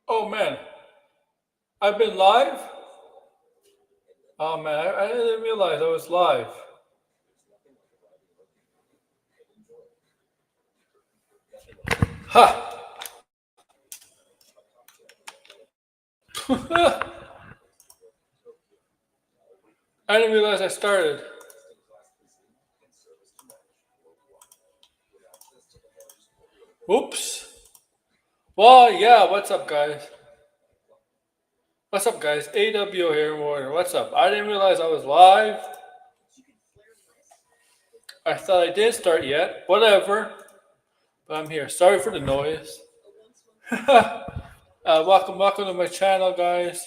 Oh man, I've been live? Oh man, I didn't realize I was live. Ha! I didn't realize I started. Oops. Well, yeah, what's up, guys? What's up, guys? AWO here in Warner. What's up? I didn't realize I was live. I thought I did start yet. Whatever. But I'm here. Sorry for the noise. Welcome to my channel, guys.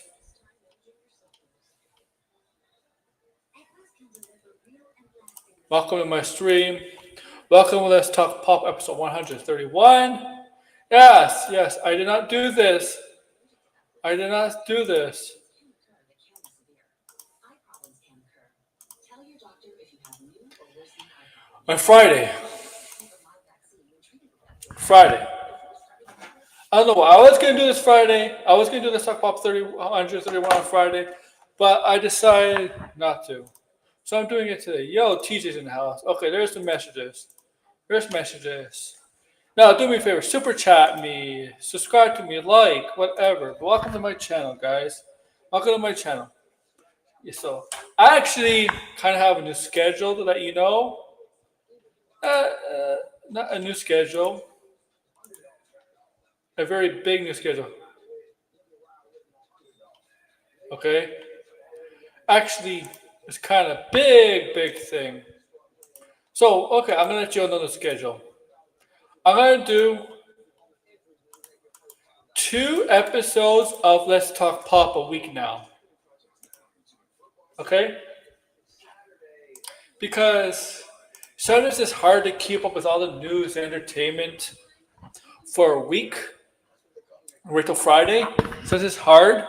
Welcome to my stream. Welcome to Let's Talk Pop episode 131. Yes, I did not do this. I did not do this. On Friday. Friday. I don't know why. I was going to do this Friday. I was going to do the Talk Pop 131 on Friday, but I decided not to. So I'm doing it today. Yo, TJ's in the house. Okay, there's the messages. There's messages. Now, do me a favor. Super chat me. Subscribe to me. Like. Whatever. But welcome to my channel, guys. Welcome to my channel. Yeah, so, I actually kind of have a new schedule to let you know. Not a new schedule. A very big new schedule. Okay? Actually, it's kind of big thing. So, okay, I'm going to let you know the schedule. I'm going to do 2 episodes of Let's Talk Pop a week now. Okay? Because sometimes it's hard to keep up with all the news and entertainment for a week. Wait till Friday. So it's hard.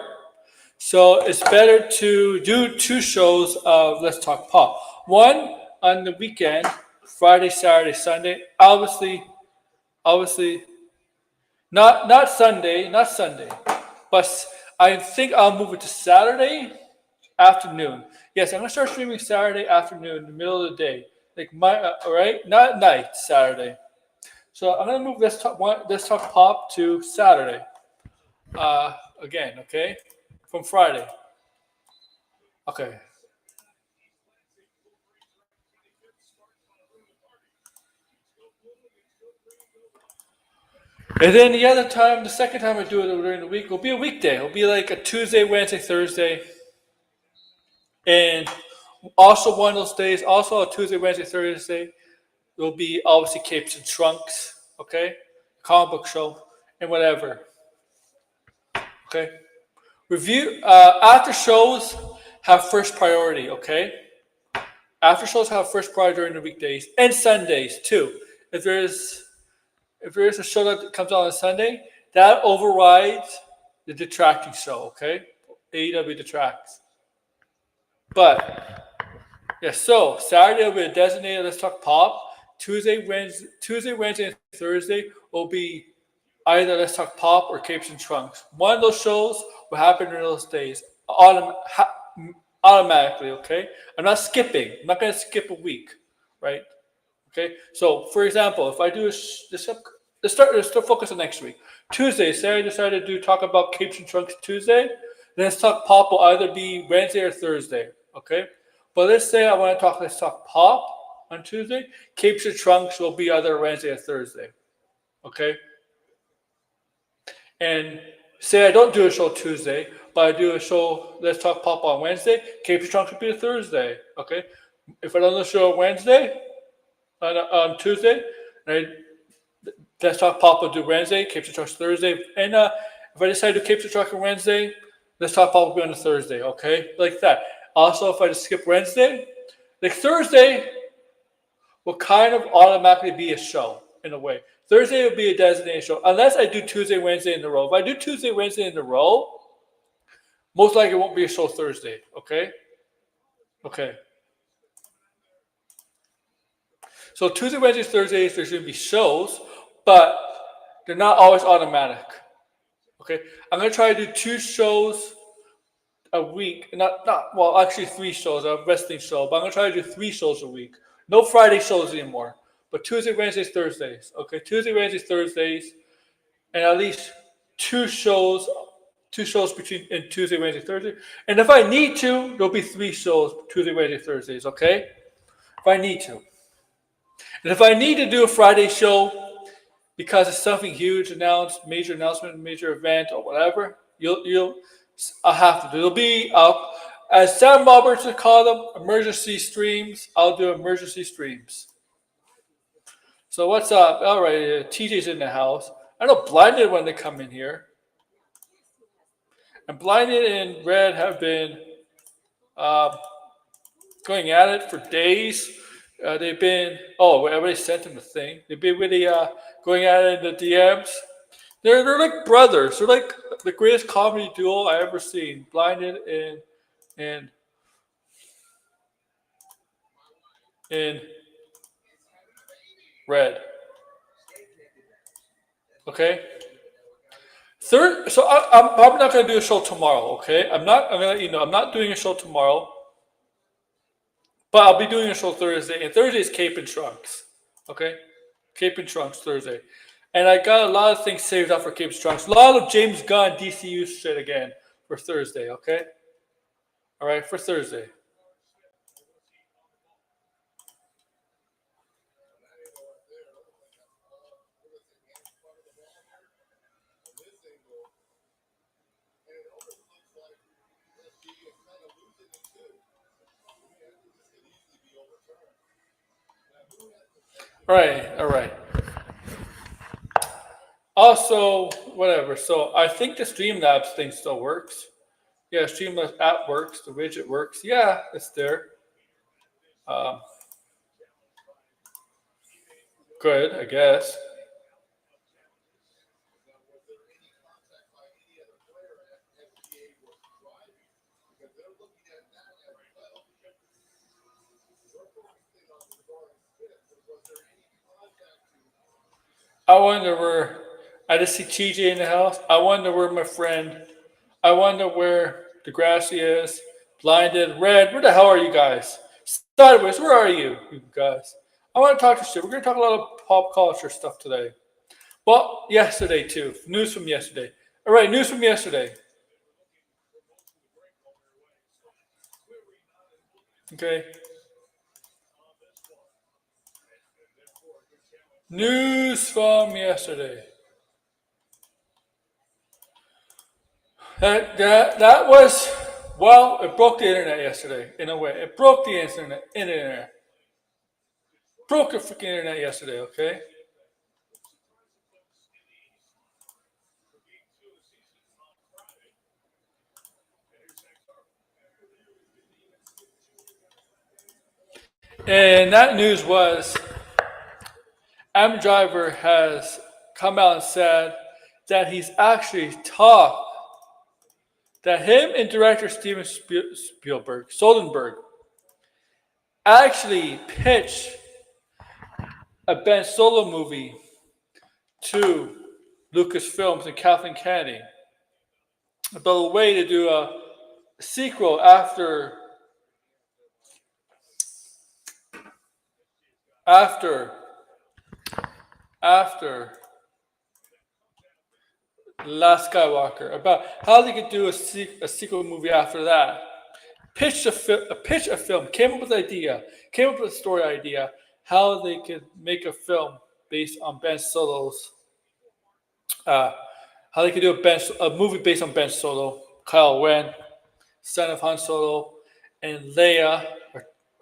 So it's better to do 2 shows of Let's Talk Pop. One on the weekend, Friday, Saturday, Sunday. Obviously, not Sunday, but I think I'll move it to Saturday afternoon. Yes, I'm gonna start streaming Saturday afternoon, in the middle of the day, like right, not night, Saturday. So I'm gonna move this talk pop to Saturday. Again, okay, from Friday. Okay. And then the other time, the second time I do it during the week, will be a weekday. It'll be like a Tuesday, Wednesday, Thursday, and also one of those days, also a Tuesday, Wednesday, Thursday, will be obviously Capes and Trunks, okay? Comic book show, and whatever. Okay? Review after shows have first priority, okay? After shows have first priority during the weekdays and Sundays too. If there's a show that comes out on Sunday, that overrides the detracting show, okay? AEW detracts. But yeah, so Saturday will be a designated Let's Talk Pop. Tuesday, Wednesday, and Thursday will be either Let's Talk Pop or Capes and Trunks. One of those shows will happen in those days automatically, okay? I'm not skipping. I'm not going to skip a week, right? Okay? So, for example, if I do let's still focus on next week. Tuesday, Sarah decided to talk about Capes and Trunks Tuesday. Then Let's Talk Pop will either be Wednesday or Thursday, okay? But let's say I want to talk Let's Talk Pop on Tuesday. Capes and Trunks will be either Wednesday or Thursday, okay? And say I don't do a show Tuesday, but I do a show Let's Talk Pop on Wednesday, Capes and Trunks will be a Thursday, okay? If I don't do a show on Wednesday, on Tuesday, right, Let's Talk Pop will do Wednesday, Capes and Trunks Thursday, and if I decide to do Capes and Trunks on Wednesday, Let's Talk Pop will be on a Thursday, okay? Like that. Also, if I just skip Wednesday, like Thursday will kind of automatically be a show in a way. Thursday will be a designated show, unless I do Tuesday, Wednesday in a row. If I do Tuesday, Wednesday in a row, most likely it won't be a show Thursday, okay? Okay. So Tuesday, Wednesday, Thursdays, there's going to be shows, but they're not always automatic, Okay, I'm gonna try to do 2 shows a week. Not well, actually 3 shows. A wrestling show, but I'm gonna try to do 3 shows a week. No Friday shows anymore, but Tuesday, Wednesdays, Thursdays. Okay, Tuesday, Wednesdays, Thursdays, and at least 2 shows. 2 shows between in Tuesday, Wednesday, Thursday. And if I need to, there'll be 3 shows Tuesday, Wednesday, Thursdays. Okay, if I need to. And if I need to do a Friday show because it's something huge announced, major announcement, major event, or whatever, I'll have to do. It'll be as Sam Roberts would call them, emergency streams. I'll do emergency streams. So what's up? All right, TJ's in the house. I know Blinded when they come in here, and Blinded and Red have been uh, going at it for days. They've been everybody sent them a thing. They've been really going at it in the DMs. They're like brothers. They're like the greatest comedy duo I ever seen. Blinded and Red. Okay. Third, so I'm probably not going to do a show tomorrow. Okay, I'm not. I'm gonna, I'm not doing a show tomorrow, but I'll be doing a show Thursday. And Thursday is Cape and Trunks. Okay, Cape and Trunks Thursday, and I got a lot of things saved up for Cape and Trunks. A lot of James Gunn DCU shit again for Thursday. Okay, all right, for Thursday. All right, all right. Also, whatever. So I think the Streamlabs thing still works. Yeah, Streamlabs app works. The widget works. Yeah, it's there. Um, good, I guess. I wonder where. I just see TJ in the house. I wonder where my friend. I wonder where Degrassi is. Blinded, Red. Where the hell are you guys? Sideways. Where are you, you guys? I want to talk to shit. We're gonna talk a lot of pop culture stuff today. Well, yesterday too. News from yesterday. All right, news from yesterday. Okay. News from yesterday. That was it broke the internet yesterday in a way. It broke the internet. Broke the freaking internet yesterday. Okay. And that news was Adam Driver has come out and said that he's actually talked that him and director Steven Spielberg, Soderbergh, actually pitched a Ben Solo movie to Lucasfilms and Kathleen Kennedy about a way to do a sequel after after Last Skywalker, about how they could do a sequel movie after that. Pitch a film, came up with an idea, came up with a story idea, how they could make a film based on Ben Solo's, how they could do a movie based on Ben Solo, Kyle Ren, son of Han Solo, and Leia.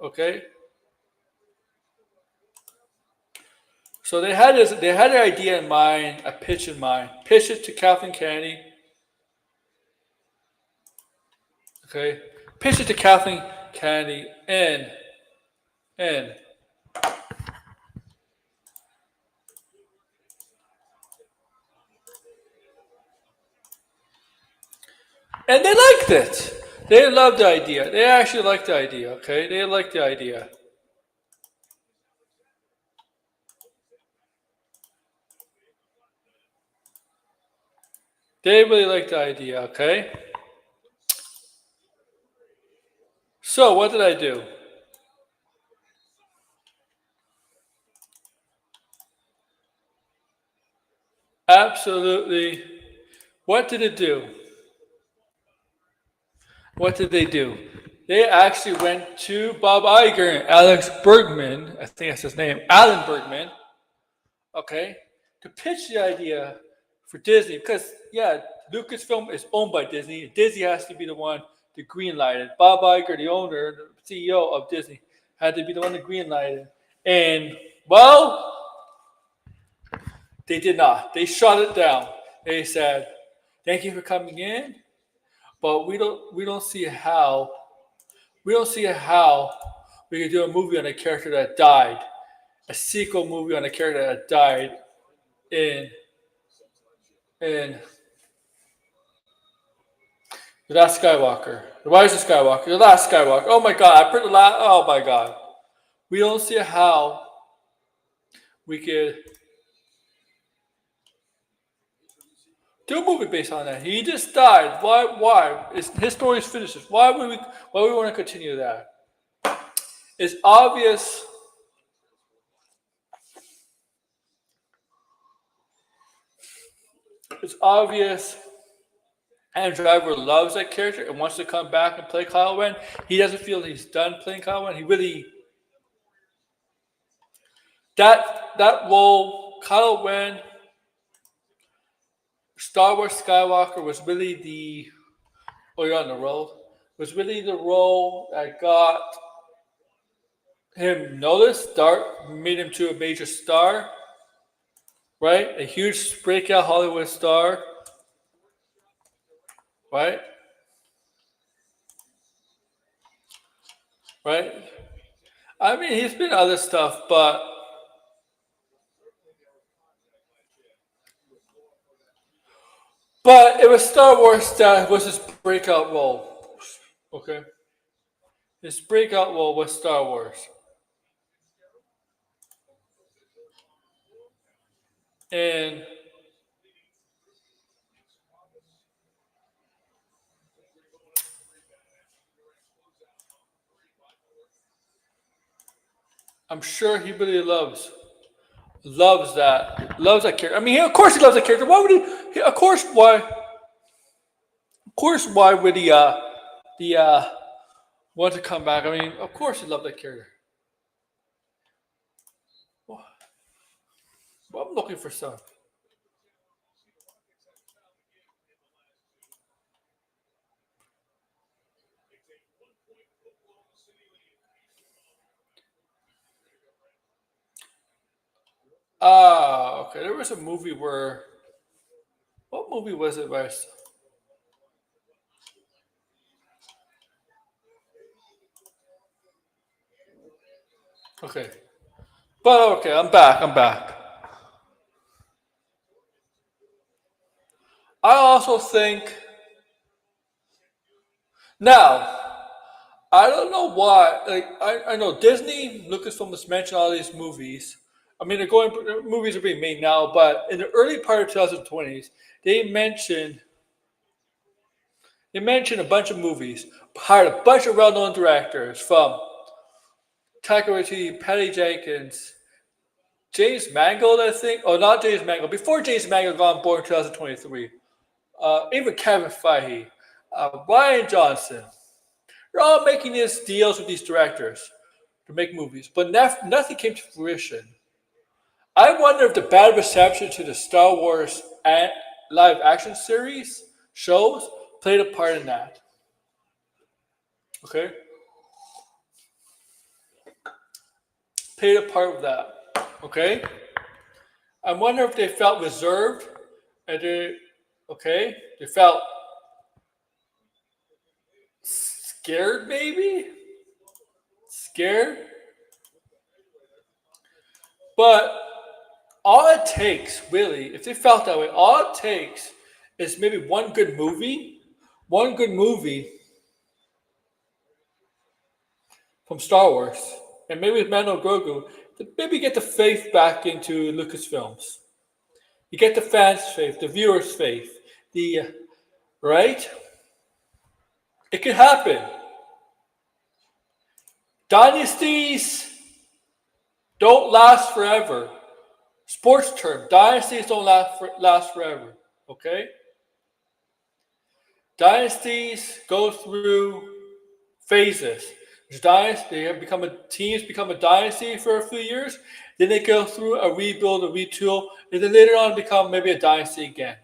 Okay, so they had an idea in mind, a pitch in mind. Pitch it to Kathleen Kennedy. Okay, pitch it to Kathleen Kennedy and and they liked it. They loved the idea. They actually liked the idea. Okay, they liked the idea. They really like the idea, okay? So what did I do? Absolutely. What did it do? What did they do? They actually went to Bob Iger and Alex Bergman, I think that's his name, Alan Bergman, okay, to pitch the idea for Disney. Because, yeah, Lucasfilm is owned by Disney. Disney has to be the one to greenlight it. Bob Iger, the owner, the CEO of Disney, had to be the one to greenlight it. And, well, they did not. They shut it down. They said, "Thank you for coming in, but we don't see how we could do a movie on a character that died, a sequel movie on a character that died in in the Last Skywalker, the Rise of Skywalker, the Last Skywalker. Oh my God, I put the last. Oh my God, we don't see how we could do a movie based on that. He just died. Why? Why? His story is finished. Why would we? Why would we want to continue that? It's obvious. It's obvious. Adam Driver loves that character and wants to come back and play Kylo Ren. He doesn't feel he's done playing Kylo Ren. He really that role, Kylo Ren, Star Wars Skywalker was really the you're on the roll. Was really the role that got him noticed, made him to a major star, right? A huge breakout Hollywood star, right? Right? I mean, he's been other stuff, but it was Star Wars that was his breakout role. Okay, his breakout role was Star Wars, and I'm sure he really loves that character. I mean, of course he loves that character. Why would he of course, why would he the want to come back? I mean, of course he loved that character. Well, I'm looking for some. Ah, okay. There was a movie where what movie was it? Okay, but okay, I'm back. I'm back. I also think now. I don't know why. Like I know Disney, Lucasfilm has mentioned all these movies. I mean, movies are being made now, but in the early part of 2020s, they mentioned a bunch of movies, hired a bunch of well-known directors from Taika Waititi, Patty Jenkins, James Mangold, I think. Oh, not James Mangold. Before James Mangold got on board in 2023, even Kevin Feige, Ryan Johnson. They're all making these deals with these directors to make movies, but nothing came to fruition. I wonder if the bad reception to the Star Wars live action series shows played a part in that. Okay, played a part of that. Okay, I wonder if they felt reserved and they felt scared, maybe scared, but all it takes, really, if they felt that way, all it takes is maybe one good movie from Star Wars, and maybe with Mando Grogu, to maybe get the faith back into Lucasfilms. You get the fans' faith, the viewers' faith. the right? It can happen. Dynasties don't last forever. Sports term, dynasties don't last forever. Okay? Dynasties go through phases. Teams become a dynasty for a few years, then they go through a rebuild, a retool, and then later on become maybe a dynasty again.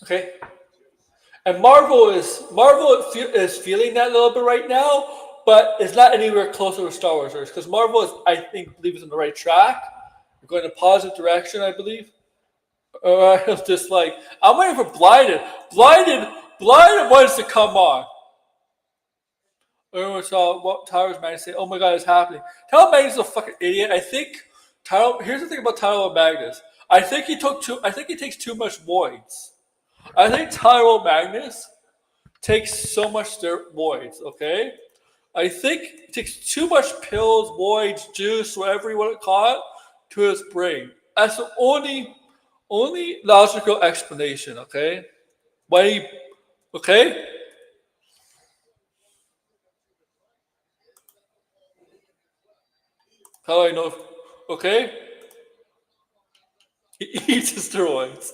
Okay? And Marvel is feeling that a little bit right now, but it's not anywhere closer to Star Wars because Marvel is, I think, believes on the right track. We're going in a positive direction, I believe. I was just like, I'm waiting for Blinded. Blinded wants to come on. Everyone saw what Tyler Magnus say, oh my god, it's happening. Tyler Magnus is a fucking idiot. I think here's the thing about Tyler Magnus. I think he takes too much voids. I think Tyler Magnus takes so much steroids, okay? I think he takes too much pills, voids, juice, whatever you want to call it, to his brain. That's the only logical explanation, okay? Okay? How do I know? Okay? He eats his steroids.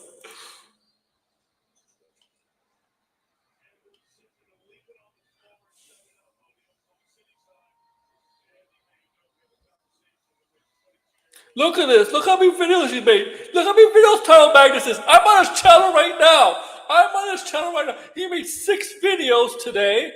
Look at this. Look how many videos he made. Look how many videos Tyler Magnus is. I'm on his channel right now. He made 6 videos today.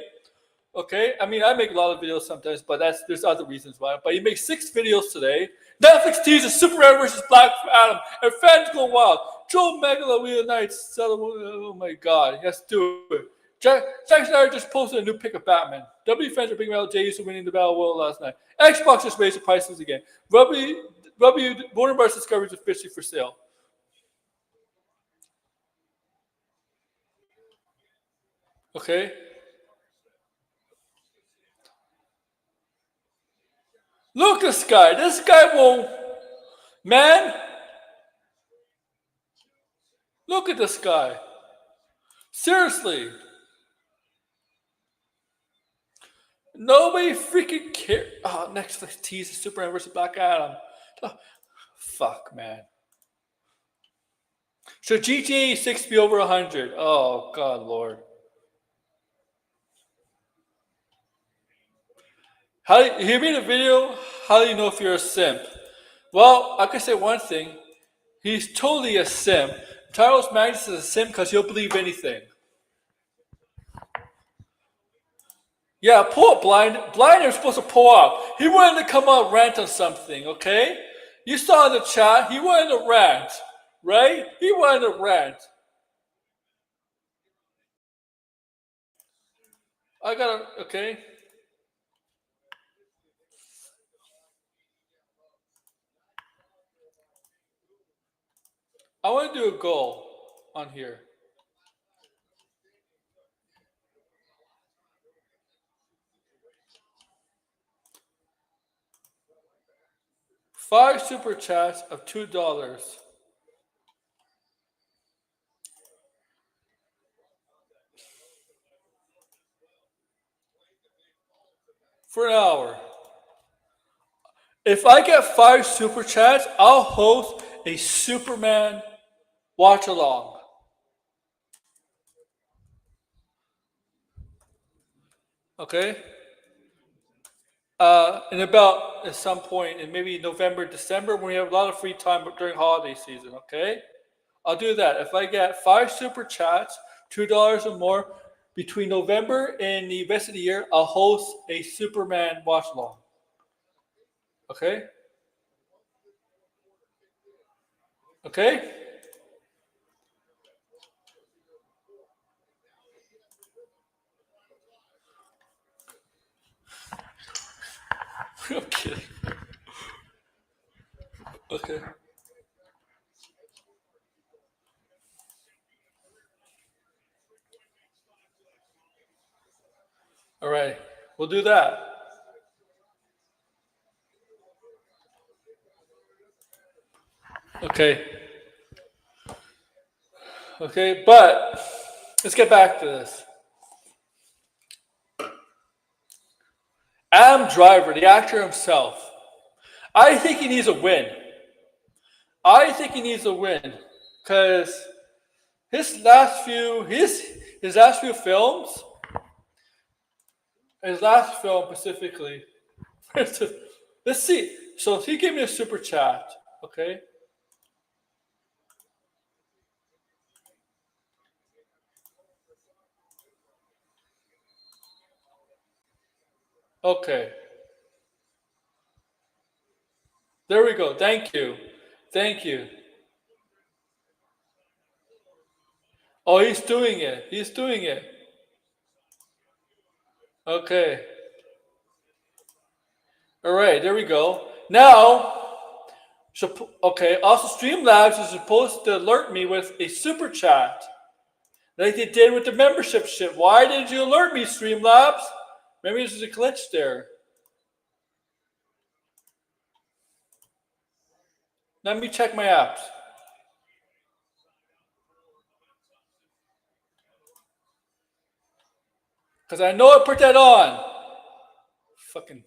Okay? I mean, I make a lot of videos sometimes, but there's other reasons why. But he makes 6 videos today. Netflix teases Superman versus Black Adam, and fans go wild. Joe Megala reunites. Oh my god. Let's do it. Zack Snyder just posted a new pick of Batman. W fans are bringing out Jay Uso winning the Battle Royal last night. Xbox just raised the prices again. Warner Bros. Discovery is officially for sale. Okay. Look at this guy. This guy won't. Man. Look at this guy. Seriously. Nobody freaking cares. Oh, Netflix teases Superman versus Black Adam. Oh, fuck, man. Should GTA 6 be over 100? Oh, God, Lord. He made a video. How do you know if you're a simp? Well, I can say one thing. He's totally a simp. Charles Magnus is a simp because he'll believe anything. Yeah, pull up Blind. Blind is supposed to pull up. He wanted to come out and rant on something, okay? You saw in the chat, he wanted to rant, right? He wanted to rant. Okay. I want to do a goal on here. Five super chats of $2 for an hour. If I get 5 super chats, I'll host a Superman watch along. Okay? At some point in maybe November, December, when we have a lot of free time during holiday season, okay? I'll do that. If I get 5 super chats, $2 or more, between November and the rest of the year, I'll host a Superman watch along. Okay? Okay? I'm kidding. Okay. All right. We'll do that. Okay. Okay, but let's get back to this. Adam Driver, the actor himself, I think he needs a win. I think he needs a win because his last few films, his last film specifically. Let's see. So he gave me a super chat. Okay. Okay. There we go. Thank you. Thank you. Oh, he's doing it. He's doing it. Okay. All right. There we go. Now, okay. Also, Streamlabs is supposed to alert me with a super chat, like they did with the membership shit. Why did you alert me, Streamlabs? Maybe there's a glitch there. Let me check my apps. Because I know I put that on. Fucking.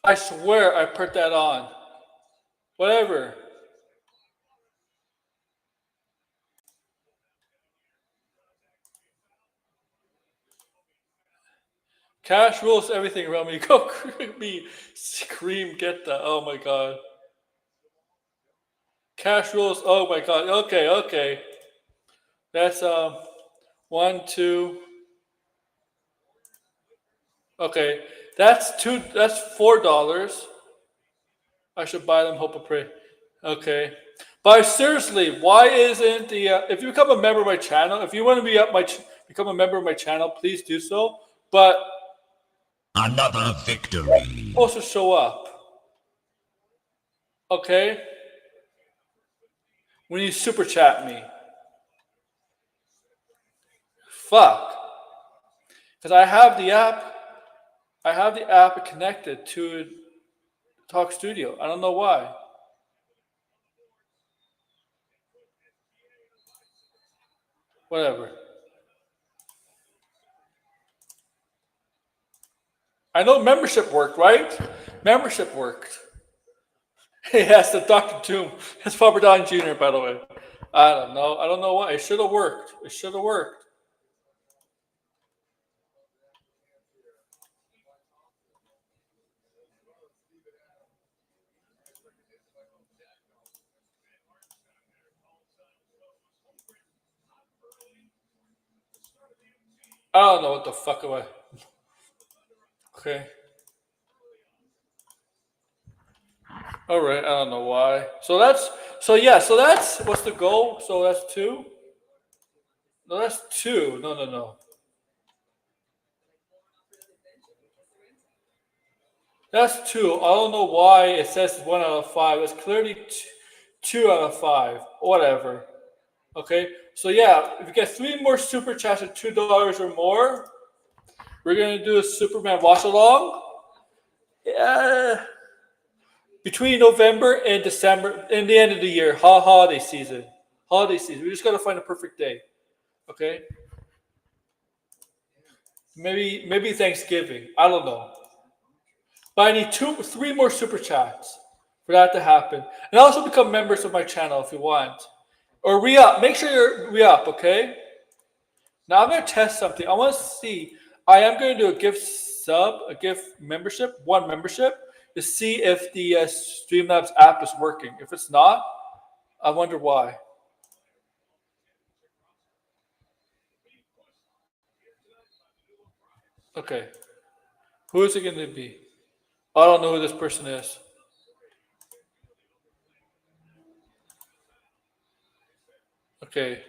I swear I put that on. Whatever. Cash rules everything around me. Go me. Scream, get that. Oh my god. Cash rules. Oh my god. Okay, okay. That's one, two. Okay. That's $4. I should buy them, hope and pray. Okay. But seriously, why isn't the if you become a member of my channel, if you want to become a member of my channel, please do so. But another victory. Supposed to show up. Okay? When you super chat me. Fuck. Because I have the app connected to Talk Studio. I don't know why. Whatever. I know membership worked, right? Membership worked. Yes, the Dr. Doom. It's Robert Downey Jr., by the way. I don't know. I don't know why. It should have worked. It should have worked. I don't know what the fuck am I. Okay. All right. I don't know why. So that's what's the goal? So that's two. No, that's two. No, no, no. That's two. I don't know why it says 1 out of 5. It's clearly 2 out of 5. Whatever. Okay. So yeah, if you get 3 more super chats at $2 or more, we're gonna do a Superman watch along. Yeah. Between November and December, and the end of the year, holiday season. Holiday season. We just gotta find a perfect day. Okay. Maybe Thanksgiving. I don't know. But I need 3 more super chats for that to happen. And also become members of my channel if you want. Or re-up. Make sure you're re-up, okay? Now I'm going to test something. I want to see. I am going to do a gift sub, a gift membership, one membership, to see if the Streamlabs app is working. If it's not, I wonder why. Okay. Who is it going to be? I don't know who this person is. Okay.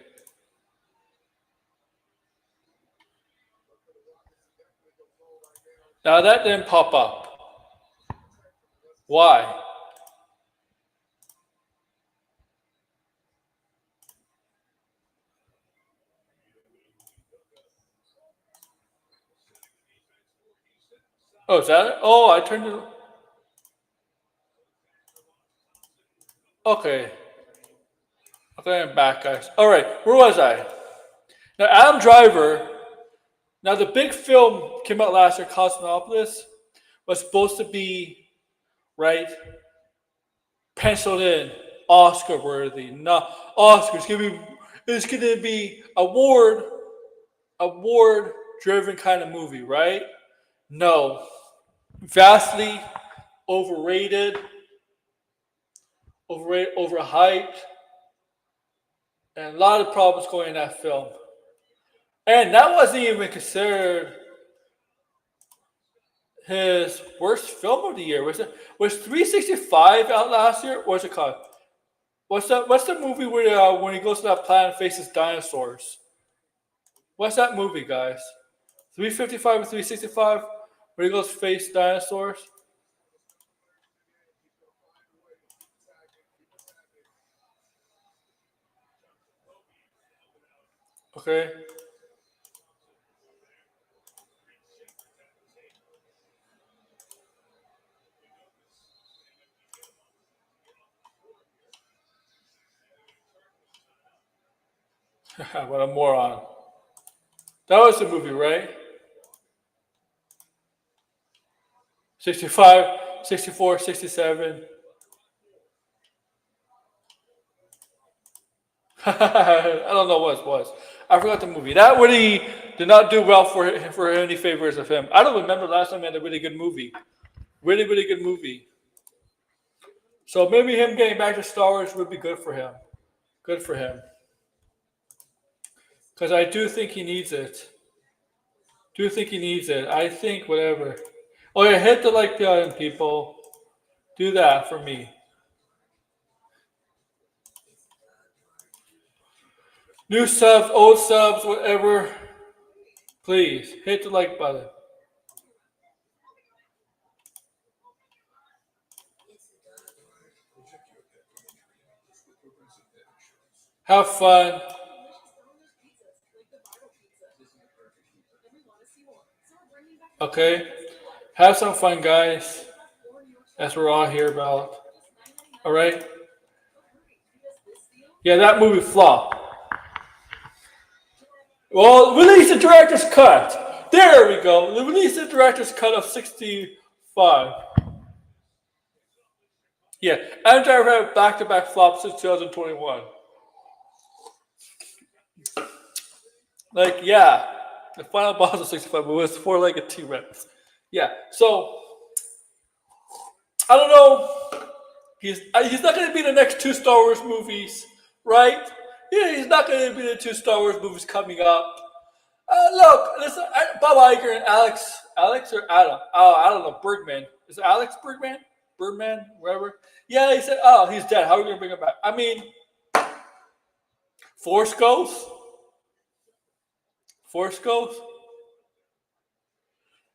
Now that didn't pop up. Why? Oh, is that it? Oh, I turned it. Okay. Okay, I'm back, guys. All right, where was I? Now, Adam Driver. Now, the big film came out last year, Cosmopolis, was supposed to be right penciled in, Oscar worthy. No, Oscars. It's gonna be award driven kind of movie, right? No, vastly overrated, overhyped, and a lot of problems going in that film. And that wasn't even considered his worst film of the year. Was 365 out last year? What's it called? What's the movie where when he goes to that planet and faces dinosaurs? What's that movie, guys? 355 or 365? Where he goes to face dinosaurs? Okay. What a moron. That was the movie, right? 65, 64, 67. I don't know what it was. I forgot the movie. That really did not do well for any favors of him. I don't remember last time he had a really good movie. Really, really good movie. So maybe him getting back to Star Wars would be good for him. Good for him. Because I do think he needs it. Do think he needs it. I think whatever. Oh yeah, hit the like button, people. Do that for me. New subs, old subs, whatever. Please hit the like button. Have fun. Okay? Have some fun, guys. That's what we're all here about. Alright? Yeah, that movie flopped. Well, release the director's cut. There we go. Release the director's cut of 65. Yeah, Adam Driver had back-to-back flops since 2021. Like, yeah, the final boss of 65 was four-legged T-Rex. Yeah, so I don't know. He's not going to be the next two Star Wars movies, right? Yeah, he's not going to be the two Star Wars movies coming up. Look, listen, Bob Iger and Alex or Adam? Oh, I don't know, Bergman. Is it Alex Bergman? Birdman, wherever. Yeah, he said, oh, he's dead. How are we going to bring him back? I mean, Force Ghost? Force Ghost?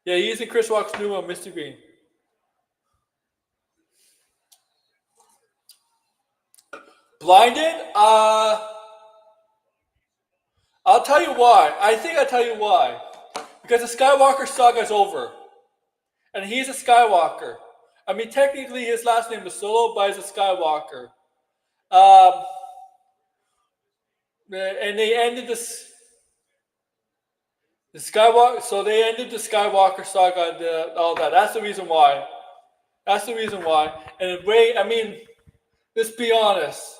Yeah, he's in Chris Rock's new one, Mr. Green. Blinded? I'll tell you why. I think I'll tell you why. Because the Skywalker saga is over. And he's a Skywalker. I mean, technically his last name is Solo, but he's a Skywalker. And they ended the Skywalker. So they ended the Skywalker saga and all that. That's the reason why. That's the reason why. And Ray, I mean, let's be honest.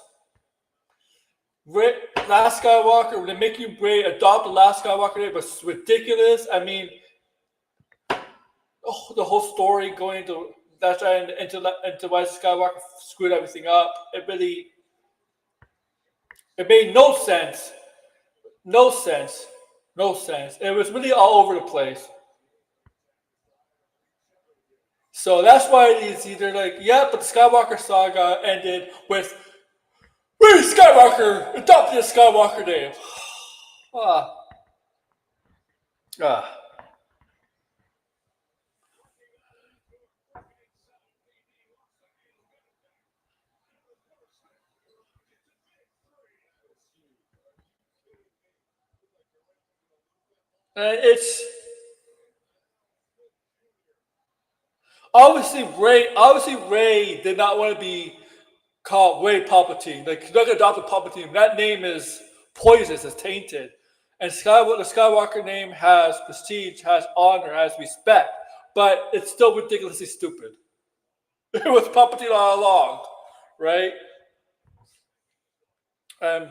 Last Skywalker, they make you adopt the Last Skywalker name, but it's ridiculous. I mean, the whole story going into that's right into why Skywalker screwed everything up. It made no sense. No sense. No sense. It was really all over the place. So that's why it's either like, yeah, but the Skywalker saga ended with Ray Skywalker adopted a Skywalker name. Ah. It's obviously Ray did not want to be called Ray Palpatine. Like, he's not gonna adopt a Palpatine. That name is poisonous, it's tainted. And the Skywalker name has prestige, has honor, has respect, but it's still ridiculously stupid. It was Palpatine all along, right? Um,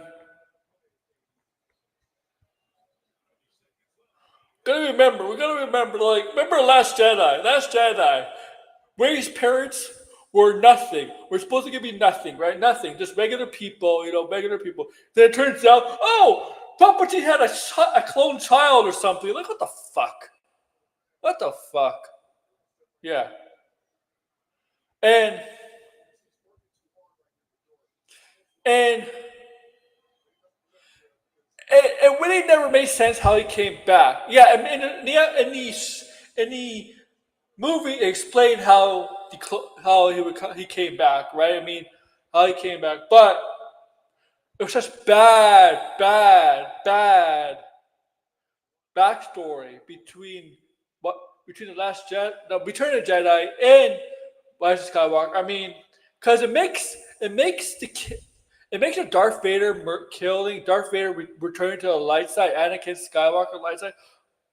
we're gonna remember, like, remember Last Jedi? Last Jedi. Ray's parents were nothing. We're supposed to be nothing, right? Nothing. Just regular people, regular people. Then it turns out, oh, Palpatine had a clone child or something. Like, what the fuck? What the fuck? Yeah. And and it really never made sense how he came back. Yeah, and in the movie, it explained he came back, right? I mean, how he came back, but it was just bad backstory between the Return of the Jedi and Rise of Skywalker. I mean, because it makes the Darth Vader Darth Vader returning to the light side, Anakin Skywalker light side.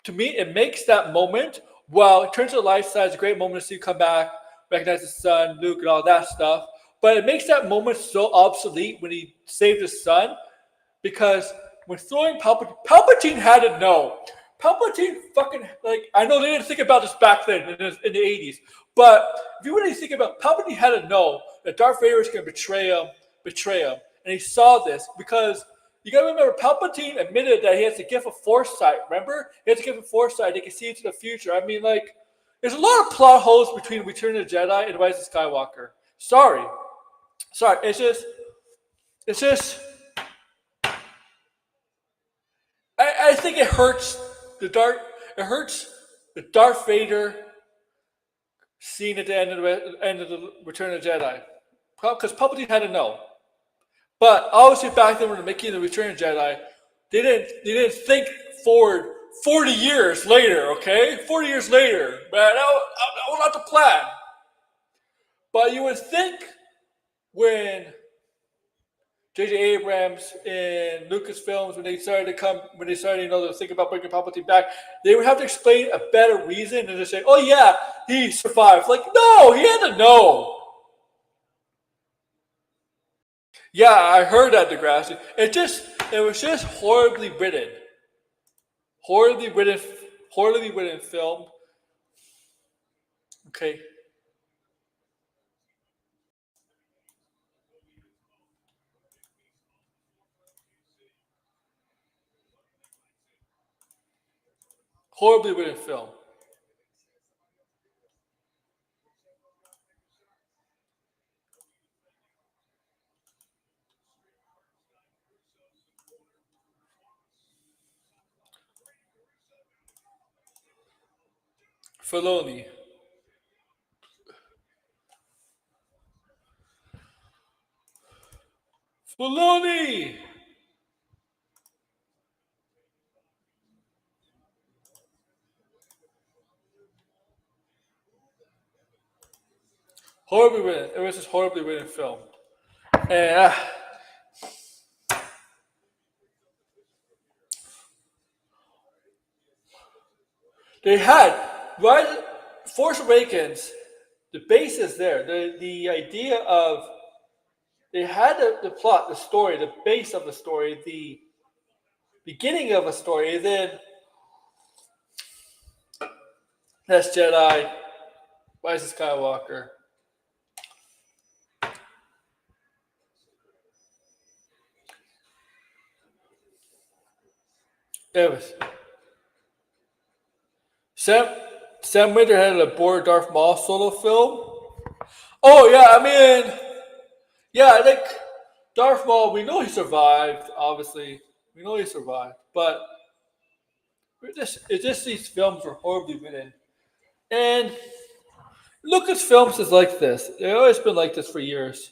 To me, it makes that moment. Well, it turns to the light side. It's a great moment to see you come back, recognize his son, Luke, and all that stuff. But it makes that moment so obsolete when he saved his son, because when throwing Palpatine had to know. Palpatine fucking, like, I know they didn't think about this back then in the 80s, but if you really think about it, Palpatine had to know that Darth Vader was going to betray him, and he saw this because you got to remember, Palpatine admitted that he has a gift of foresight. Remember, he has a gift of foresight; he can see into the future. I mean, like, there's a lot of plot holes between Return of the Jedi and Rise of Skywalker. Sorry, it's just. I think it hurts the Darth Vader scene at the end of the Return of the Jedi, because Palpatine had to know. But obviously, back then when they're making the Return of the Jedi, they didn't think forward 40 years later. Okay, 40 years later, man, that was not the plan. But you would think when J.J. Abrams and Lucasfilms, when they started to think about bringing Palpatine back, they would have to explain a better reason than just say, "Oh yeah, he survived." Like, no, he had to know. Yeah, I heard that, Degrassi. It was just horribly written, horribly written film. Okay. Horribly written film. Filoni. Filoni! Horribly written. It was just horribly written film. And they had Force Awakens. The base is there. The idea of they had the plot, the story, the base of the story, the beginning of a story, and then Last Jedi, Rise of Skywalker. It was Sam Winter had a Board Darth Maul solo film. Oh yeah, I mean, yeah, I think Darth Maul. We know he survived. Obviously, we know he survived, but it's just these films are horribly written, and Lucasfilms is like this. They've always been like this for years.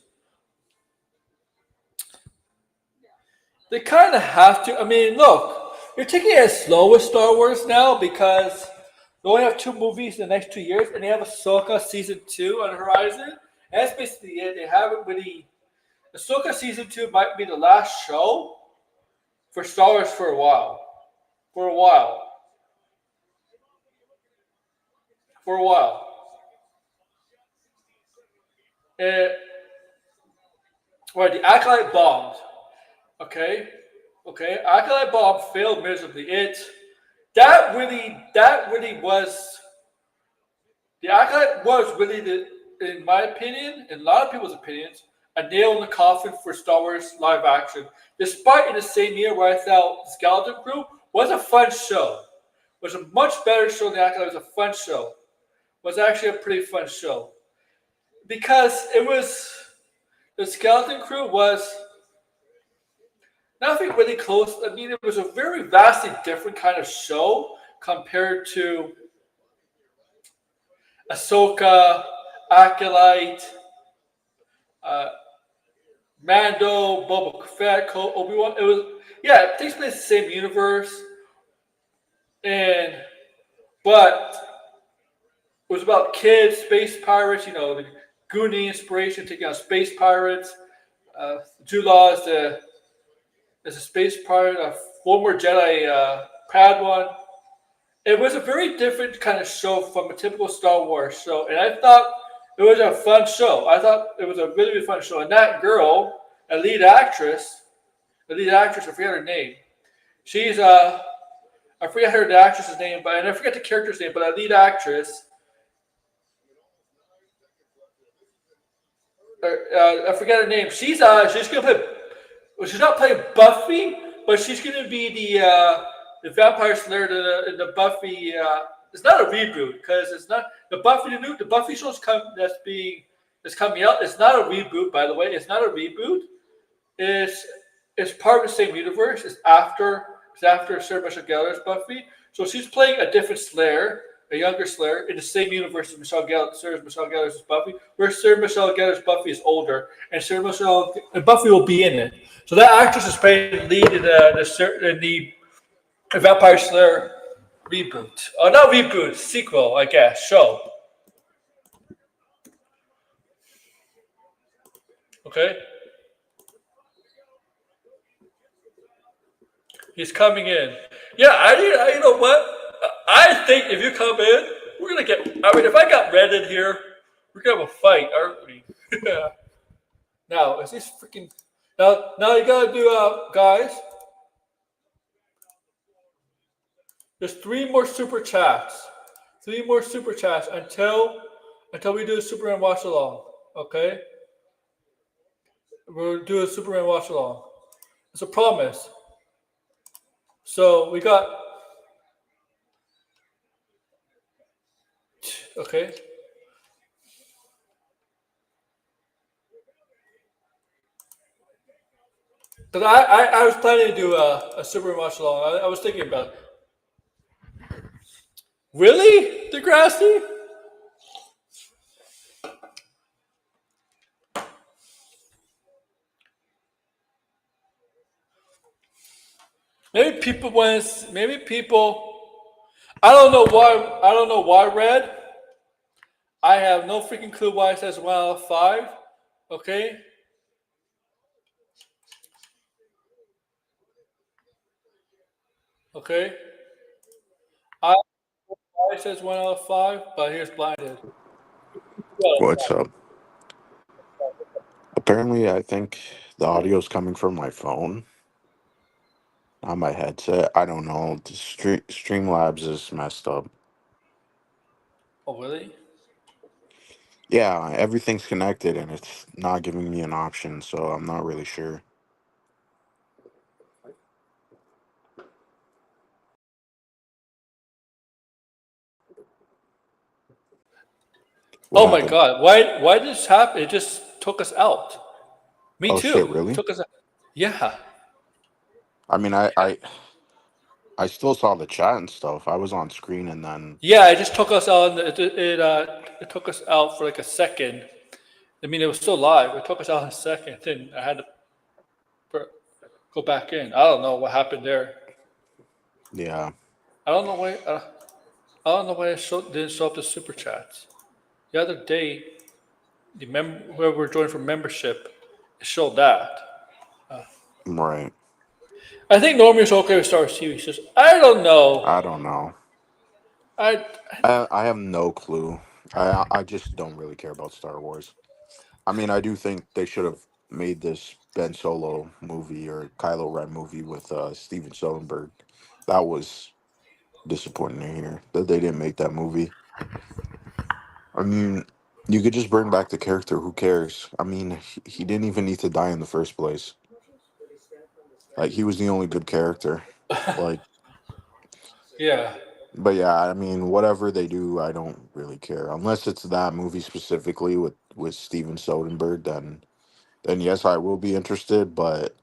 They kind of have to. I mean, look, you're taking it as slow with Star Wars now because they only have 2 movies in the next 2 years, and they have Ahsoka season 2 on the horizon. And that's basically it. They haven't really. Ahsoka season 2 might be the last show for Star Wars for a while. For a while. For a while. Uh, the Acolyte bombed. Okay, Acolyte bomb failed miserably. That really was the Acolyte was really in my opinion, in a lot of people's opinions, a nail in the coffin for Star Wars live action. Despite in the same year where I thought Skeleton Crew was a fun show, was a much better show than Acolyte. Was a fun show. Was actually a pretty fun show because it was the Skeleton Crew was nothing really close. I mean, it was a very vastly different kind of show compared to Ahsoka, Acolyte, Mando, Boba Fett, Obi-Wan. It takes place in the same universe, but it was about kids, space pirates. The Goonie inspiration, taking on space pirates. Jude Law is a space pirate, a former Jedi Padawan. It was a very different kind of show from a typical Star Wars show, and I thought it was a fun show. I thought it was a really, really fun show. And that girl, a lead actress, I forget her name. She's I forget the actress's name, and I forget the character's name, but a lead actress. I forget her name. She's gonna play. Well, she's not playing Buffy, but she's gonna be the Vampire Slayer in the Buffy. It's not a reboot because it's not the Buffy show's that's coming out. It's not a reboot, by the way. It's not a reboot. It's part of the same universe. It's after Sarah Michelle Gellar's Buffy. So she's playing a different Slayer, a younger Slayer, in the same universe as Sarah Michelle Gellar's Buffy, where Sarah Michelle Gellar's Buffy is older, and Buffy will be in it. So that actress is playing the lead in the Vampire Slayer reboot. Not reboot, sequel, I guess, show. Okay? He's coming in. Yeah, you know what? I think if you come in, we're going to get... I mean, if I got Red in here, we're going to have a fight, aren't we? Now, is this freaking... Now you got to do, guys... There's 3 more super chats. 3 more super chats until we do a Superman watch along. Okay? We'll do a Superman watch along. It's a promise. So we got. Okay. Because I was planning to do a Superman watch along. I was thinking about it. Really, Degrassi? Maybe people. I don't know why Red. I have no freaking clue why it says 1 out of 5. Okay. Okay. Why it says 1 out of 5, but here's blinded. What's up? Apparently, I think the audio's coming from my phone, not my headset. I don't know. The Streamlabs is messed up. Oh, really? Yeah, everything's connected and it's not giving me an option, so I'm not really sure. What Oh my happened? God! Why did this happen? It just took us out. Me Oh too. shit, really? It took us out. Yeah. I mean, I still saw the chat and stuff. I was on screen and then Yeah, it just took us out. It took us out for like a second. I mean, it was still live. It took us out in a second. Then I had to go back in. I don't know what happened there. Yeah. I don't know why. I don't know why didn't show up to super chats. The other day, whoever joined for membership, it showed that. Right. I think Norman's okay with Star Wars TV. It's just I don't know. I don't know. I I have no clue. I just don't really care about Star Wars. I mean, I do think they should have made this Ben Solo movie or Kylo Ren movie with Steven Soderbergh. That was disappointing to hear that they didn't make that movie. I mean, you could just bring back the character. Who cares? I mean, he didn't even need to die in the first place. Like, he was the only good character. Like, yeah. but yeah, I mean, whatever they do, I don't really care. Unless it's that movie specifically with Steven Soderbergh, then yes, I will be interested. But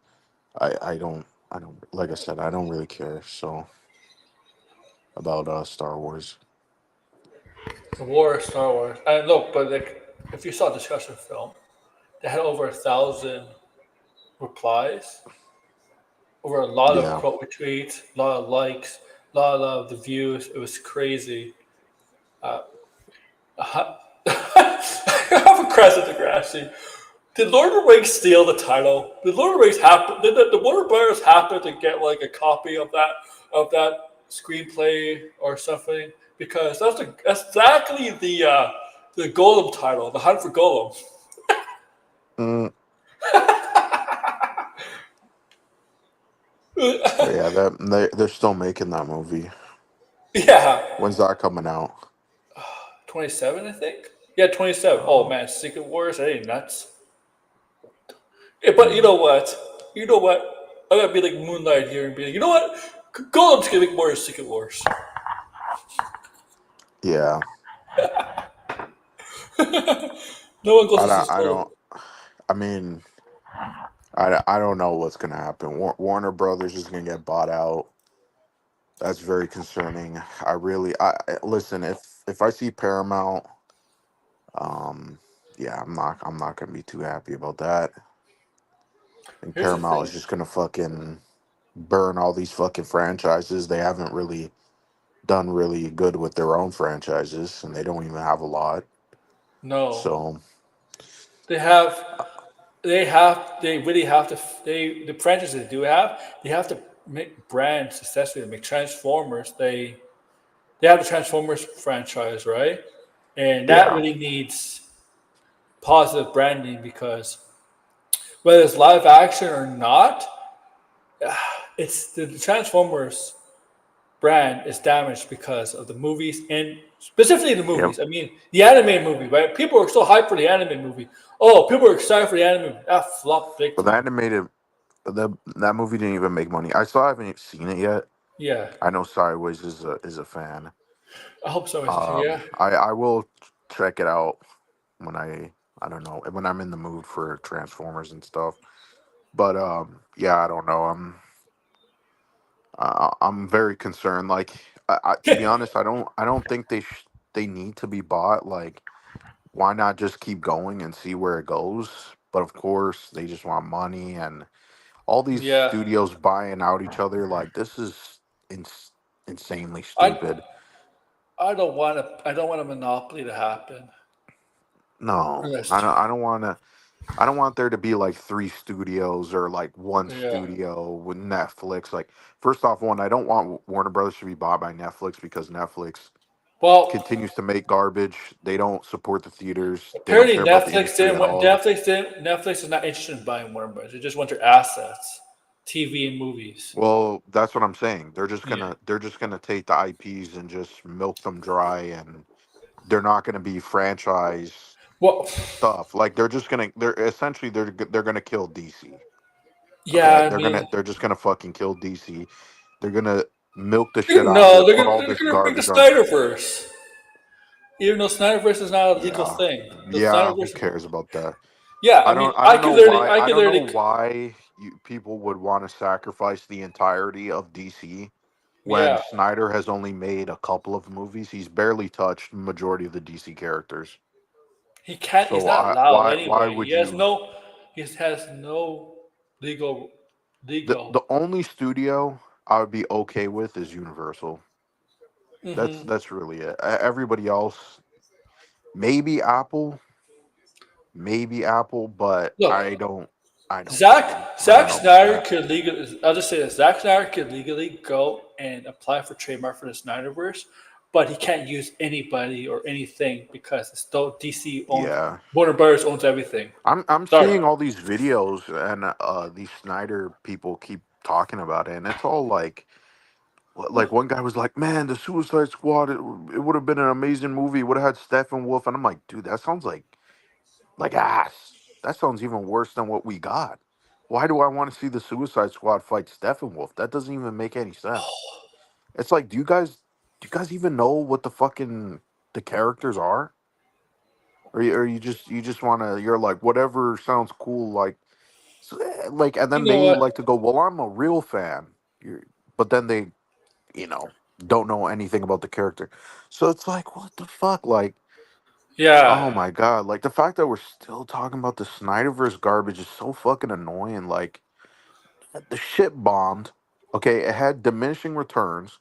I don't like I said, I don't really care. So about Star Wars. The War of Star Wars. And look, but like, if you saw discussion film, they had over 1,000 replies, over a lot of Yeah. quote retweets, a lot of likes, a lot of the views. It was crazy. I have a Crescent Degrassi. Did Lord of the Rings steal the title? Did Lord of the Rings happen? Did the Warner Brothers happen to get like a copy of that screenplay or something? Because that's exactly the Golem title, the Hunt for Golem. Mm, but yeah, that they're still making that movie. Yeah, When's that coming out? 27, I think. Yeah, 27. Oh man, Secret Wars, that ain't nuts. Yeah, but you Mm, know what? You know what? I'm gonna be like Moonlight here and be like, you know what? Golem's gonna make more of Secret Wars. yeah. No one goes I to see don't. I Golem. don't. I mean, I don't know what's gonna happen. Warner Brothers is gonna get bought out. That's very concerning. Listen. If I see Paramount, um, yeah, I'm not gonna be too happy about that. And Here's the Paramount thing. is just gonna fucking burn all these fucking franchises. They haven't really done really good with their own franchises, and they don't even have a lot. No, So they have. They really have to. The franchises they do have. They have to make brands successfully. They make Transformers. They have the Transformers franchise, right? And that yeah, really needs positive branding because whether it's live action or not, it's the Transformers brand is damaged because of the movies and specifically the yep. movies. I mean, the anime movie, right? People are so hyped for the anime movie. Oh, people are excited for the anime movie. That flopped big But the time. animated that movie didn't even make money. I still haven't seen it yet. Yeah, I know Sideways is a fan. I hope so. Yeah, I will check it out when I don't know when I'm in the mood for Transformers and stuff. But yeah, I don't know. I'm very concerned. Like, to be honest, I don't think they need to be bought. Like, why not just keep going and see where it goes? But of course, they just want money and all these yeah. studios buying out each other. Like, this is insanely I stupid. I don't want a monopoly to happen. No, Unless, I don't want there to be like three studios or like one yeah, studio with Netflix. Like, first off, one, I don't want Warner Brothers to be bought by Netflix because Netflix well, continues to make garbage. They don't support the theaters. They don't apparently care about the industry at all. Netflix is not interested in buying Warner Bros. They just want their assets, TV and movies. Well, that's what I'm saying. They're just Yeah. gonna they're just gonna take the IPs and just milk them dry, and they're not gonna be franchise Well, stuff. Like, they're essentially they're gonna kill DC. yeah. Okay, I mean, they're just gonna fucking kill DC. They're gonna milk the shit out of no, it, put all they're this gonna bring the garbage on. Snyderverse, even though Snyderverse is not a legal Yeah, thing. The yeah. Who Snyderverse, cares about that? yeah. I I mean, don't. I don't know I I could don't know literally, why people would want to sacrifice the entirety of DC when yeah. Snyder has only made a couple of movies. He's barely touched majority of the DC characters. He can't. He's So not I allowed why anyway. would you? He has no legal The legal. only studio. I would be okay with is Universal. That's really it. Everybody else, maybe Apple, but Look, I don't know, man. Zack I don't Zack know about Snyder that. could legally. I'll just say this: Zack Snyder could legally go and apply for trademark for the Snyderverse, but he can't use anybody or anything because it's still DC owns. Yeah. Warner Brothers owns everything. I'm Sorry. seeing all these videos and these Snyder people keep talking about it, and it's all like one guy was like, "Man, the Suicide Squad, it would have been an amazing movie. Would have had Steppenwolf," and I'm like, "Dude, that sounds like ass. That sounds even worse than what we got. Why do I want to see the Suicide Squad fight Steppenwolf? That doesn't even make any sense. It's like, do you guys even know what the characters are, or you just want to? You're like whatever sounds cool, like, and You then know they what? like to go, well, I'm a real fan. But then they, you know, don't know anything about the character. So it's like, what the fuck? Like, oh Yeah. my god! Like the fact that we're still talking about the Snyderverse garbage is so fucking annoying. Like the shit bombed. Okay, it had diminishing returns.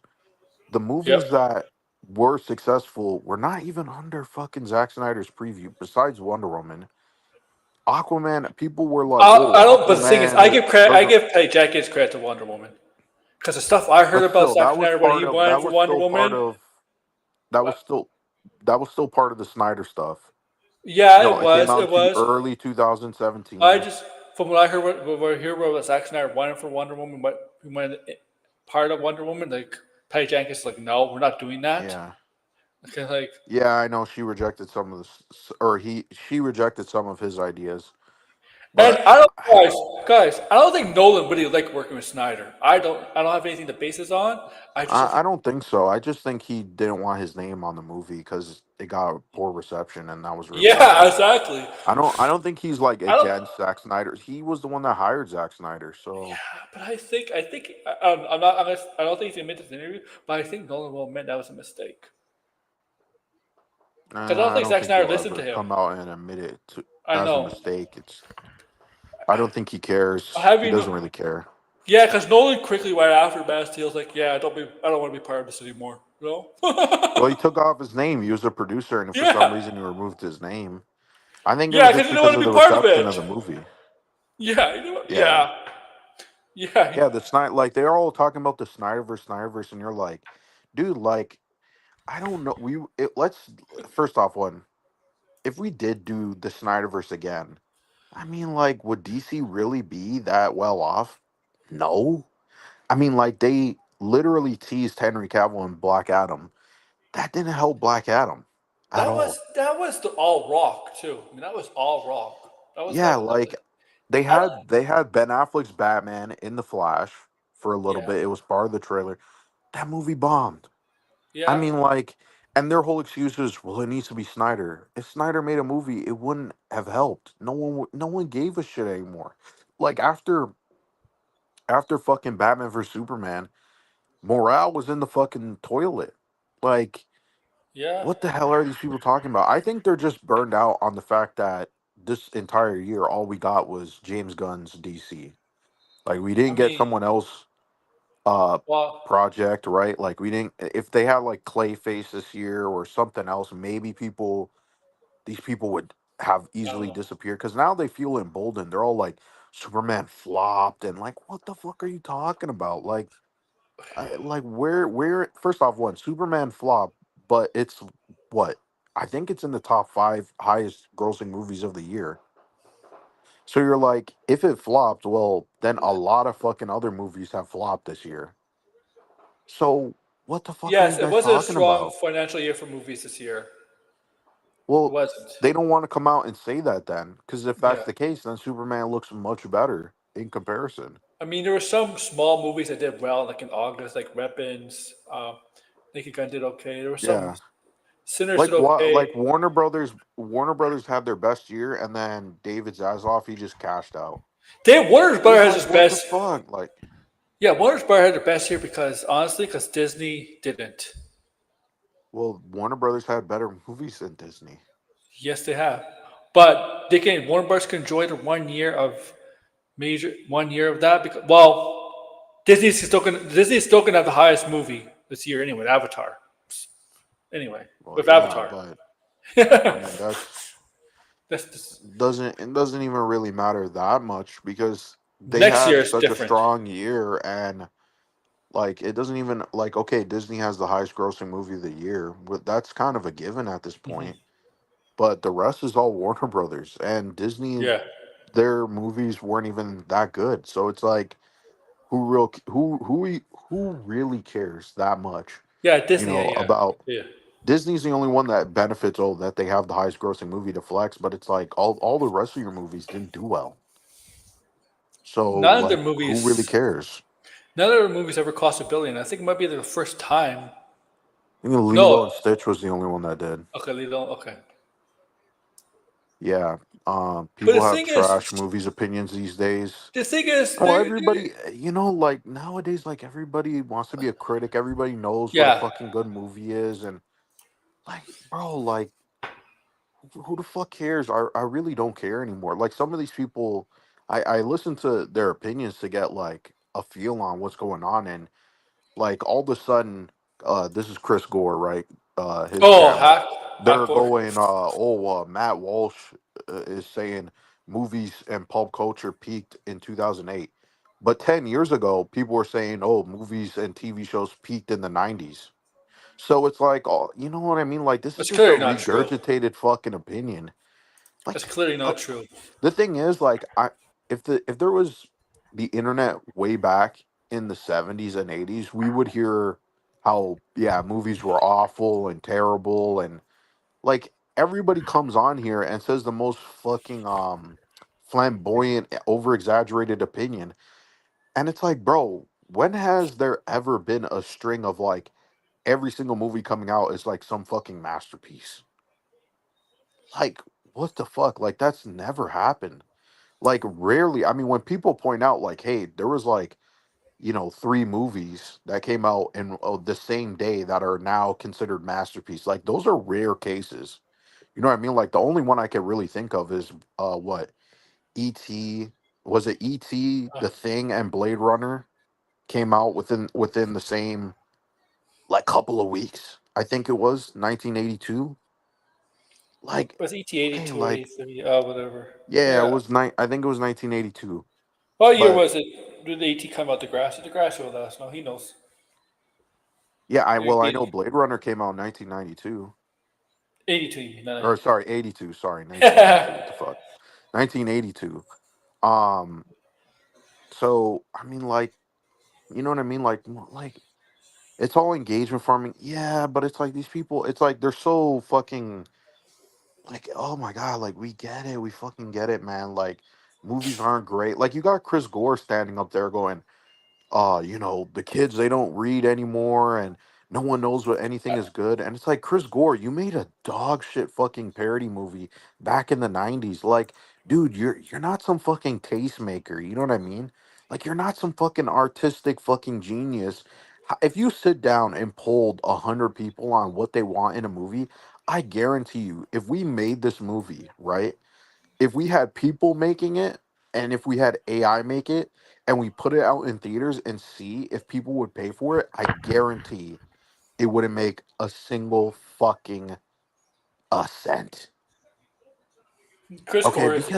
The Yep. movies that were successful were not even under fucking Zack Snyder's preview. Besides Wonder Woman, Aquaman, people were like, "Oh, I don't. But the thing is, Aquaman I give credit. I doesn't." give Jack gives credit to Wonder Woman because the stuff I heard But about still, Zack Snyder when he went for Wonder Woman. that was What? still that was still part of the Snyder stuff. You Yeah, know, it it came was. out It in was. early I 2017. just, from what I heard, what I hear about Zack Snyder wanted for Wonder Woman, but he went part of Wonder Woman, like Patty Jenkins, like, no, we're not doing that. Yeah. Okay, like, Yeah, I know she rejected some of this, or she rejected some of his ideas, and but I don't, guys, I don't think Nolan really liked working with Snyder. I don't have anything to base this on. I just don't I think. don't think so. I just think he didn't want his name on the movie because it got a poor reception, and that was really it. Yeah, exactly. I don't think he's like I don't. against Zack Snyder. He was the one that hired Zack Snyder, so But I think, I'm not. I don't think he admitted this in the interview, but I think Nolan will admit that was a mistake. Because I don't I think don't Zack think Snyder he'll listened to ever him. come out and admit it I as a know. mistake. I don't think he cares. Have He you doesn't know? really care. Yeah, because Nolan quickly right after Man of Steel was like, "Yeah, I don't want to be part of this anymore." You Well, know? he took off his name. He was a producer, and for some Yeah, reason, he removed his name. I think it yeah, was because just he didn't because want of to the be part of reception of it. the movie. Yeah, you know what? Yeah, Yeah, yeah, yeah. The Snyder, like they're all talking about the Snyderverse, and you're like, dude, like I don't know. Let's first off, one, if we did do the Snyderverse again, I mean, like, would DC really be that well off? No. I mean, like they literally teased Henry Cavill and Black Adam. That didn't help Black Adam at all. that was the all rock too. I mean, that was all rock. That was Yeah, like, like they I don't. had they had Ben Affleck's Batman in the Flash for a little Yeah, bit. It was part of the trailer. That movie bombed. I yeah, mean, like, and their whole excuse is, well, it needs to be Snyder. If Snyder made a movie, it wouldn't have helped. No one gave a shit anymore. Like after fucking Batman vs Superman, morale was in the fucking toilet. Like, yeah. what the hell are these people talking about? I think they're just burned out on the fact that this entire year, all we got was James Gunn's DC. Like, we I didn't get mean, someone else uh well, project, right? Like, we didn't. If they had like Clayface this year or something else, maybe these people would have I don't easily know. disappeared because now they feel emboldened. They're all like, Superman flopped, and like, what the fuck are you talking about? Like where first off, one, Superman flop, but it's what, I think it's in the top five highest grossing movies of the year. So you're like, if it flopped, well, then a lot of fucking other movies have flopped this year. So what the fuck are Yes, you it guys was a talking strong about? financial year for movies this year. It Well, wasn't. they don't want to come out and say that then, because if that's Yeah. the case, then Superman looks much better in comparison. I mean, there were some small movies that did well, like in August, like Weapons. Naked Gun did okay. There were some Yeah. Sinners did Like what? okay. Like Warner Brothers had their best year, and then David Zaslav, he just cashed out. They Warner It was Brothers has like, his what the best. fuck? Like, Yeah, Warner Brothers had their best year because honestly, because Disney didn't. well, Warner Brothers had better movies than Disney. Yes, they have, but they can. Warner Brothers can enjoy the 1 year of major 1 year of that because well, Disney's still gonna have the highest movie this year anyway. Avatar. Anyway, Well, with yeah, Avatar. but I mean that's that's that's doesn't it doesn't even really matter that much because they next year had is such a different. strong year and like it doesn't even like okay, Disney has the highest grossing movie of the year, but that's kind of a given at this Hmm. point. But the rest is all Warner Brothers and Disney. Yeah, Their movies weren't even that good, so it's like who really cares that much, yeah, you Disney. know, Yeah, about yeah. Disney's the only one that benefits. Oh, that they have the highest grossing movie to flex, but it's like all the rest of your movies didn't do well. So None of their like, who really movies, cares? none of their movies ever cost $1 billion. I think it might be the first time. I think Lilo No, and Stitch was the only one that did. okay, they don't. Okay, Yeah. but People have trash movies opinions these days. the thing is, Well, everybody, like nowadays, like everybody wants to be a critic. Everybody knows what a yeah, fucking good movie is, and like, bro, like, who the fuck cares? I really don't care anymore. Like some of these people, I listen to their opinions to get like a feel on what's going on, and like all of a sudden, this is Chris Gore, right? His oh, channel. They're Hackboard. going, Matt Walsh is saying movies and pulp culture peaked in 2008. But 10 years ago, people were saying, oh, movies and TV shows peaked in the 90s. So it's like, oh, you know what I mean? Like, this is That's just a clearly not true. regurgitated fucking opinion. That's Like, clearly not true. the thing is, like, if there was the internet way back in the 70s and 80s, we would hear how yeah, movies were awful and terrible and like everybody comes on here and says the most fucking flamboyant, over exaggerated opinion. And it's like, bro, when has there ever been a string of like every single movie coming out is like some fucking masterpiece? Like, what the fuck? Like that's never happened. Like rarely. I mean, when people point out like, hey, there was like, you know, three movies that came out in the same day that are now considered masterpiece. Like those are rare cases. You know what I mean? Like the only one I can really think of is what E.T. Was it E.T. Uh, The Thing and Blade Runner came out within the same like couple of weeks. I think it was 1982. Like was ET hey, 82 or like 83? Whatever. yeah, it Yeah. was I think it was 1982. What year But was it? Did the ET come out the grass? The grass will let us know. He knows. yeah, I know 80, Blade Runner came out in 1992. 82, not Or 80. sorry, 82. Sorry, 1982. What the fuck? 1982. Um so I mean like, you know what I mean? Like like it's all engagement farming. Yeah, but it's like these people, it's like they're so fucking like, oh my god, like we get it, we fucking get it, man. Like movies aren't great. Like you got Chris Gore standing up there going, you know, the kids they don't read anymore and no one knows what anything is good. And it's like Chris Gore, you made a dog shit fucking parody movie back in the 90s. Like, dude, you're not some fucking tastemaker, you know what I mean? Like you're not some fucking artistic fucking genius. If you sit down and polled 100 people on what they want in a movie, I guarantee you, if we made this movie, right? If we had people making it and if we had AI make it and we put it out in theaters and see if people would pay for it, I guarantee it wouldn't make a single fucking a cent. Chris Okay, Gore is.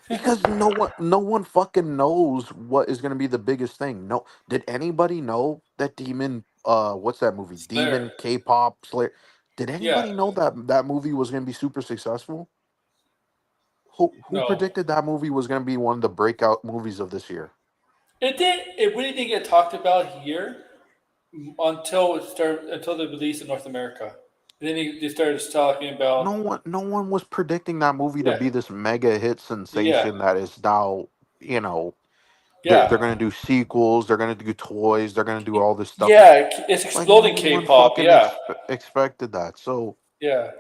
because no one fucking knows what is going to be the biggest thing. No, did anybody know that Demon what's that movie? Slayer. Demon K-pop Slayer. Did Yeah. anybody know that that movie was going to be super successful? Who No. predicted that movie was going to be one of the breakout movies of this year? It did. It really didn't get talked about here until it started. Until they released in North America. And then they started talking about. No one was predicting that movie to Yeah. be this mega hit Yeah. sensation that is now, you know, they're Yeah. going to do sequels, they're going to do toys, they're going to do all this stuff. Yeah. It's Like no exploding one K-pop. fucking Yeah. expected that. So Yeah.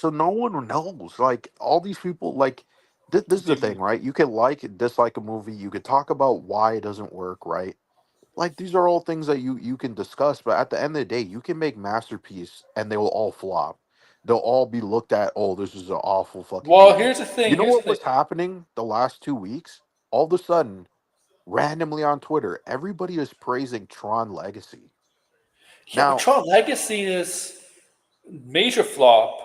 no one knows. Like all these people like this is the They- thing, right? You can like dislike a movie, you could talk about why it doesn't work, right? Like these are all things that you can discuss, but at the end of the day, you can make masterpiece and they will all flop. They'll all be looked at, oh, this is an awful fucking Well, movie. here's the You thing. know Here's the what thing. was happening the last 2 weeks? All of a sudden, randomly on Twitter, everybody is praising Tron Legacy. Yeah, but Now, Tron Legacy is major flop.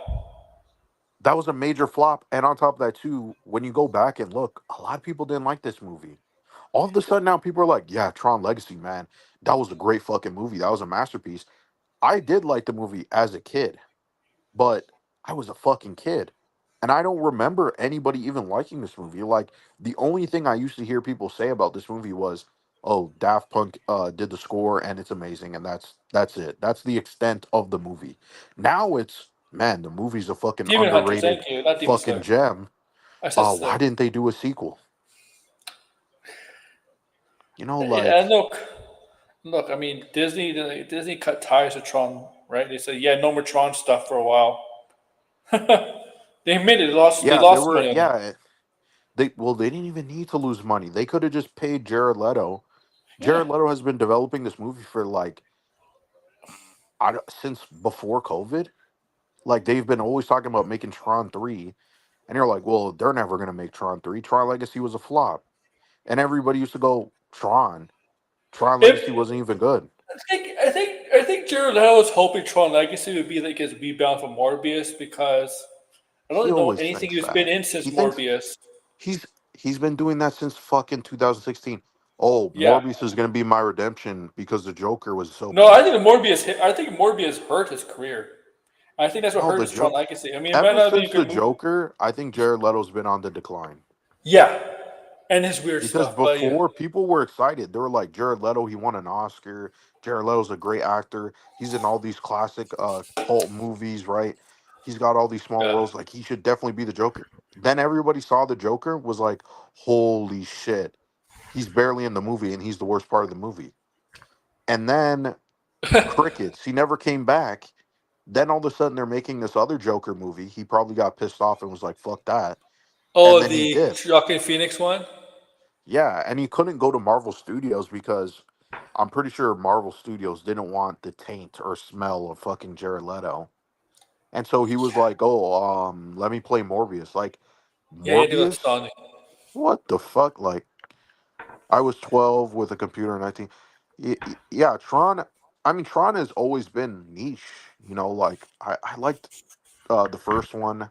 that was a major flop. And on top of that, too, when you go back and look, a lot of people didn't like this movie. All of a sudden now people are like, yeah, Tron Legacy, man. That was a great fucking movie. That was a masterpiece. I did like the movie as a kid, but I was a fucking kid. And I don't remember anybody even liking this movie. Like the only thing I used to hear people say about this movie was, "Oh, Daft Punk did the score and it's amazing," and that's it. That's the extent of the movie. Now it's man, the movie's a fucking Demon Hunter, underrated thank you. Not Demon fucking Slayer. gem. I said Why Slayer. didn't they do a sequel? You know, Yeah, like look. I mean, Disney cut ties with Tron, right? They said, yeah, no more Tron stuff for a while. They admitted they yeah, there lost were money on it. yeah they didn't even need to lose money. They could have just paid Jared Leto. Yeah. Jared Leto has been developing this movie for like since before COVID. Like they've been always talking about making Tron 3, and you're like, well, they're never gonna make Tron 3. Tron Legacy was a flop. And everybody used to go, Tron If Legacy wasn't even good. I think Jared Leto was hoping Tron Legacy would be like his rebound from Morbius because I don't He really know always anything thinks he's been that. in since He thinks Morbius. he's he's been doing that since fucking 2016. Oh, Yeah. Morbius is gonna be my redemption because the Joker was so No, I bad. think I think Morbius hurt his career. I think that's what No, hurt the his Tron joke Legacy. I mean, it might ever not be a since the good movie. Joker, I think Jared Leto's been on the decline. Yeah, and his weird Because stuff. But yeah, before people were excited, they were like, Jared Leto, he won an Oscar. Jared Leto's a great actor. He's in all these classic cult movies, right? He's got all these small yeah. roles. Like he should definitely be the Joker. Then everybody saw the Joker, was like, holy shit. He's barely in the movie and he's the worst part of the movie. And then crickets. He never came back. Then all of a sudden they're making this other Joker movie. He probably got pissed off and was like, fuck that. And Oh, then he the dipped. Joaquin Phoenix one. Yeah, and he couldn't go to Marvel Studios because I'm pretty sure Marvel Studios didn't want the taint or smell of fucking Jared Leto. And so he was like, "Oh, let me play Morbius." Like Yeah, he had to go to Morbius? Sony. What the fuck? Like I was 12 with a computer in 19. Yeah, Tron. I mean, Tron has always been niche. You know, like I liked the first one.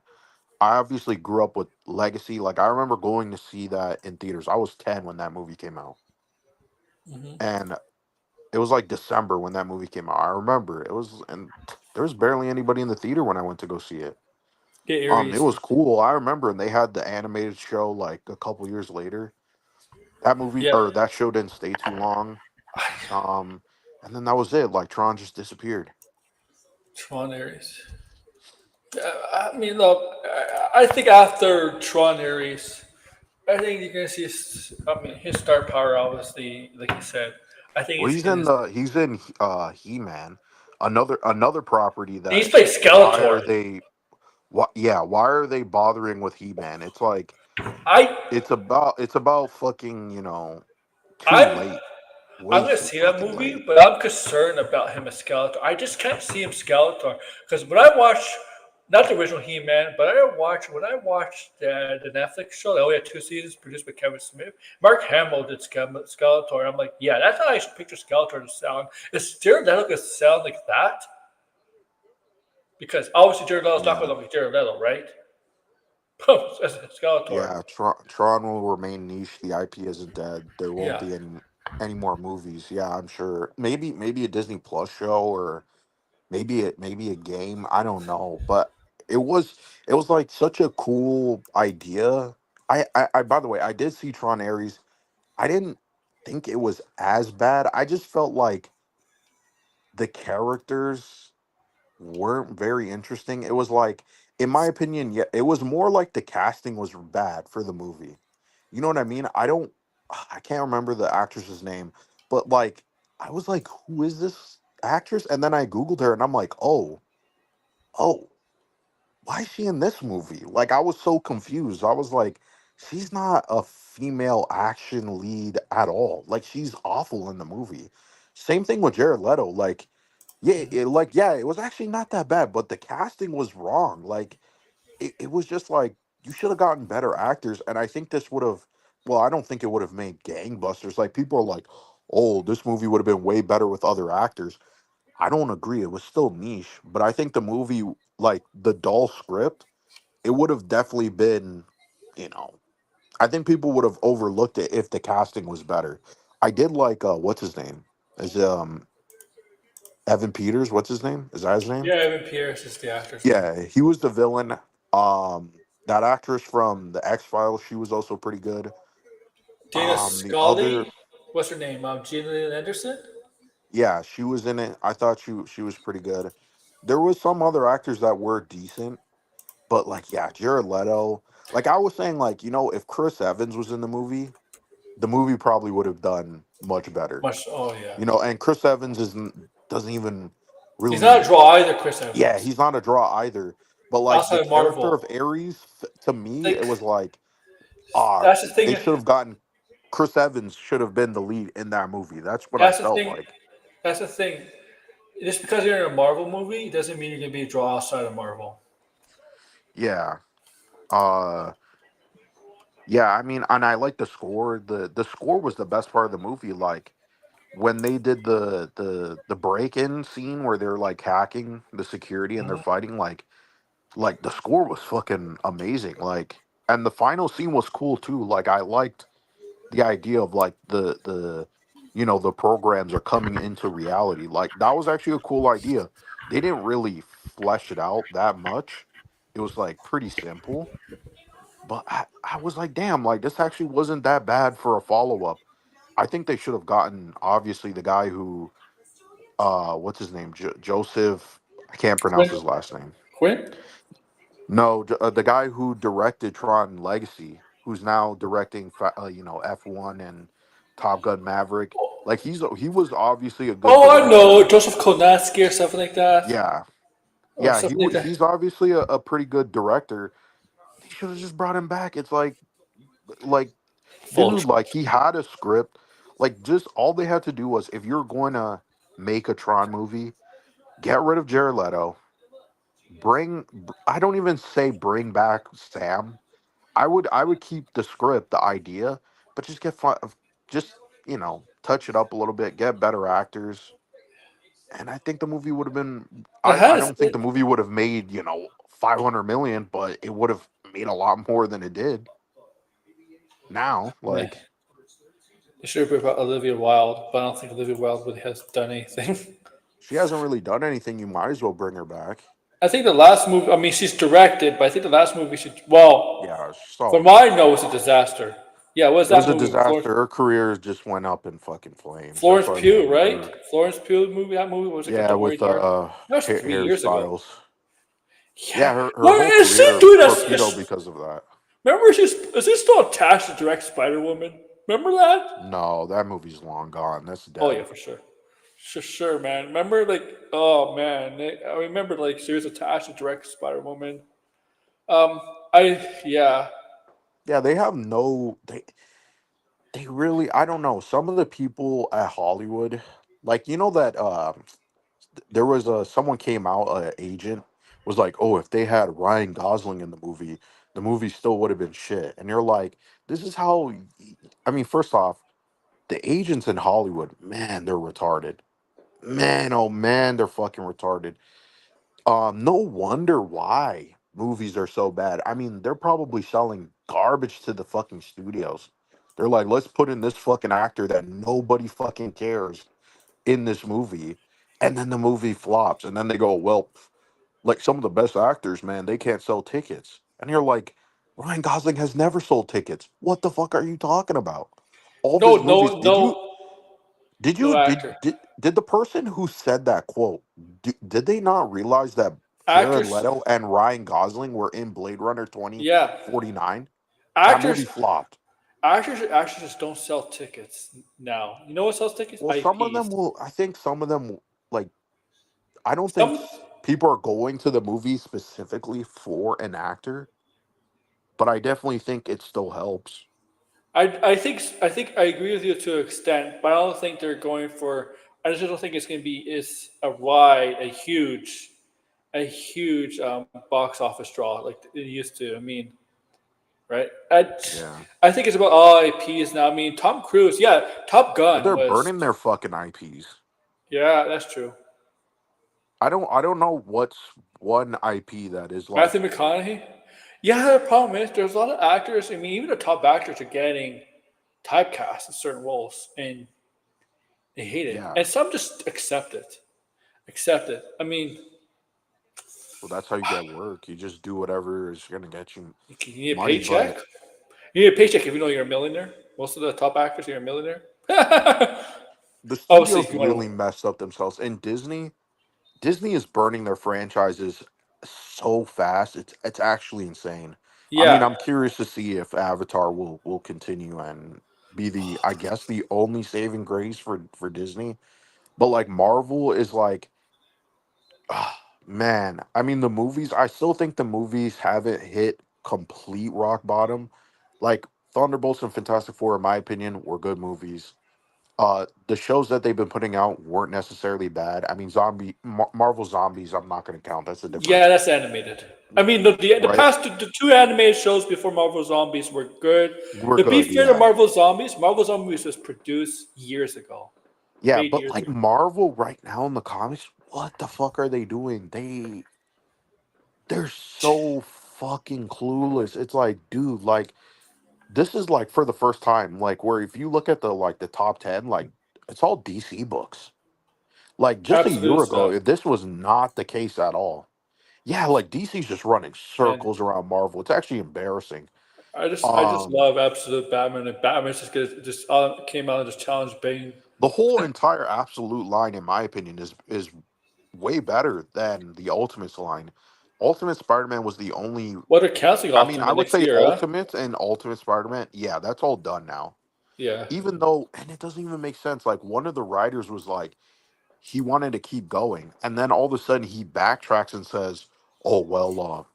I obviously grew up with Legacy. Like I remember going to see that in theaters. I was 10 when that movie came out, Hmm. and it was like December when that movie came out. I remember it was, and there was barely anybody in the theater when I went to go see it. Get It Aries. was cool. I remember, and they had the animated show like a couple years later. That movie Yeah, or that show didn't stay too long. Um, and then that was it. Like Tron just disappeared. Tron Aries. I mean, look, I think after Tron Aries, I think you're gonna see. I mean, his star power, obviously, like you said. I think Well, he's in his. he's in He Man, another property He's that played why are Skeletor. they why are they bothering with He Man? It's like I, it's about fucking too I'm late, I'm way gonna too see that fucking movie, late. but I'm concerned about him as Skeletor. I just can't see him Skeletor because when I watch, not the original He-Man, but when I watched the Netflix show that only had 2 seasons, produced by Kevin Smith. Mark Hamill did Skeletor. And I'm like, yeah, that's how I should picture Skeletor to sound. Is Jared Leto gonna sound like that? Because obviously Jared Leto's not Yeah, gonna look like Jared Leto, right? As Skeletor. yeah. Tron will remain niche. The IP isn't dead. There won't Yeah. be any more movies. Yeah, I'm sure. Maybe a Disney Plus show or maybe a game. I don't know, but it was it was like such a cool idea. I by the way, I did see Tron Ares. I didn't think it was as bad. I just felt like the characters weren't very interesting. It was like, in my opinion, yeah, it was more like the casting was bad for the movie. You know what I mean? I can't remember the actress's name, but like, I was like, who is this actress? And then I Googled her and I'm like, oh, why is she in this movie? Like, I was so confused. I was like, she's not a female action lead at all. Like, she's awful in the movie. Same thing with Jared Leto. Like, yeah, it was actually not that bad, but the casting was wrong. Like, it was just like you should have gotten better actors, and I think this would have well, I don't think it would have made gangbusters. Like people are like, oh, this movie would have been way better with other actors. I don't agree. It was still niche, but I think the movie, like the dull script, it would have definitely been, you know, I think people would have overlooked it if the casting was better. I did like what's his name? Is Evan Peters? What's his name? Is that his name? Yeah, Evan Pierce is the actor's name. Yeah, he was the villain. That actress from the X Files, she was also pretty good. Dana The other, Scully. What's her name? Gillian Anderson. yeah, she was in it. I thought she was pretty good. There was some other actors that were decent, but like, yeah, Jared Leto. Like I was saying, like if Chris Evans was in the movie probably would have done much better. Much. Oh yeah. And Chris Evans doesn't even He's not a really. draw either, Chris Yeah, Evans. he's not a draw either. But like the Outside of character of Marvel, Ares, to me, like it was like, ah, that's the they thing. should have gotten Chris Evans should have been the lead in that movie. That's what I That's the felt thing. like. That's the thing. Just because you're in a Marvel movie doesn't mean you're gonna be a draw outside of Marvel. Yeah. Uh yeah, I mean, and I like the score. The score was the best part of the movie. Like when they did the break-in scene where they're like hacking the security and they're Mhm. fighting, like the score was fucking amazing. Like and the final scene was cool too. Like I liked the idea of like the programs are coming into reality. Like that was actually a cool idea. They didn't really flesh it out that much. It was like pretty simple, but I was like, damn, like this actually wasn't that bad for a follow-up. I think they should have gotten obviously the guy who what's his name? Joseph, I can't pronounce Quinn. his last name. Quinn. No, the guy who directed Tron Legacy, who's now directing F1 and Top Gun Maverick. Like he was obviously a good Oh, I director. know Joseph Konatsky or something like that, Yeah, or yeah, something like that. he's obviously a pretty good director. They should have just brought him back. It's like Full of dude, like trash. he had a script. Like just all they had to do was if you're going to make a Tron movie, get rid of Jared Leto. I don't even say bring back Sam. I would keep the script, the idea, but just get fun, just touch it up a little bit, get better actors, and I think the movie would have been. It I has. don't think the movie would have made 500 million, but it would have made a lot more than it did now. Meh. Like They should have brought Olivia Wilde, but I don't think Olivia Wilde really has done anything. she hasn't really done anything. You might as well bring her back. I think the last movie. I mean, she's directed, but I think the last movie should. Well, Yeah, she's all from good. what I know, it's a disaster. Yeah, what's It was that a movie? disaster. Her career just went up in fucking flames. That's Florence what Pugh, I've right? heard. Florence Pugh movie. That movie what was it called? Yeah, Don't Worry, with Darling. That was 3 years ago. Styles. Yeah, Yeah. her What whole is she career doing? torpedoed because of that. Remember, is she still attached to direct Spider Woman? Remember that? No, that movie's long gone. That's Oh yeah, dead. for sure. Sure, man. Remember, like, oh man, I remember like she was attached to direct Spider Woman. Um, yeah. Yeah, they have no they really I don't know. Some of the people at Hollywood, like that there was someone came out, agent was like, "Oh, if they had Ryan Gosling in the movie still would have been shit." And you're like, "This is how I mean, first off, the agents in Hollywood, man, they're retarded. Man, oh man, they're fucking retarded. No wonder why movies are so bad. I mean, they're probably selling garbage to the fucking studios. They're like, let's put in this fucking actor that nobody fucking cares in this movie, and then the movie flops, and then they go, well, like some of the best actors, man, they can't sell tickets, and you're like, Ryan Gosling has never sold tickets. What the fuck are you talking about? All of No, his movies. no, no, Did no you actor. did the person who said that quote did they not realize that Jared Actors. Leto and Ryan Gosling were in Blade Runner Yeah, 2049? That movie actors. flopped. Actors just don't sell tickets now. You know what sells tickets? Well, some of them IPs. will. I think some of them like. I don't think Some. people are going to the movie specifically for an actor, but I definitely think it still helps. I think I agree with you to an extent, but I don't think they're going for. I just don't think it's going to be is a wide, a huge box office draw like it used to. I mean, right? Yeah. I think it's about all IPs now. I mean, Tom Cruise, yeah, Top But Gun they're was, burning their fucking IPs. yeah, that's true. I don't know what's one IP that is like, Matthew McConaughey. Yeah, the problem is there's a lot of actors. I mean, even the top actors are getting typecast in certain roles, and they hate it. yeah. And some just accept it. Accept it. I mean, Well, that's how you get work. You just do whatever is gonna get you you need a money. paycheck. But You need a paycheck if you know you're a millionaire. Most of the top actors are a millionaire. the Obviously, studios if you want really messed up themselves. And Disney is burning their franchises so fast. It's actually insane. I mean, yeah, I'm curious to see if Avatar will continue and be the, I guess, the only saving grace for Disney. But like Marvel is like, ah, man. I mean, the movies. I still think the movies haven't hit complete rock bottom. Like Thunderbolts and Fantastic Four, in my opinion, were good movies. The shows that they've been putting out weren't necessarily bad. I mean, Marvel Zombies, I'm not going to count. That's a different, yeah, that's animated. I mean, the right? past the two animated shows before Marvel Zombies were good. We're To be good, fair to yeah, Marvel Zombies was produced years ago, yeah. made But years like ago. Marvel right now in the comics, what the fuck are they doing? They're so fucking clueless. It's like, dude, like this is like for the first time, like where if you look at the top 10, like it's all DC books. Like just a Absolute year stuff, ago, this was not the case at all. Yeah, like DC's just running man. circles around Marvel. It's actually embarrassing. I just Um, love Absolute Batman, and Batman just came out and just challenged Bane. the whole entire Absolute line, in my opinion, is way better than the Ultimates line. Ultimate Spider-Man was the only. Well, they're canceling I mean, I Optimus would next say year, huh? Ultimates and Ultimate Spider-Man. Yeah, that's all done now. Yeah. Even though, and it doesn't even make sense. Like one of the writers was like, he wanted to keep going, and then all of a sudden he backtracks and says, "Oh well,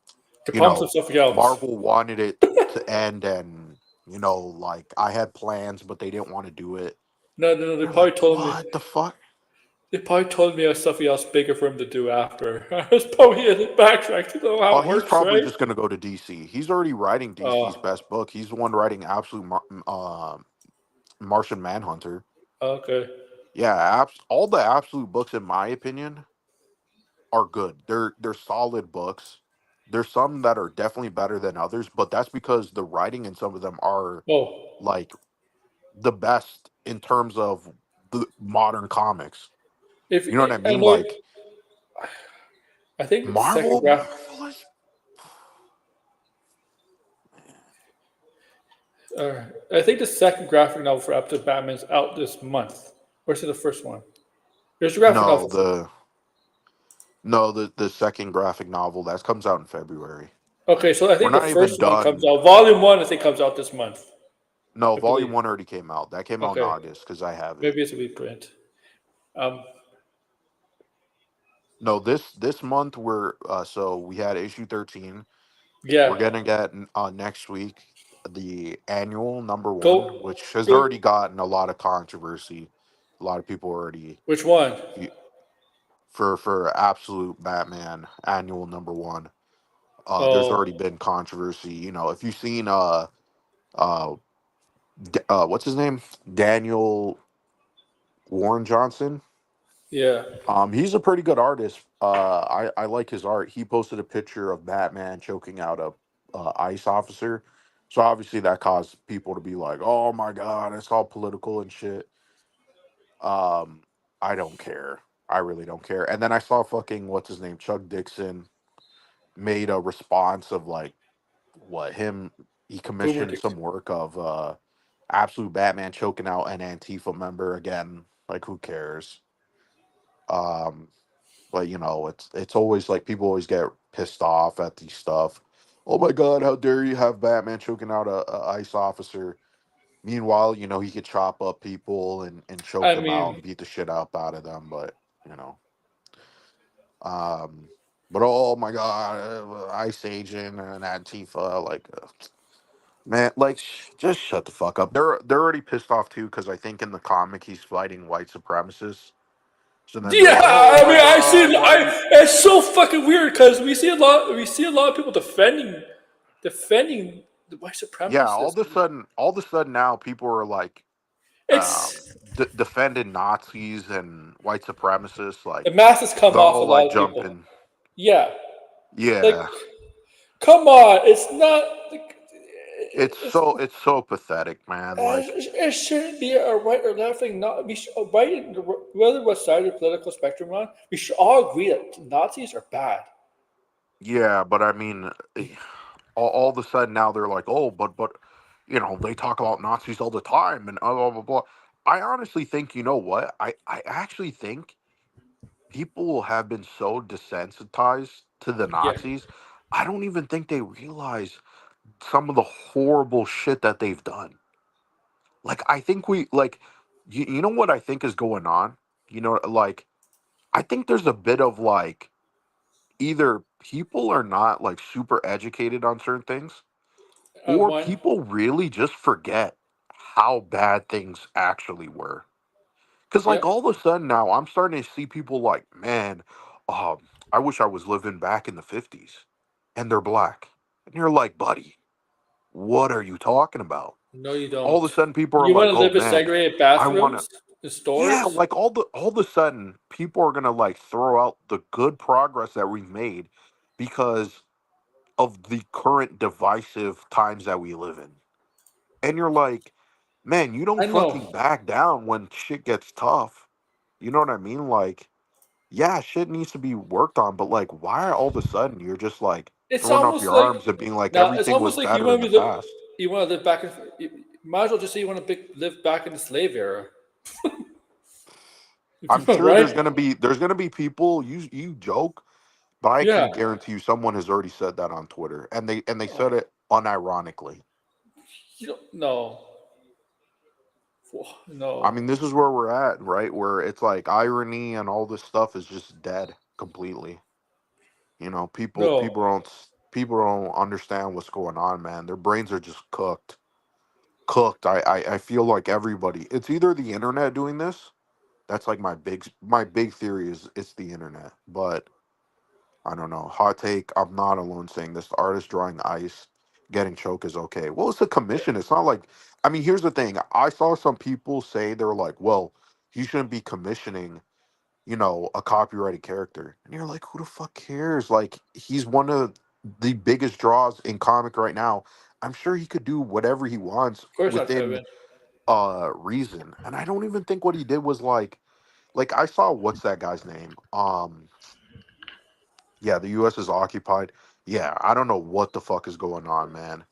The you problems of know, something else. Marvel wanted it to end, and like I had plans, but they didn't want to do it." No, no, no. You're like, what the fuck? They probably told me I was something else bigger for him to do after. I was probably in the backtrack to know how Oh, it he's works, probably right? just gonna go to DC. He's already writing DC's Oh, best book. He's the one writing Martian Manhunter. okay. Yeah, all the Absolute books, in my opinion, are good. They're solid books. There's some that are definitely better than others, but that's because the writing in some of them are Oh, like the best in terms of the modern comics. if You know what I and mean? look, Like I think the second Marvel, graph. Marvel is I think the second graphic novel for Up to Batman's out this month. Or is it the first one? There's a graphic no novel. the no the second graphic novel that comes out in February. Okay, so I We're think the not even first one comes done. out. Volume one, I think, comes out this month. No, I volume believe. one already came out. That came out in Okay, August because I have it. maybe it's a reprint. Um, No, this month we're so we had issue 13. We're yeah. gonna get next week the annual number one, Go, which has go. already gotten a lot of controversy. A lot of people already Which one? for absolute Batman annual number one. There's Oh, already been controversy. If you've seen uh what's his name, Daniel Warren Johnson. yeah. He's a pretty good artist. I like his art. He posted a picture of Batman choking out a ICE officer. So obviously that caused people to be like, "Oh my god, it's all political and shit." Um, I don't care. I really don't care. And then I saw fucking what's his name, Chuck Dixon, made a response of like what him he Boomer commissioned some Dixon. work of absolute Batman choking out an Antifa member again. Like who cares? Um, but it's always like people always get pissed off at these stuff. Oh my god, how dare you have Batman choking out a ICE officer? Meanwhile, he could chop up people and choke I them out mean, and beat the shit up out of them. But you know, um, but oh my god, ICE agent and Antifa, like man, like just shut the fuck up. They're already pissed off too because I think in the comic he's fighting white supremacists. So then they're yeah. like, "Oh I my mean, I see. god, why are you?" It's so fucking weird because we see a lot. We see a lot of people defending the white Yeah, supremacists. all of a sudden now people are like It's defending Nazis and white supremacists. the Like mask has come they're off a all lot like of people. jumping. Yeah, like Yeah, come on, it's not. Like, it's it's so pathetic, man. Like it shouldn't be a right or left thing. Not we should, right, whether what side of the political spectrum we're on, we should all agree that Nazis are bad. yeah, but I mean, all of a sudden now they're like, oh, but you know they talk about Nazis all the time and blah blah blah. I honestly think you know what I actually think people have been so desensitized to the Yeah, Nazis. I don't even think they realize some of the horrible shit that they've done. Like I think we like you know what I think is going on? You know, like I think there's a bit of like either people are not like super educated on certain things or one. people really just forget how bad things actually were. Cause Yeah, like all of a sudden now I'm starting to see people like, man, um, I wish I was living back in the 50s and they're black. And you're like, buddy, what are you talking about? no, you All of don't. a sudden people are You want like, to oh live in man, segregated I wanna bathrooms in yeah, stores? like all of a sudden people are gonna like throw out the good progress that we've made because of the current divisive times that we live in. And you're like, man, you don't I know. fucking back down when shit gets tough. You know what I mean? Like, yeah, shit needs to be worked on, but like, why all of a sudden you're just like It's throwing up almost your like arms and being like now. It's everything was almost like you better in want the to live. past? You want to live back in. You might as well just say you want to live back in the slave era, I'm sure right? there's gonna be people you joke, but I Yeah. can guarantee you someone has already said that on Twitter, and they said Oh, it unironically. you don't. No. I No. mean, this is where we're at, right? Where it's like irony and all this stuff is just dead completely. You know, No. people don't understand what's going on, man. Their brains are just cooked. Cooked. I feel like everybody. It's either the internet doing this. That's like my big theory is it's the internet. But I don't know. Hot take. I'm not alone saying this. The artist drawing ice, getting choke is okay. Well, it's a commission. It's not like. I mean, here's the thing. I saw some people say they're like, well, he shouldn't be commissioning a copyrighted character. And you're like, who the fuck cares? Like, he's one of the biggest draws in comic right now. I'm sure he could do whatever he wants Of course not, within Kevin. reason. And I don't even think what he did was like I saw what's that guy's name? Yeah, the US is occupied. Yeah, I don't know what the fuck is going on, man.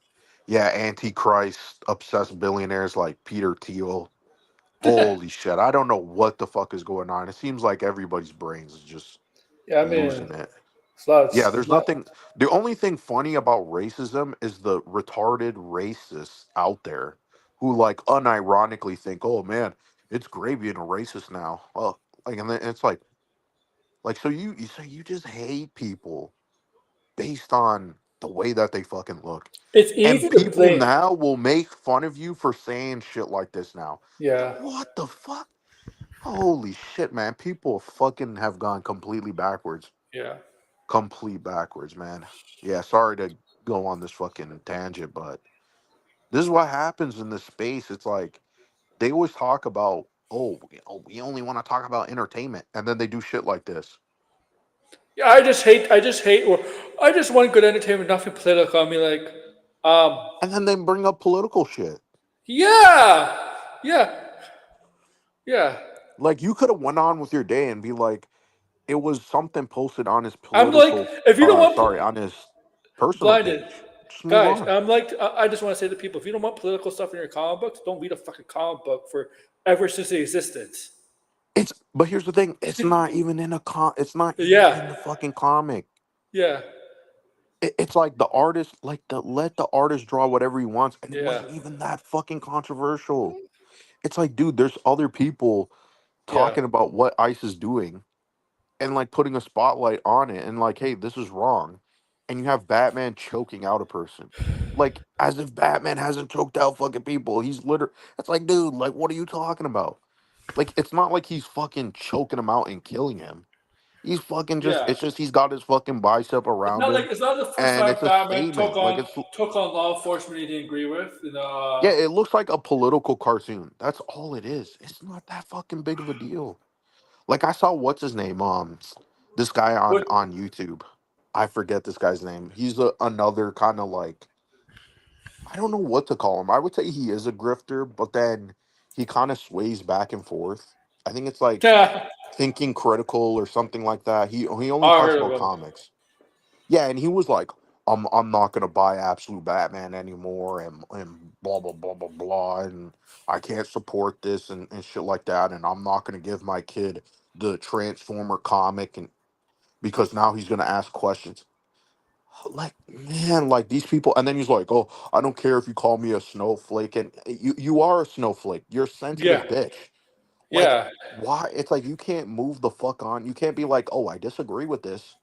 Yeah, antichrist obsessed billionaires like Peter Thiel. Holy shit. I don't know what the fuck is going on. It seems like everybody's brains is just Yeah, I mean, losing it. it's a lot. Yeah, It's there's a lot. nothing. The only thing funny about racism is the retarded racists out there who like unironically think, "Oh man, it's great being a racist now." Well, like, and then it's like, so you say you just hate people based on the way that they fucking look, It's and easy to people blame. now will make fun of you for saying shit like this now. Yeah. What the fuck? Holy shit, man! People fucking have gone completely backwards. Yeah. Complete backwards, man. Yeah, sorry to go on this fucking tangent, but this is what happens in this space. It's like they always talk about, oh, we only want to talk about entertainment, and then they do shit like this, Yeah. I just hate. Or I just want good entertainment, nothing political. I mean, like, um, and then they bring up political shit. yeah, yeah, yeah. Like you could have went on with your day and be like, it was something posted on his I'm like, political, if you don't want sorry, on his personal blinded page. Just move guys, on. I'm like, I just want to say to people, if you don't want political stuff in your comic books, don't read a fucking comic book for ever since the existence. But here's the thing: it's not even in it's not even in Yeah, the fucking comic. yeah, It's like the artist, like the let the artist draw whatever he wants, and it yeah, wasn't even that fucking controversial. It's like, dude, there's other people yeah. talking about what ICE is doing and like putting a spotlight on it, and like, hey, this is wrong, and you have Batman choking out a person, like as if Batman hasn't choked out fucking people. He's literally, it's like, dude, like, what are you talking about? Like, it's not like he's fucking choking him out and killing him. He's fucking just. Yeah. It's just he's got his fucking bicep around him, It's not the first and time it's a Batman took statement. Like on it's took on law enforcement he didn't agree with. yeah, it looks like a political cartoon. That's all it is. It's not that fucking big of a deal. Like I saw what's his name, this guy what on YouTube. I forget this guy's name. He's another kind of like I don't know what to call him. I would say he is a grifter, but then he kind of sways back and forth. I think it's like yeah. thinking critical or something like that. He only I talks heard of about him. comics. Yeah, and he was like, I'm not gonna buy Absolute Batman anymore, and blah blah blah blah blah, and I can't support this and shit like that, and I'm not gonna give my kid the Transformer comic, and because now he's gonna ask questions. Like man, like these people, and then he's like, "Oh, I don't care if you call me a snowflake," and you are a snowflake. You're a sensitive Yeah. bitch. Like Yeah. why? It's like you can't move the fuck on. You can't be like, "Oh, I disagree with this."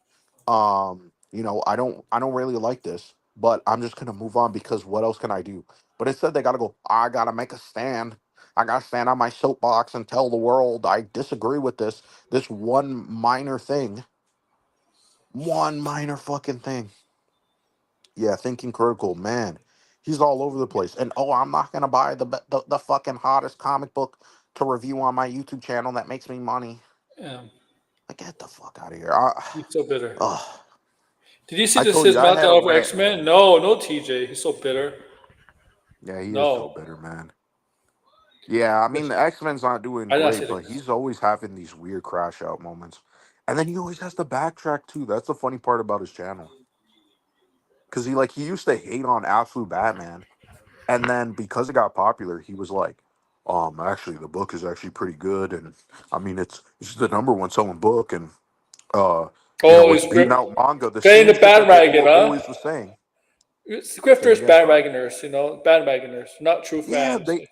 I don't really like this, but I'm just gonna move on because what else can I do? But instead they gotta go, I gotta make a stand. I gotta stand on my soapbox and tell the world I disagree with this one minor fucking thing. Yeah, thinking critical, man. He's all over the place. And oh, I'm not gonna buy the fucking hottest comic book to review on my YouTube channel that makes me money. Yeah. Like get the fuck out of here. He's so bitter. Ugh. Did you see I this told his you I had a meltdown over rant, X Men? man. No, no, TJ. He's so bitter. Yeah, he is so No. bitter, man. Yeah, I mean the X Men's not doing I did not say great, but this. he's always having these weird crash out moments, and then he always has to backtrack too. That's the funny part about his channel, because he used to hate on Absolute Batman, and then because it got popular, he was like, actually the book is actually pretty good, and I mean it's the number one selling book, and uh, Oh, it's beating out manga. The getting same the shit that they bandwagon, huh? always was saying. It's Say it grifters, again, sorry. bandwagoners, bandwagoners, not true Yeah, fans. they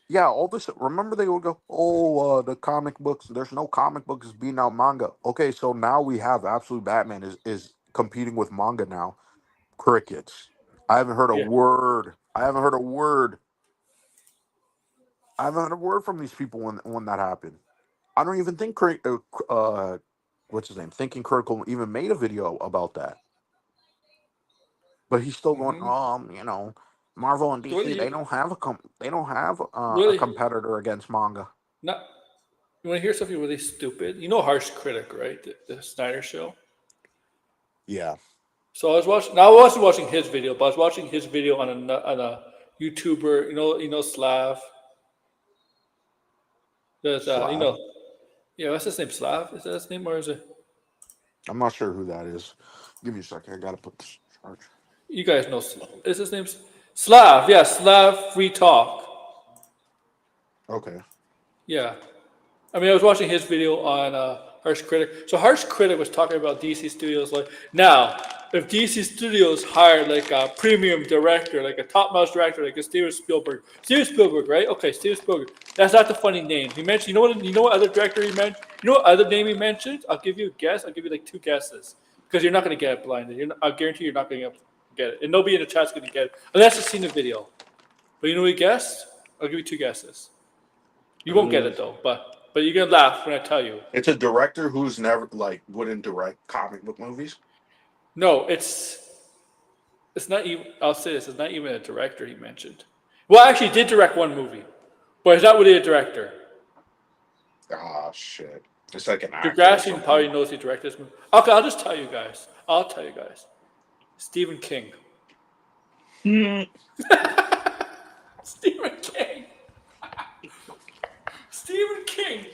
Yeah, all this. Remember, they would go, "Oh, the comic books. There's no comic books beating out manga." Okay, so now we have Absolute Batman is competing with manga now. Crickets. I haven't heard a Yeah. word. I haven't heard a word. I haven't heard a word from these people when that happened. I don't even think what's his name? Thinking Critical even made a video about that. But he's still going. hmm Marvel and What do DC, you they don't have a really competitor against manga. not? You want to hear something really stupid? You know, Harsh Critic, right? The Snyder Show. Yeah. So I was watching. Now I wasn't watching his video, but I was watching his video on a YouTuber. Slav. There's Slav. yeah. What's his name? Slav? Is that his name or is it? I'm not sure who that is. Give me a second. I gotta put this in charge. You guys know. Is his name Slav? Yeah, Slav Free Talk. Okay. Yeah. I mean, I was watching his video on Harsh Critic. So Harsh Critic was talking about DC Studios. Like now, if DC Studios hired like a premium director, like a top-notch director, like a Steven Spielberg, right? Okay, Steven Spielberg. That's not the funny name he mentioned. You know what other director he mentioned? You know what other name he mentioned? I'll give you a guess. I'll give you like two guesses because you're not going to get it blinded. I guarantee you're not going to get it, and nobody in the chat's going to get it unless you've seen the video. But you know what he guessed? I'll give you two guesses. You won't get it though, but you're gonna laugh when I tell you. It's a director who's never wouldn't direct comic book movies. No, it's not even. I'll say this: it's not even a director he mentioned. Well, actually, he did direct one movie, but he's not really a director. Ah, shit. It's like an actor or Degrassi something. probably knows he directed this movie. Okay, I'll just tell you guys. I'll tell you guys. Stephen King. Stephen King. Stephen King.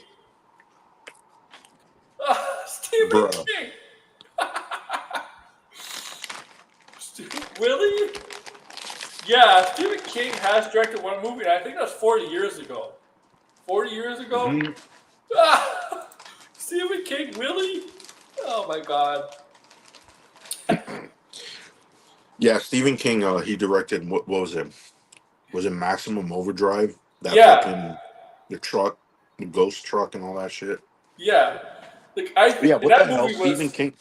Stephen Bruh. King. Really? Yeah, Stephen King has directed one movie, and I think that's 40 years ago. 40 years ago? Mhm. Stephen King, really? Oh my god. Yeah, Stephen King. He directed what was it? Was it Maximum Overdrive? That Yeah, fucking the truck, the ghost truck, and all that shit. yeah. Like I Yeah. think What the that hell, movie Stephen was King?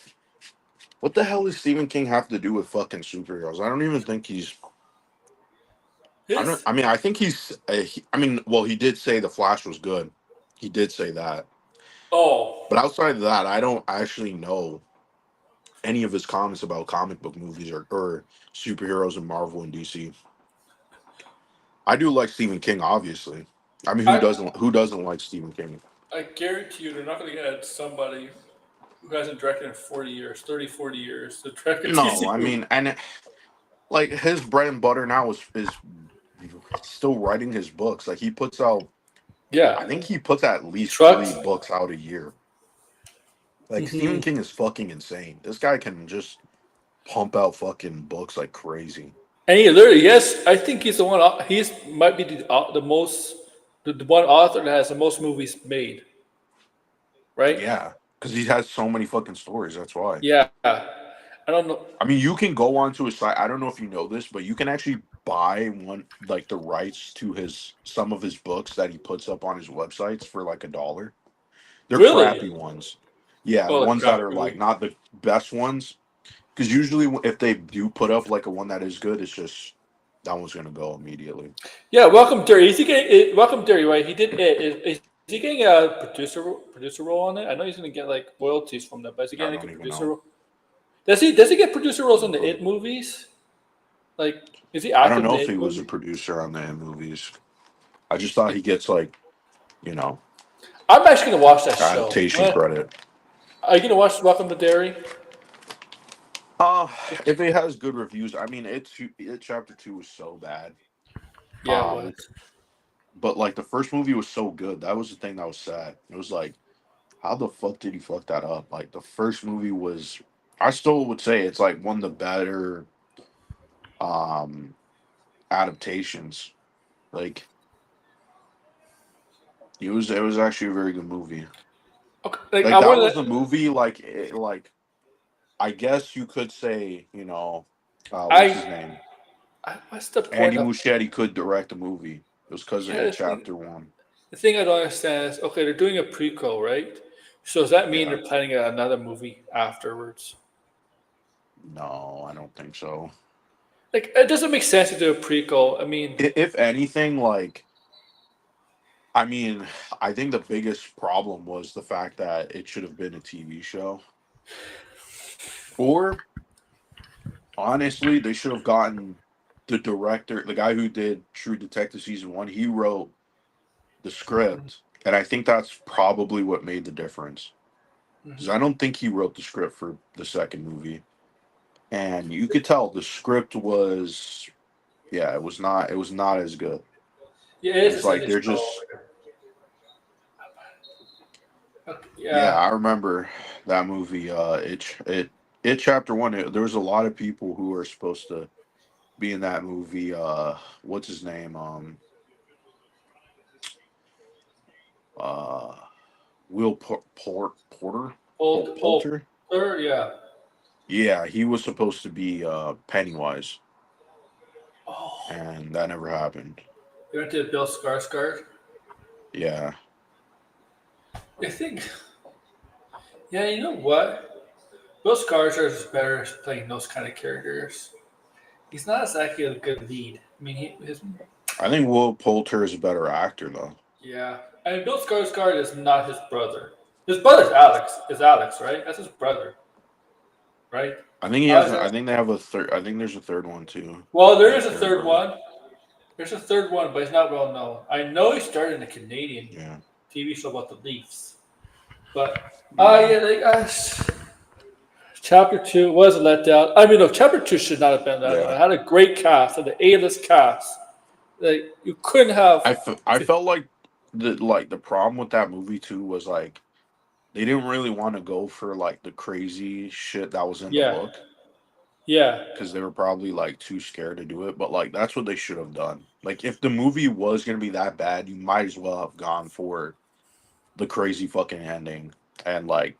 What the hell does Stephen King have to do with fucking superheroes? I don't even think he's. I don't. his. I mean, I think he's. I mean, well, he did say the Flash was good. He did say that. Oh, But outside of that, I don't actually know any of his comments about comic book movies or superheroes in Marvel and DC. I do like Stephen King, obviously. I mean, I who doesn't like Stephen King? I guarantee you they're not going to get somebody who hasn't directed in 40 years, 30, 40 years to direct a No, DC I movie. mean, like his bread and butter now is still writing his books. Like he puts out, Yeah. I think he puts at least three Trucks. books out a year. Like Hmm. Stephen King is fucking insane. This guy can just pump out fucking books like crazy. And he literally, yes, I think he's the one. He's might be the most, the one author that has the most movies made, right? Yeah, because he has so many fucking stories. That's why. Yeah. I don't know. I mean, you can go onto his site. I don't know if you know this, but you can actually buy one like the rights to his some of his books that he puts up on his websites for like $1. They're Really? crappy ones. Yeah, Oh, ones that crap, are like really? not the best ones. Because usually, if they do put up like a one that is good, it's just that one's gonna go immediately. Yeah, Welcome Derry. Is he getting Welcome Derry? Right? He did it. Is he getting a producer role on it? I know he's going to get like royalties from that, but is he I getting like don't a even producer know. role? Does he get producer roles on the But It movies? Like, is he I don't active in know the if he It was a movie? producer on the end movies. I just thought he gets like you know I'm actually going to watch that show. adaptation credit. Are you going to watch Welcome to Derry? Uh, if it has good reviews, I mean, it chapter two was so bad. Yeah, it was. Um, but like the first movie was so good. That was the thing that was sad. It was like, how the fuck did he fuck that up? Like the first movie was, I still would say it's like one of the better um adaptations. Like it was actually a very good movie. Okay, like Like I that want was to. the movie. Like I guess you could say, what's his I. name? What's the point Andy of? Muschietti could direct a movie. It was because of Yeah, it, chapter one. the thing I don't understand is okay, they're doing a prequel, right? So does that mean Yeah. they're planning another movie afterwards? No, I don't think so. Like, it doesn't make sense to do a prequel. I mean, If anything, like, I mean, I think the biggest problem was the fact that it should have been a TV show. Or, honestly, they should have gotten the director, the guy who did True Detective season one, he wrote the script. And I think that's probably what made the difference. Because I mhm. don't think he wrote the script for the second movie. And you could tell the script was, yeah, it was not as good. Yeah, it It is a was like Sunday they're show. just Okay, yeah, yeah, I remember that movie. It chapter one. There was a lot of people who were supposed to be in that movie. What's his name? Uh, Porter, old, Poulter. yeah. Yeah, he was supposed to be Pennywise, Oh, and that never happened. you went to Bill Skarsgård. Yeah, I think, yeah, you know what? Bill Skarsgård is better at playing those kind of characters. He's not exactly a good lead. I mean, I think Will Poulter is a better actor though. yeah. I mean, Bill Skarsgård is not his brother. His brother's Alex. Is Alex, right? That's his brother, right? I think he has. Alex, I think they have a third. I think there's a third one too. well, there Like is a third third brother. one. There's a third one, but he's not well known. I know he started in a Canadian Yeah. TV show about the Leafs, but Yeah. yeah, like, chapter two was a letdown. I mean, no, chapter two should not have been that. Yeah. It had a great cast, had the A-list cast. Like you couldn't have. I felt like the problem with that movie too was like they didn't really want to go for like the crazy shit that was in the Yeah, book yeah, because they were probably like too scared to do it. But like that's what they should have done. Like if the movie was gonna be that bad, you might as well have gone for the crazy fucking ending and like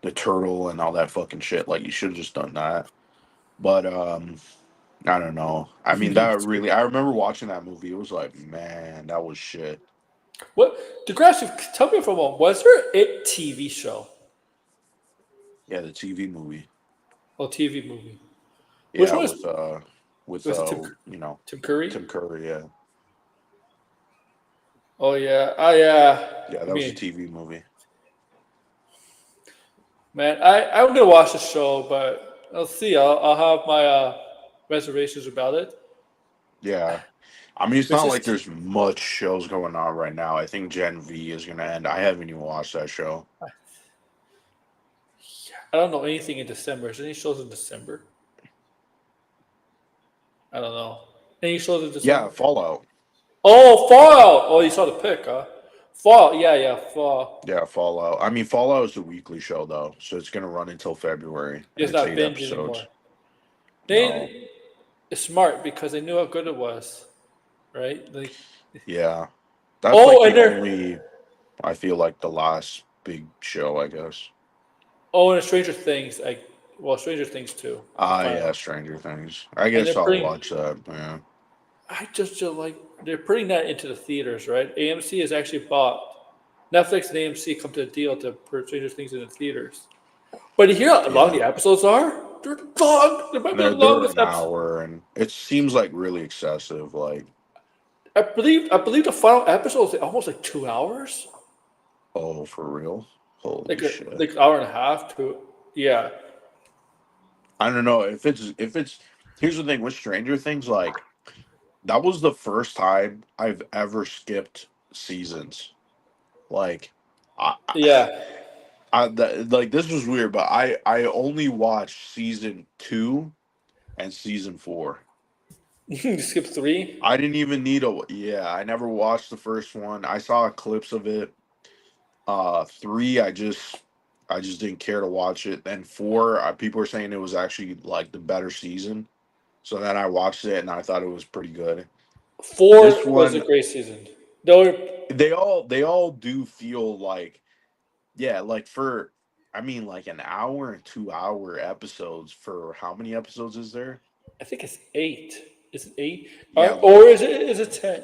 the turtle and all that fucking shit. Like you should have just done that. But I don't know. I mean that really I remember watching that movie. It was like, man, that was shit. what DeGrasse? Tell me for a moment. Was there a TV show Yeah, the TV movie. or TV movie? Which Yeah, one with was it? Tim Curry? Tim Curry, yeah. Oh yeah, oh yeah. Yeah, I that was a mean, TV movie. Man, I'm gonna watch the show, but I'll see. I'll have my reservations about it. Yeah. I mean, it's It's not like just there's much shows going on right now. I think Gen V is gonna end. I haven't even watched that show. I don't know anything in December. Is there any shows in December? I don't know. Any shows in Yeah, December? Fallout. Oh, Fallout! Oh, you saw the pic, huh? Fallout, yeah, yeah, Fall. Yeah, Fallout. I mean, Fallout is a weekly show though, so it's gonna run until February, and It's it's not 8 binge anymore. episodes. No. They it's smart because they knew how good it was, right? Like, Yeah. That's like oh, the and they're only I feel like the last big show, I guess. oh, and Stranger Things, Stranger Things too. The Ah, final, yeah, Stranger Things. I and they're guess I'll putting. watch that. Yeah. I just feel like they're putting that into the theaters, right? AMC has actually bought Netflix and AMC come to a deal to put Stranger Things in the theaters. But you hear how long Yeah. the episodes are? They're long. They might be the They're longest an episode. hour, and it seems like really excessive. Like, I believe the final episode is almost like 2 hours, oh, for real? Holy like a shit! like hour and a half to yeah. I don't know if it's. Here's the thing with Stranger Things. Like, that was the first time I've ever skipped seasons. Like, I, Yeah. like this was weird, but I only watched season 2 and season 4. You skip three. I didn't even need a yeah. I never watched the first one. I saw clips of it. 3, I just didn't care to watch it. Then 4, people were saying it was actually like the better season. So then I watched it and I thought it was pretty good. This Four was a one, great season. Though they all do feel like yeah, like for I mean like an hour and 2 hour episodes for how many episodes is there? I think it's eight. Is it eight? Yeah, Or is it 10?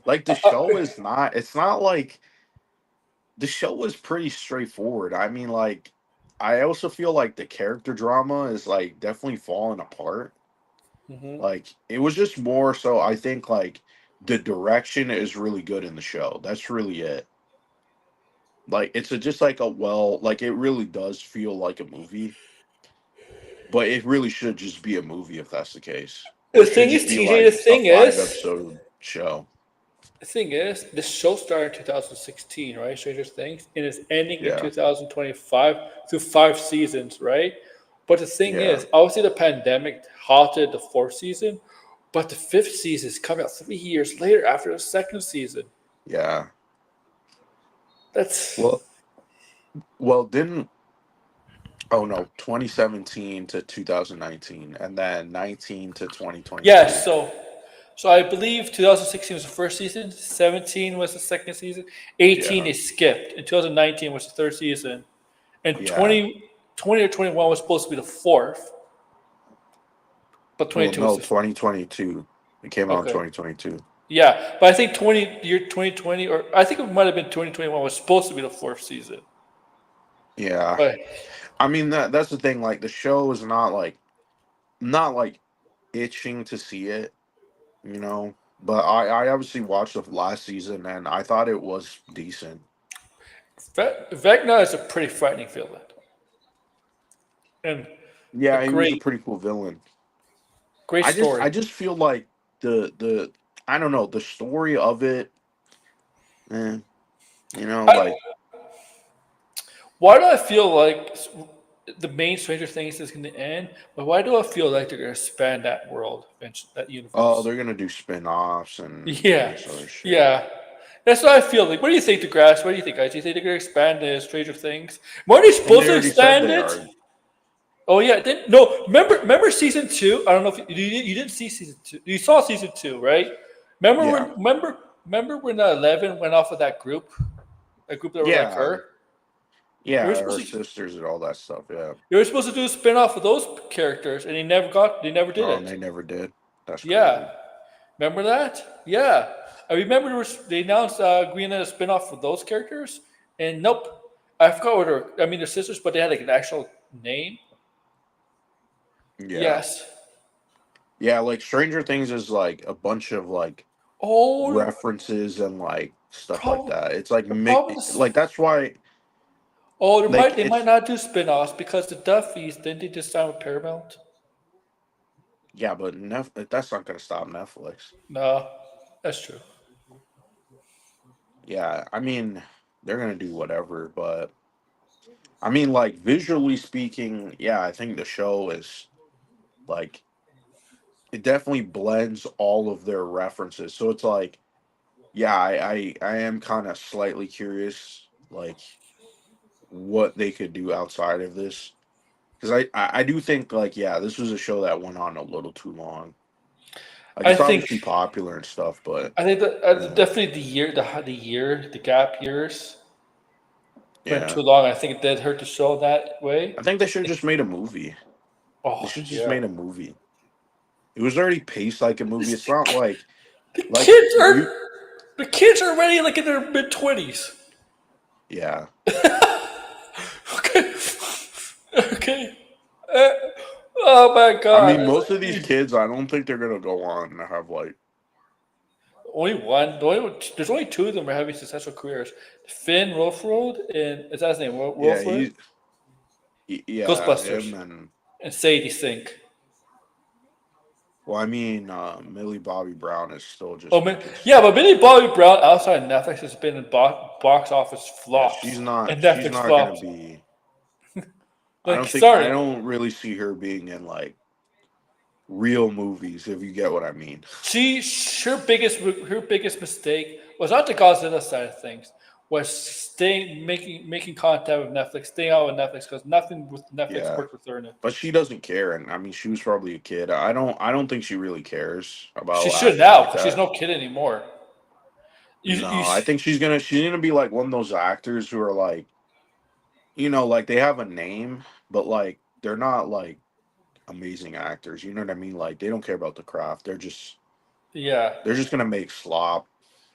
like the Uh, show is not. It's not like the show was pretty straightforward. I mean, like, I also feel like the character drama is like definitely falling apart. mhm. Like, it was just more so. I think like the direction is really good in the show. That's really it. Like, it's just like like it really does feel like a movie, but it really should just be a movie if that's the case, or The it should thing is, just be TJ. The like a thing five is, episode show. the thing is, this show started in 2016, right? Stranger Things, and it's ending in Yeah, 2025 through 5 seasons, right? But the thing yeah, is, obviously, the pandemic halted the fourth season, but the fifth season is coming out 3 years later after the second season. yeah. That's Well, didn't oh no, 2017 to 2019, and then 19 to yeah. 2022. So I believe 2016 was the first season, 17 was the second season, 18 Yeah, they skipped, and 2019 was the third season, and yeah. 20 or 21 was supposed to be the fourth, but Well, 22 was no, the 2022. It came out in okay. 2022. Yeah, but I think 2020, or I think it might have been 2021 was supposed to be the fourth season. Yeah, But I mean that's the thing. Like the show is not like itching to see it, you know. But I obviously watched the last season and I thought it was decent. Vecna is a pretty frightening villain, and a Yeah, he was a great, pretty cool villain. great I story. just feel like the I don't know the story of it. Eh, I, like why do I feel like the main Stranger Things is going to end? But why do I feel like they're going to expand that world, that oh, universe? they're gonna do spin-offs and all Yeah, this other shit. yeah. That's what I feel like. What do you think, DeGrasse? What do you think, guys? Do you think they're going to expand the Stranger Things? Weren't they And they supposed to already said expand they it? are. Oh yeah, no. Remember season two? I don't know if you didn't see season two. You saw season two, right? Remember when Yeah, remember when 11 went off of that group that were like yeah, her. They yeah. were Our supposed to sisters and all that stuff. Yeah. they were supposed to do a spin off of those characters, and they never did Oh, and it. they never did. That's Yeah, crazy. remember that? Yeah, I remember they announced Green Lantern spin off for those characters, and nope, I forgot what I mean, they're sisters, but they had like an actual name. Yeah, Yes. yeah. Like Stranger Things is like a bunch of like Oh, references and like stuff like problem. that. It's like The problem is like that's why. Oh, Like they might it's not do spin-offs because the Duffys, didn't they just sign with Paramount? yeah, but that's not gonna stop Netflix. No, that's true. Yeah, I mean they're gonna do whatever, but I mean like visually speaking, yeah, I think the show is like it definitely blends all of their references. So it's like, yeah, I am kind of slightly curious, like what they could do outside of this, because I do think like yeah, this was a show that went on a little too long. Like I it's think obviously popular and stuff, but I think that yeah, definitely the gap years went yeah. too long. I think it did hurt the show that way. I think they should have just made a movie. They Oh should just yeah, made a movie. It was already paced like a movie. It's not the like you. the kids are already like in their mid-20s. Yeah, Okay, okay. Uh, oh my I god. mean, most of these kids, I don't think they're gonna go on and have like Only one. There's only two of them are having successful careers. Finn Wolfroad and is that his name? yeah, Wolfroad? yeah, him Ghostbusters and and Sadie Sink. well, I mean, Millie Bobby Brown is still Oh just man, making. yeah, but Millie Bobby Brown outside of Netflix has been in box office Yeah, flops and she's Netflix not gonna flops. be. Like, I sorry, don't really see her being in like real movies, if you get what I mean. she her biggest mistake was not the Godzilla side of things, was staying making contact with Netflix, staying out with Netflix because nothing with Netflix Yeah, worked with her in it. but she doesn't care, and I mean, she was probably a kid. I don't think she really cares She about should acting now like because she's that. no kid anymore. You No, I think she's gonna be like one of those actors who are like, like they have a name, but like they're not like amazing actors. You know what I mean? Like they don't care about the craft. yeah. They're just gonna make slop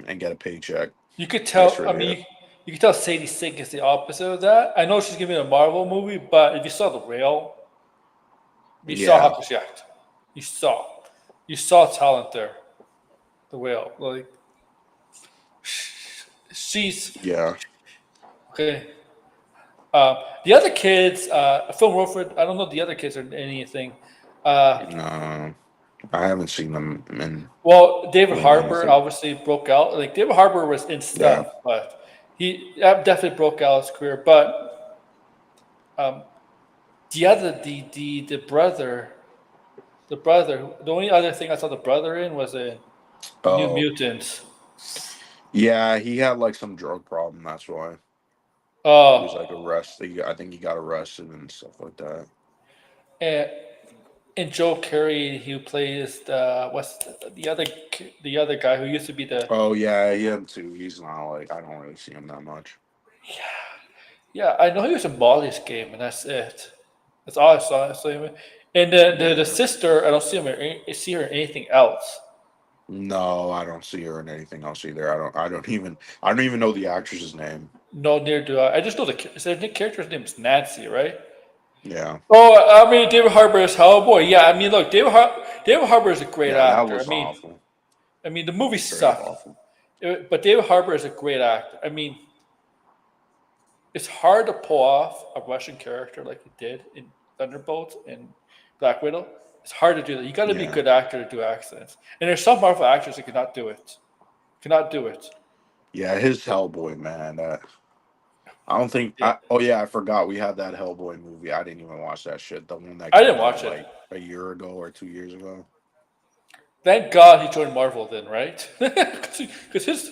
and get a paycheck. You could That's tell. I really it. mean, you could tell Sadie Sink is the opposite of that. I know she's giving a Marvel movie, but if you saw the whale, you saw how Yeah, good she acted. You saw, you saw talent there. The whale, like she's yeah. okay. The other kids, Phil Wilford. I don't know the other kids or anything. Uh, No, I haven't seen them in well, David doing Harbour anything. obviously broke out. Like David Harbour was in Yeah. stuff, but he definitely broke out his career. But um, the brother, the only other thing I saw the brother in was in New Oh, Mutants. yeah. He had like some drug problem. That's why he was like Oh, arrested. I think he got arrested and stuff like that. and Joe Carey, who plays the other guy who used to be the Oh yeah, him too. He's not like I don't really see him that much. yeah, I know he was in Molly's Game, and that's it. That's all I saw him in. And the Yeah. sister, I don't see her in anything else. No, I don't see her in anything else either. I don't even know the actress's name. No, near do I. I just know the character's name is Nancy, right? Yeah. Oh, I mean David Harbour is Hellboy. Yeah, I mean look, David Harbour is a great Yeah, that actor. was awful. I mean the movie Straight up sucked, awful. but David Harbour is a great actor. I mean it's hard to pull off a Russian character like he did in Thunderbolts and Black Widow. It's hard to do that. You got to be a Yeah. good actor to do accents. And there's some Marvel actors that cannot do it. Cannot do it. Yeah, his Hellboy, man. I don't think Yeah, oh yeah, I forgot we had that Hellboy movie. I didn't even watch that shit. The one that I didn't came watch out it. like a year ago or 2 years ago. Thank God he joined Marvel then, right? Because his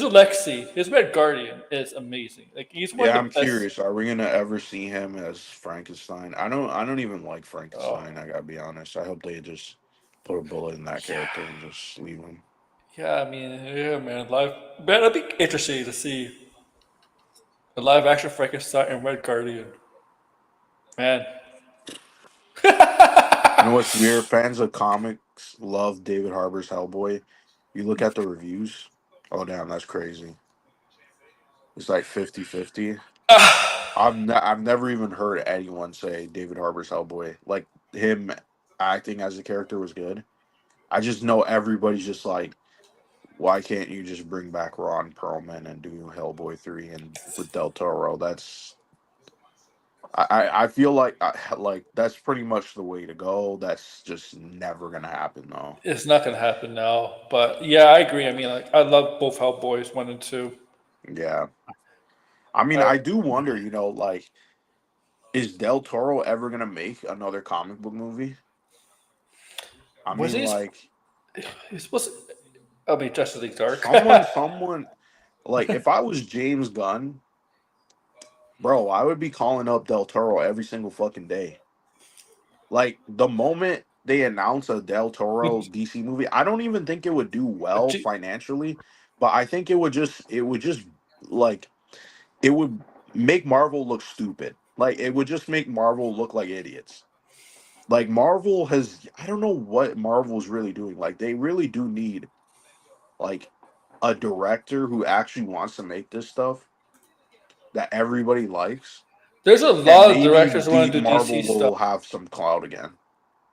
Alexi, his Red Guardian is amazing. Like he's one Yeah, of the I'm best. curious. Are we gonna ever see him as Frankenstein? I don't even like Oh, Frankenstein, I gotta be honest. I hope they just put a bullet in that character and just leave him. yeah. I mean, yeah, man. Man, it'd be interesting to see a live action Frankenstein and Red Guardian. Man, You know what's weird? Fans of comics love David Harbour's Hellboy. You look at the reviews. Oh damn, that's crazy. It's like 50-50. I've never even heard anyone say David Harbour's Hellboy. Like him acting as a character was good. I just know everybody's just like, why can't you just bring back Ron Perlman and do Hellboy 3 and with Del Toro? I feel like like that's pretty much the way to go. That's just never gonna happen though. It's not going to happen now. But yeah, I agree. I mean, like, I love both Hellboys 1 and 2. Yeah. I mean, I, I do wonder, like, is Del Toro ever gonna make another comic book movie? I was mean, he? like, He's supposed to. I mean, Justice League Dark. someone, like, if I was James Gunn, bro, I would be calling up Del Toro every single fucking day. Like, the moment they announce a Del Toro DC movie, I don't even think it would do well G- financially, but I think it would just like it would make Marvel look stupid. Like, it would just make Marvel look like idiots. Like, Marvel has, I don't know what Marvel's really doing. Like, they really do need like a director who actually wants to make this stuff that everybody likes, There's a and lot of maybe directors who the want to do Marvel DC stuff. will have some clout again.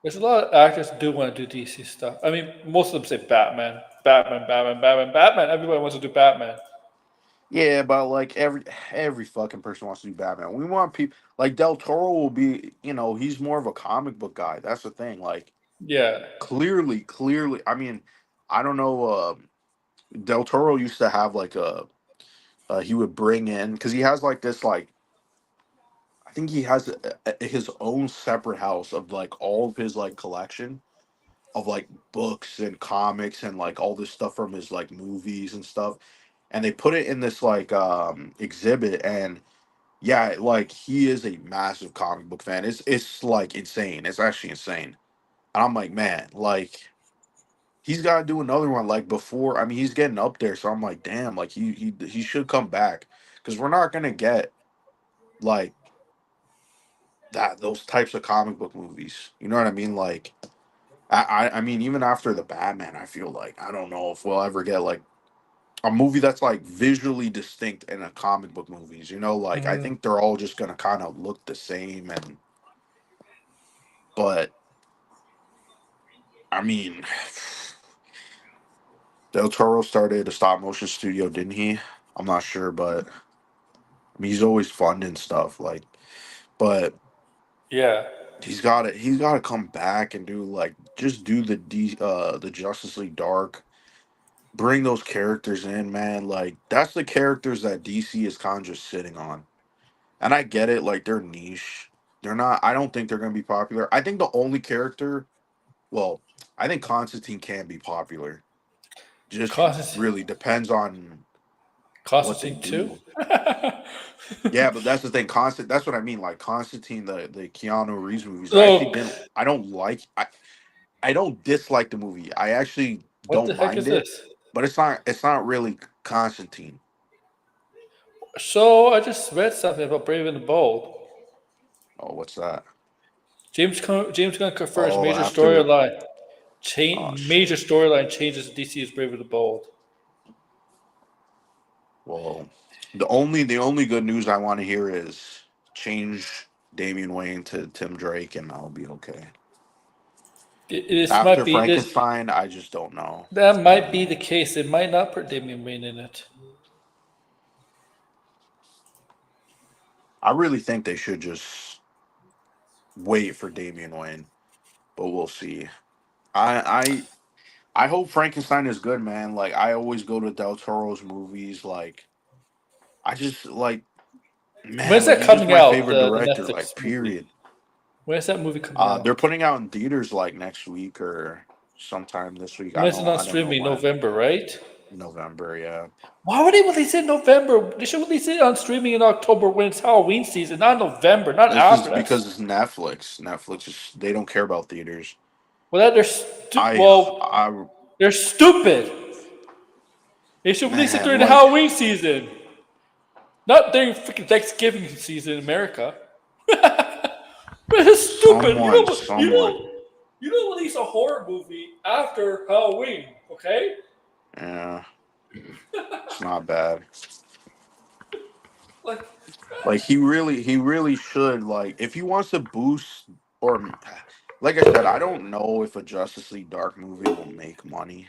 There's a lot of actors who do want to do DC stuff. I mean, most of them say Batman, Batman, Batman, Batman, Batman. Everybody wants to do Batman. Yeah, but like every fucking person wants to do Batman. We want people like Del Toro will be, he's more of a comic book guy. That's the thing. Like, Yeah. clearly. I mean, I don't know. Del Toro used to have like he would bring in because he has like this like I think he has his own separate house of like all of his like collection of like books and comics and like all this stuff from his like movies and stuff, and they put it in this like exhibit. And yeah, like, he is a massive comic book fan. It's like insane. It's actually insane. And I'm like, man, like, he's got to do another one like before. I mean, he's getting up there, so I'm like, damn, like, he should come back because we're not gonna get like those types of comic book movies. You know what I mean? Like, I mean, even after the Batman, I feel like I don't know if we'll ever get like a movie that's like visually distinct in a comic book movies. Like, I Mhm. think they're all just gonna kind of look the same. But I mean, Del Toro started a stop motion studio, didn't he? I'm not sure, but I mean, he's always funding stuff. Like, but Yeah. he's got to come back and do like just do the Justice League Dark. Bring those characters in, man. Like, that's the characters that DC is kind of just sitting on. And I get it, like, they're niche. They're not. I don't think they're gonna be popular. I think the only character, well, I think Constantine can be popular. Just Constantine, really depends on what they Constantine 2? do. Yeah, but that's the thing. That's what I mean. Like, Constantine, the Keanu Reeves movies. I actually So, didn't. I don't like. I don't dislike the movie. I actually what the don't heck is mind it. this? But it's not. It's not really Constantine. So, I just read something about Brave and the Bold. Oh, what's that? James Gunn confirms Oh, after. Oh major shit. storyline changes in DC's Brave and the Bold. Well, the only good news I want to hear is change Damian Wayne to Tim Drake, and I'll be okay. This might After be this. Frankenstein, I just don't know. That might be the case. It might not put Damian Wayne in it. I really think they should just wait for Damian Wayne, but we'll see. I hope Frankenstein is good, man. Like, I always go to Del Toro's movies. Like, I just like, man, When's like, that he's just coming my out? favorite The director. Like, Netflix movie. period. When's that movie coming They're out? putting out in theaters like next week or sometime this week. I When's it don't on I don't know streaming? when. November, right? November, yeah. Why would they release it in November? They should release it on streaming in October when it's Halloween season, not November, not This is after. because it's Netflix. Netflix is they don't care about theaters. Well, I I they're stupid. They should release it man, during the like, Halloween season, not during freaking Thanksgiving season in America. It's stupid. someone. You don't release a horror movie after Halloween, okay? Yeah, it's not bad. Like, Like, he really should, like, if he wants to boost, or like I said, I don't know if a Justice League Dark movie will make money,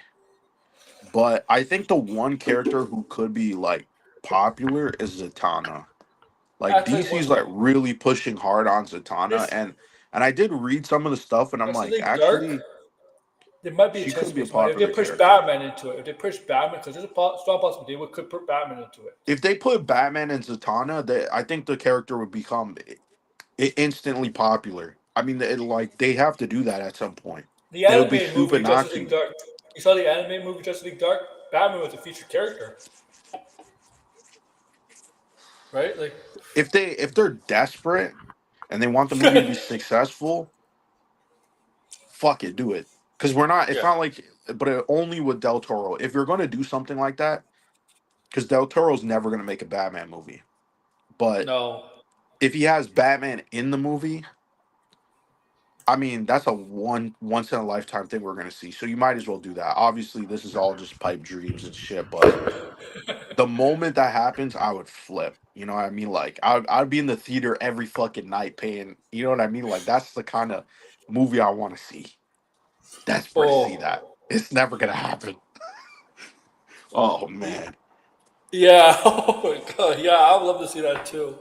but I think the one character who could be like popular is Zatanna. Like I'll tell you one DC's like thing. really pushing hard on Zatanna, This and I did read some of the stuff, and I'm Justice like, League Dark, actually, there might be a she chance could to be a get somebody. If they popular push character. Batman into it, if they push Batman, because there's a strong possibility they could put Batman into it. If they put Batman and Zatanna, I think the character would become instantly popular. I mean, like they have to do that at some point. The They would be animated stupid movie not Justice League to. Dark. You saw the animated movie Justice League Dark? Batman was a featured character, right? Like, If they're desperate and they want the movie to be successful, fuck it, do it. Because we're not. It's yeah, not like, but only with Del Toro. If you're going to do something like that, because Del Toro's never going to make a Batman movie. But no, if he has Batman in the movie, I mean, that's a once in a lifetime thing we're going to see. So you might as well do that. Obviously, this is all just pipe dreams and shit, but the moment that happens, I would flip. You know what I mean? Like I'd be in the theater every fucking night paying. You know what I mean? Like that's the kind of movie I want to see. Desperate to see oh, that. It's never gonna happen. Oh man, yeah, oh my god, yeah, I would love to see that too.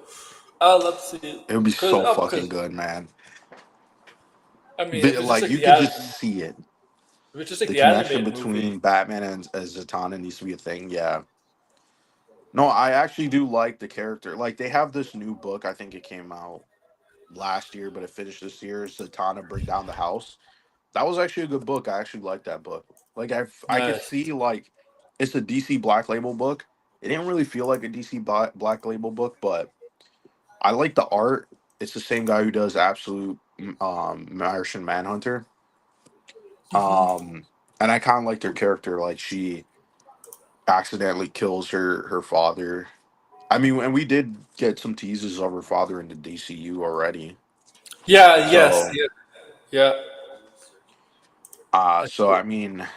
I would love to see it it would be because, so fucking good, man. I mean, if it's just Like like you the could just if see it. it's just like The the connection animated movie, between Batman and Zatanna needs to be a thing. Yeah. No, I actually do like the character. Like they have this new book. I think it came out last year, but it finished this year. Zatanna Bring Down the House. That was actually a good book. I actually liked that book. Like I could nice. see like it's a DC Black Label book. It didn't really feel like a DC Black Label book, but I like the art. It's the same guy who does Absolute Martian Manhunter. Hmm. And I kind of liked her character. Like she accidentally kills her father. I mean, and we did get some teases of her father in the DCU already. Yeah, yes, So yeah, yeah. so I mean,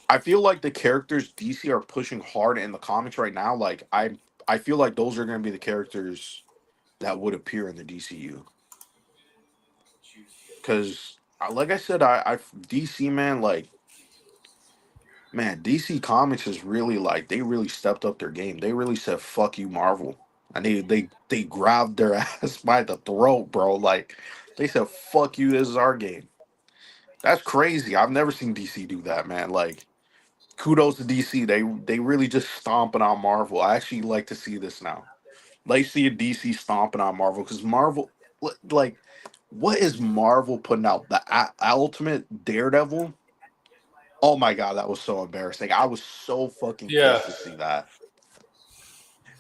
I feel like the characters DC are pushing hard in the comics right now. Like I feel like those are going to be the characters that would appear in the DCU. Because like I said, I DC man, like man, DC Comics is really like they really stepped up their game. They really said fuck you Marvel, and they grabbed their ass by the throat, bro. Like they said fuck you, this is our game. That's crazy. I've never seen DC do that, man. Like kudos to DC. They really just stomping on Marvel. I actually like to see this now. Like see a DC stomping on Marvel because Marvel, like, what is Marvel putting out? The Ultimate Daredevil. Oh my god, that was so embarrassing. I was so fucking Yeah, pissed to see that.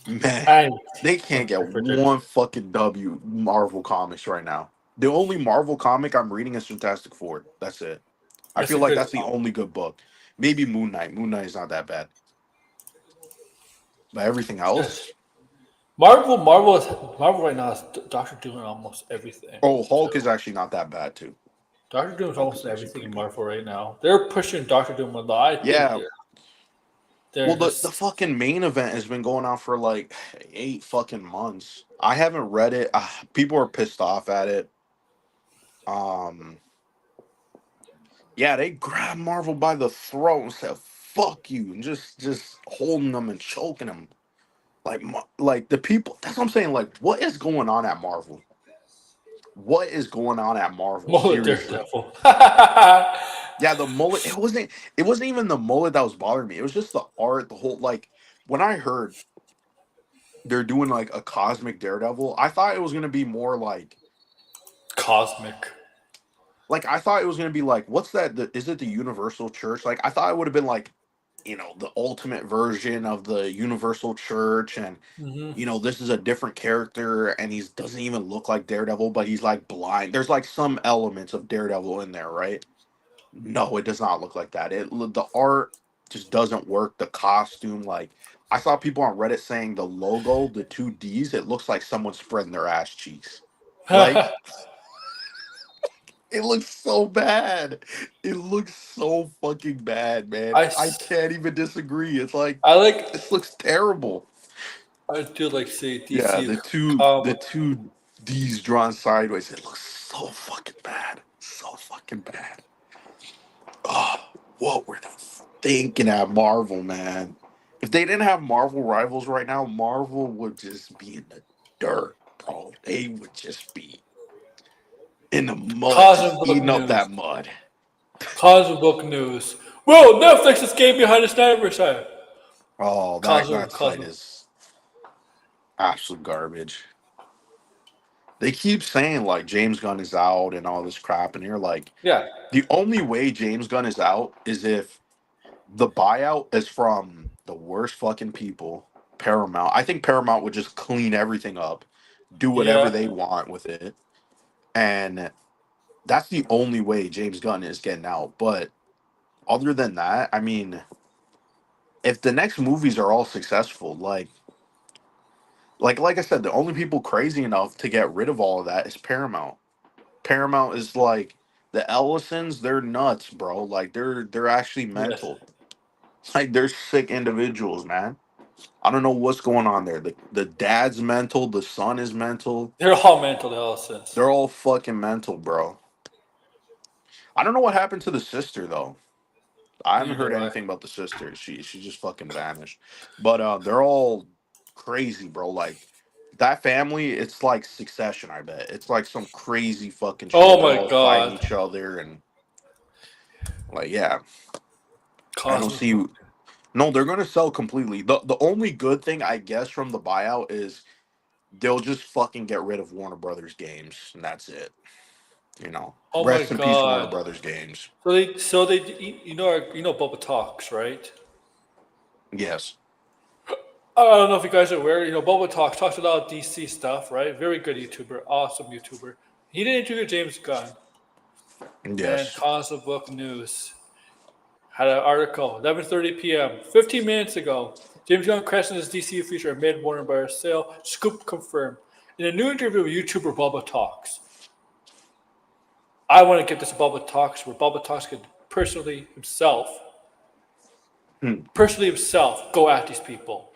Man, I they can't get predicted. one fucking W Marvel comics right now. The only Marvel comic I'm reading is Fantastic Four. That's it. I That's feel a like good that's the call. only good book. Maybe Moon Knight. Moon Knight is not that bad. But everything else. Marvel right now is Doctor doing almost everything. Oh, Hulk So is actually not that bad too. Doctor Doom is Hulk almost is actually everything pretty in good. Marvel right now. They're pushing Doctor Doom a lot. I think Yeah. they're Well, the just fucking main event has been going on for like 8 fucking months. I haven't read it. People are pissed off at it. Um, yeah, they grabbed Marvel by the throat and said "fuck you" and just holding them and choking them. Like like the people. That's what I'm saying. Like, what is going on at Marvel? What is going on at Marvel? mullet Seriously. Daredevil. Yeah, the mullet. It wasn't even the mullet that was bothering me. It was just the art, the whole like. When I heard they're doing like a cosmic Daredevil, I thought it was gonna be more Cosmic. like I thought it was gonna be like what's that? Is it the Universal Church? Like I thought it would have been like the ultimate version of the Universal Church, and Hmm. this is a different character, and he doesn't even look like Daredevil, but he's like blind. There's like some elements of Daredevil in there, right? No, it does not look like that. The art just doesn't work. The costume, like I saw people on Reddit saying the logo, the two D's, it looks like someone spreading their ass cheeks. Like it looks so bad. It looks so fucking bad, man. I, I s- can't even disagree. It's like I like this looks terrible. I do like say Yeah, DC the comic. two D's drawn sideways. It looks so fucking bad. So fucking bad. Oh, what were they thinking at Marvel, man? If they didn't have Marvel rivals right now, Marvel would just be in the dirt, bro. They would just be in the mud, Cosmic just book eating up news. that mud. Cosmic book news. Whoa, Netflix is getting behind the Snyderverse. Oh, that site Cosmic. is absolute garbage. They keep saying like James Gunn is out and all this crap, and you're like, Yeah. the only way James Gunn is out is if the buyout is from the worst fucking people, Paramount. I think Paramount would just clean everything up, do whatever Yeah. they want with it, and that's the only way James Gunn is getting out. But other than that, I mean, if the next movies are all successful, like I said, the only people crazy enough to get rid of all of that is Paramount. Paramount is like the Ellisons, they're nuts, bro. Like they're actually Yes. mental. Like they're sick individuals, man. I don't know what's going on there. The dad's mental, the son is mental. They're all mental health since. They're all fucking mental, bro. I don't know what happened to the sister though. I haven't Neither heard do I. anything about the sister. She just fucking vanished. But they're all crazy, bro. Like that family, it's like Succession, I bet. It's like some crazy fucking shit. Oh They're my all fighting god. each other and like yeah. I don't Cosmic see. book. No, they're gonna sell completely. The only good thing I guess from the buyout is they'll just fucking get rid of Warner Brothers games, and that's it. You know, Oh my rest in peace, Warner god. Brothers games. So they you know Bubba Talks, right? Yes, I don't know if you guys are aware, Bubba talks a lot of DC stuff, right? Very good YouTuber, awesome YouTuber. He did interview James Gunn and yes. Cosmic Book News had an article, 11:30 p.m., 15 minutes ago. James Gunn questions his DC future amid Warner Bros. Sale. Scoop confirmed. In a new interview with YouTuber Bubba Talks, I want to get this Bubba Talks where Bubba Talks could Hmm. personally himself, go at these people.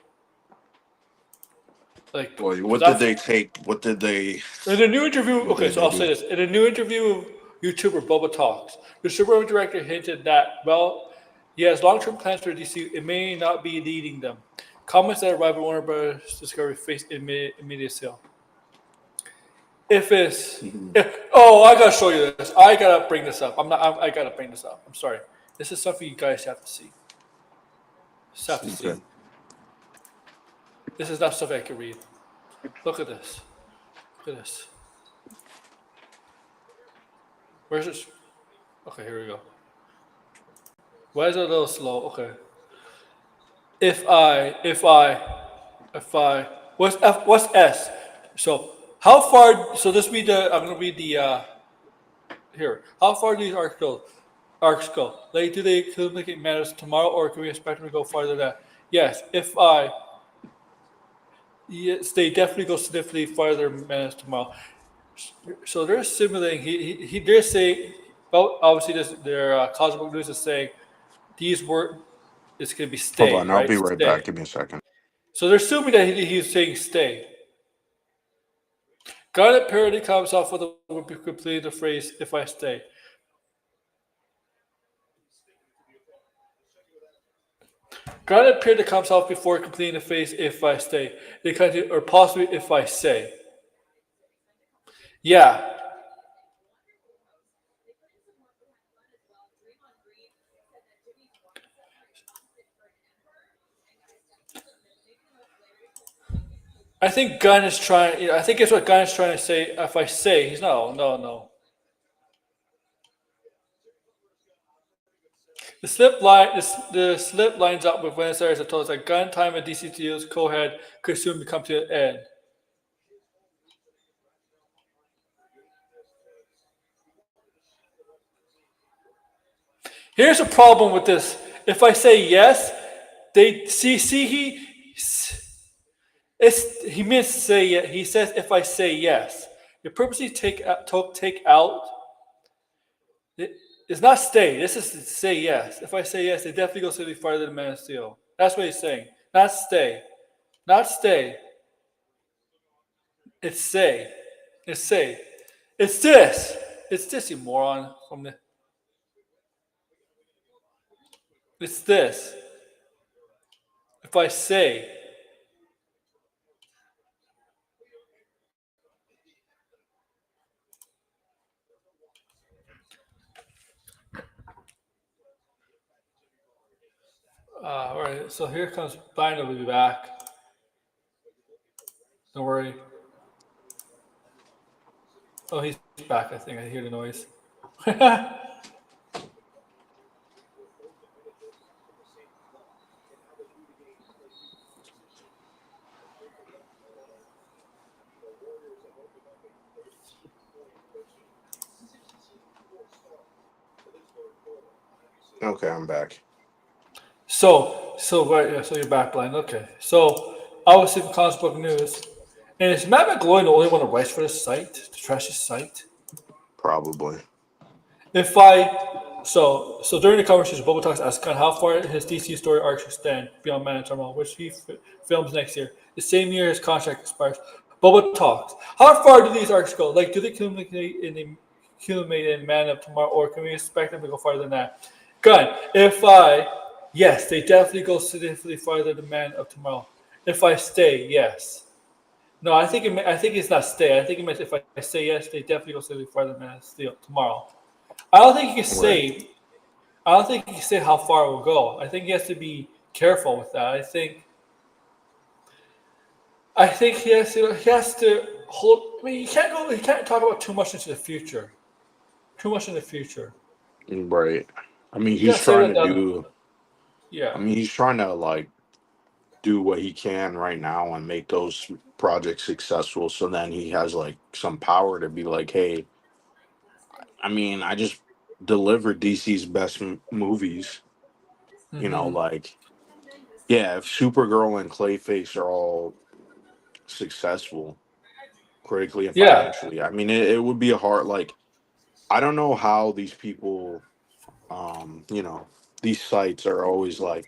Like, Boy, because what did they take? What did they? in a new interview, What okay, did so they I'll say do? this. In a new interview with YouTuber Bubba Talks, the Subaru director hinted that, well, he has long term plans for DC. It may not be leading them. Comments that arrived at Warner Bros. Discovery faced immediate sale. If it's. Mhm. Oh, I gotta show you this. I gotta bring this up. I gotta bring this up. I'm sorry. This is something you guys have to see. Just have to see. Okay. This is not stuff I can read. Look at this. Look at this. Where's this? Okay, here we go. Why is it a little slow? Okay. If I, what's F, what's S? So how far? So this read the. I'm gonna read the here. How far do these arcs go? Like, do they communicate matters tomorrow, or can we expect them to go farther than that? Yes. Yes, they definitely go significantly farther than matters tomorrow. So they're simulating. They're saying. Well, obviously, their Cosmic News is saying these were. It's gonna be Hold stay, on, I'll right? be right Stay. back. Give me a second. So they're assuming that he's saying stay. Garnet parody comes off with a completed the phrase "if I stay." Garnet parody comes off before completing the phrase "if I stay." They continue, or possibly "if I say." Yeah, I think Gunn is trying. I think it's what Gunn is trying to say. If I say, he's no. The slip lines up with Buenos Aires that told us that Gunn time at DC Studios co-head could soon come to an end. Here's a problem with this. If I say yes, they see he means say yes. He says if I say yes. You purposely take out. It's not stay. This is say yes. If I say yes, they definitely go slightly farther than Man of Steel. That's what he's saying. Not stay. Not stay. It's say. It's say. It's this. It's this, you moron. It's this. If I say. All right, so here comes Brian. Will be back. Don't worry. Oh, he's back. I think I hear the noise. Okay, I'm back. So right, yeah, so you're back, Brian. Okay, so obviously for comic book news, and is Matt McGloin the only one that writes for this site, the trashy site? Probably. If I so during the conversation, Boba talks asked kind of how far his DC story arcs extend beyond Man of Tomorrow, which he films next year, the same year his contract expires. Boba talks. How far do these arcs go? Like, do they culminate in Man of Tomorrow, or can we expect them to go farther than that? Good. If I yes, they definitely go significantly farther than Man of Tomorrow. If I stay, yes. No, I think it's not stay. I think it meant if I say yes, they definitely go significantly farther than Man of Steel tomorrow. I don't think you can Right. say. I don't think you can say how far it will go. I think he has to be careful with that. I think he has to hold. I mean, you can't go. You can't talk about too much into the future. Too much in the future. Right. I mean, You he's gotta say trying that to down. do. I Yeah. mean, he's trying to like do what he can right now and make those projects successful. So then he has like some power to be like, hey, I mean, I just delivered DC's best movies. You know, Hmm. like yeah, if Supergirl and Clayface are all successful critically and Yeah. financially, I mean, it would be a hard like. I don't know how these people, you know, these sites are always like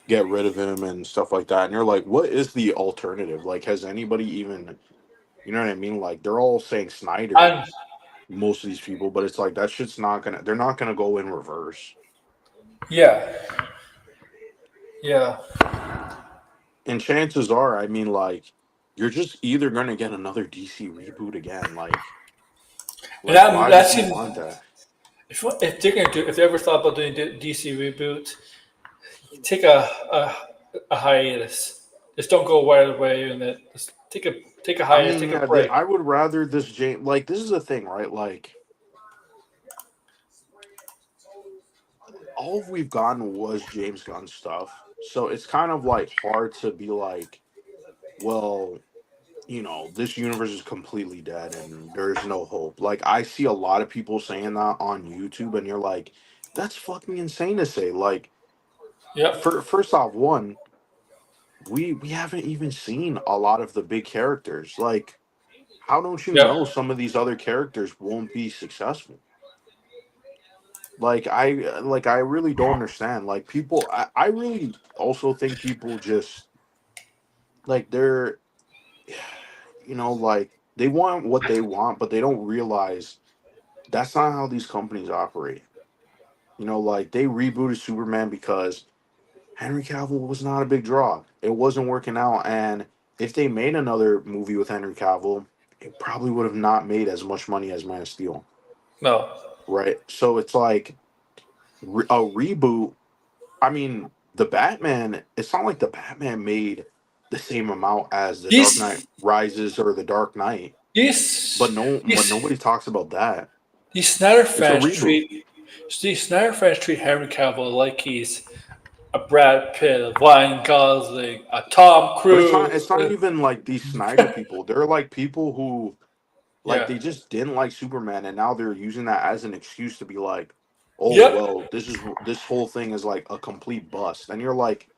get rid of him and stuff like that. And you're like, what is the alternative? Like, has anybody even, you know what I mean? Like, they're all saying Snyder, And most of these people, but it's like that shit's not gonna. They're not gonna go in reverse. yeah. Yeah. And chances are, I mean, like, you're just either gonna get another DC reboot again. And Why would that's you even want that? if they're gonna do if they ever thought about doing DC reboot, take a hiatus. Just don't go right away and then just take a I hiatus, mean, take a yeah, break. I would rather this James. Like, this is the thing, right? Like, all we've gotten was James Gunn stuff. So it's kind of like hard to be like, well, you know, this universe is completely dead and there's no hope. Like I see a lot of people saying that on YouTube and you're like, that's fucking insane to say. Like Yep. first off, one, we haven't even seen a lot of the big characters. Like, how don't you Yep. know some of these other characters won't be successful? I really don't understand. Like people I really also think people just like they're you know like they want what they want but they don't realize that's not how these companies operate. You know, like they rebooted Superman because Henry Cavill was not a big draw. It wasn't working out and if they made another movie with Henry Cavill, it probably would have not made as much money as Man of Steel, No. right? So it's like a reboot. I mean, the Batman, it's not like the Batman made the same amount as the Dark Knight These Rises or the Dark Knight, but these nobody talks about that. these Snyder It's a fans reboot. treat these Snyder fans treat Henry Cavill like he's a Brad Pitt, a Ryan Gosling, a Tom But Cruise. it's not even like these Snyder people. They're like people who like Yeah. they just didn't like Superman and now they're using that as an excuse to be like, "Oh, Yep. well, this whole thing is like a complete bust." And you're like,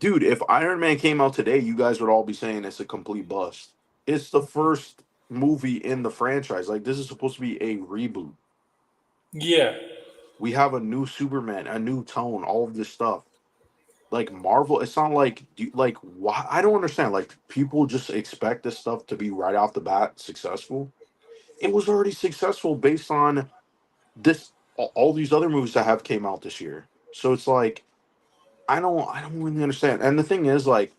"Dude, if Iron Man came out today, you guys would all be saying it's a complete bust. It's the first movie in the franchise. Like this is supposed to be a reboot. Yeah. We have a new Superman, a new tone, all of this stuff. Like Marvel, it's not like like why I don't understand. Like people just expect this stuff to be right off the bat successful. It was already successful based on this all these other movies that have came out this year. So it's like I don't really understand. And the thing is like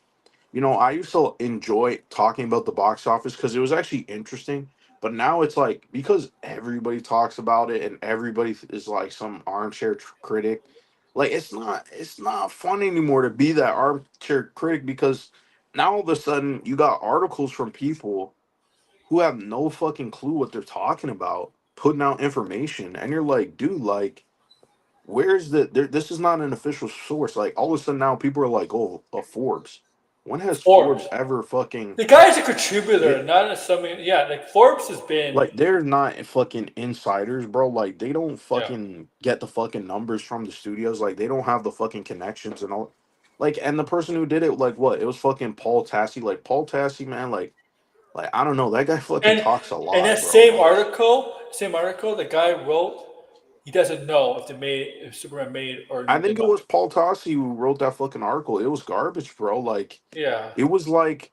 you know, I used to enjoy talking about the box office because it was actually interesting. But now it's like because everybody talks about it and everybody is like some armchair critic. Like it's not fun anymore to be that armchair critic because now all of a sudden you got articles from people who have no fucking clue what they're talking about putting out information, and you're like, dude, like, where's this is not an official source. Like all of a sudden now people are like, oh, Forbes. When has Forbes. Forbes ever fucking The guy's a yeah, contributor, not as something. Yeah, like Forbes has been. like they're not fucking insiders, bro. Like they don't Yeah, fucking get the fucking numbers from the studios. Like they don't have the fucking connections and all. Like and the person who did it, like what? It was fucking Paul Tassi. Like Paul Tassi, man. Like I don't know. That guy fucking and talks a and lot, that bro. Like same article, the guy wrote. He doesn't know if Superman made or I did think it not. was Paul Tassi who wrote that fucking article. It was garbage, bro. Like Yeah, it was like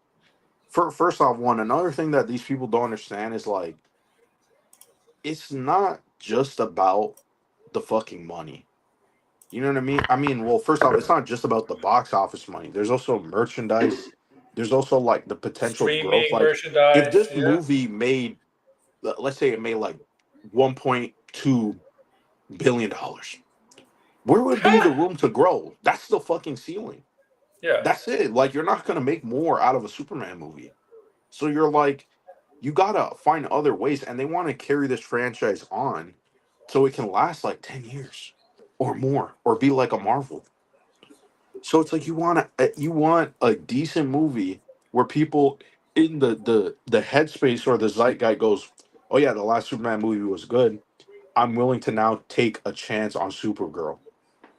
first off, one another thing that these people don't understand is like it's not just about the fucking money. You know what I mean? I mean, well, first off, it's not just about the box office money. There's also merchandise. There's also like the potential growth. streaming Like if merchandise. this Yeah, movie made, let's say it made like $1.2 billion, where would be the room to grow? That's the fucking ceiling. yeah. That's it. Like you're not gonna make more out of a Superman movie. So you're like, you gotta find other ways, and they want to carry this franchise on so it can last like 10 years or more, or be like a Marvel. So it's like you want a decent movie where people in the headspace or the zeitgeist goes, oh yeah, the last Superman movie was good. I'm willing to now take a chance on Supergirl.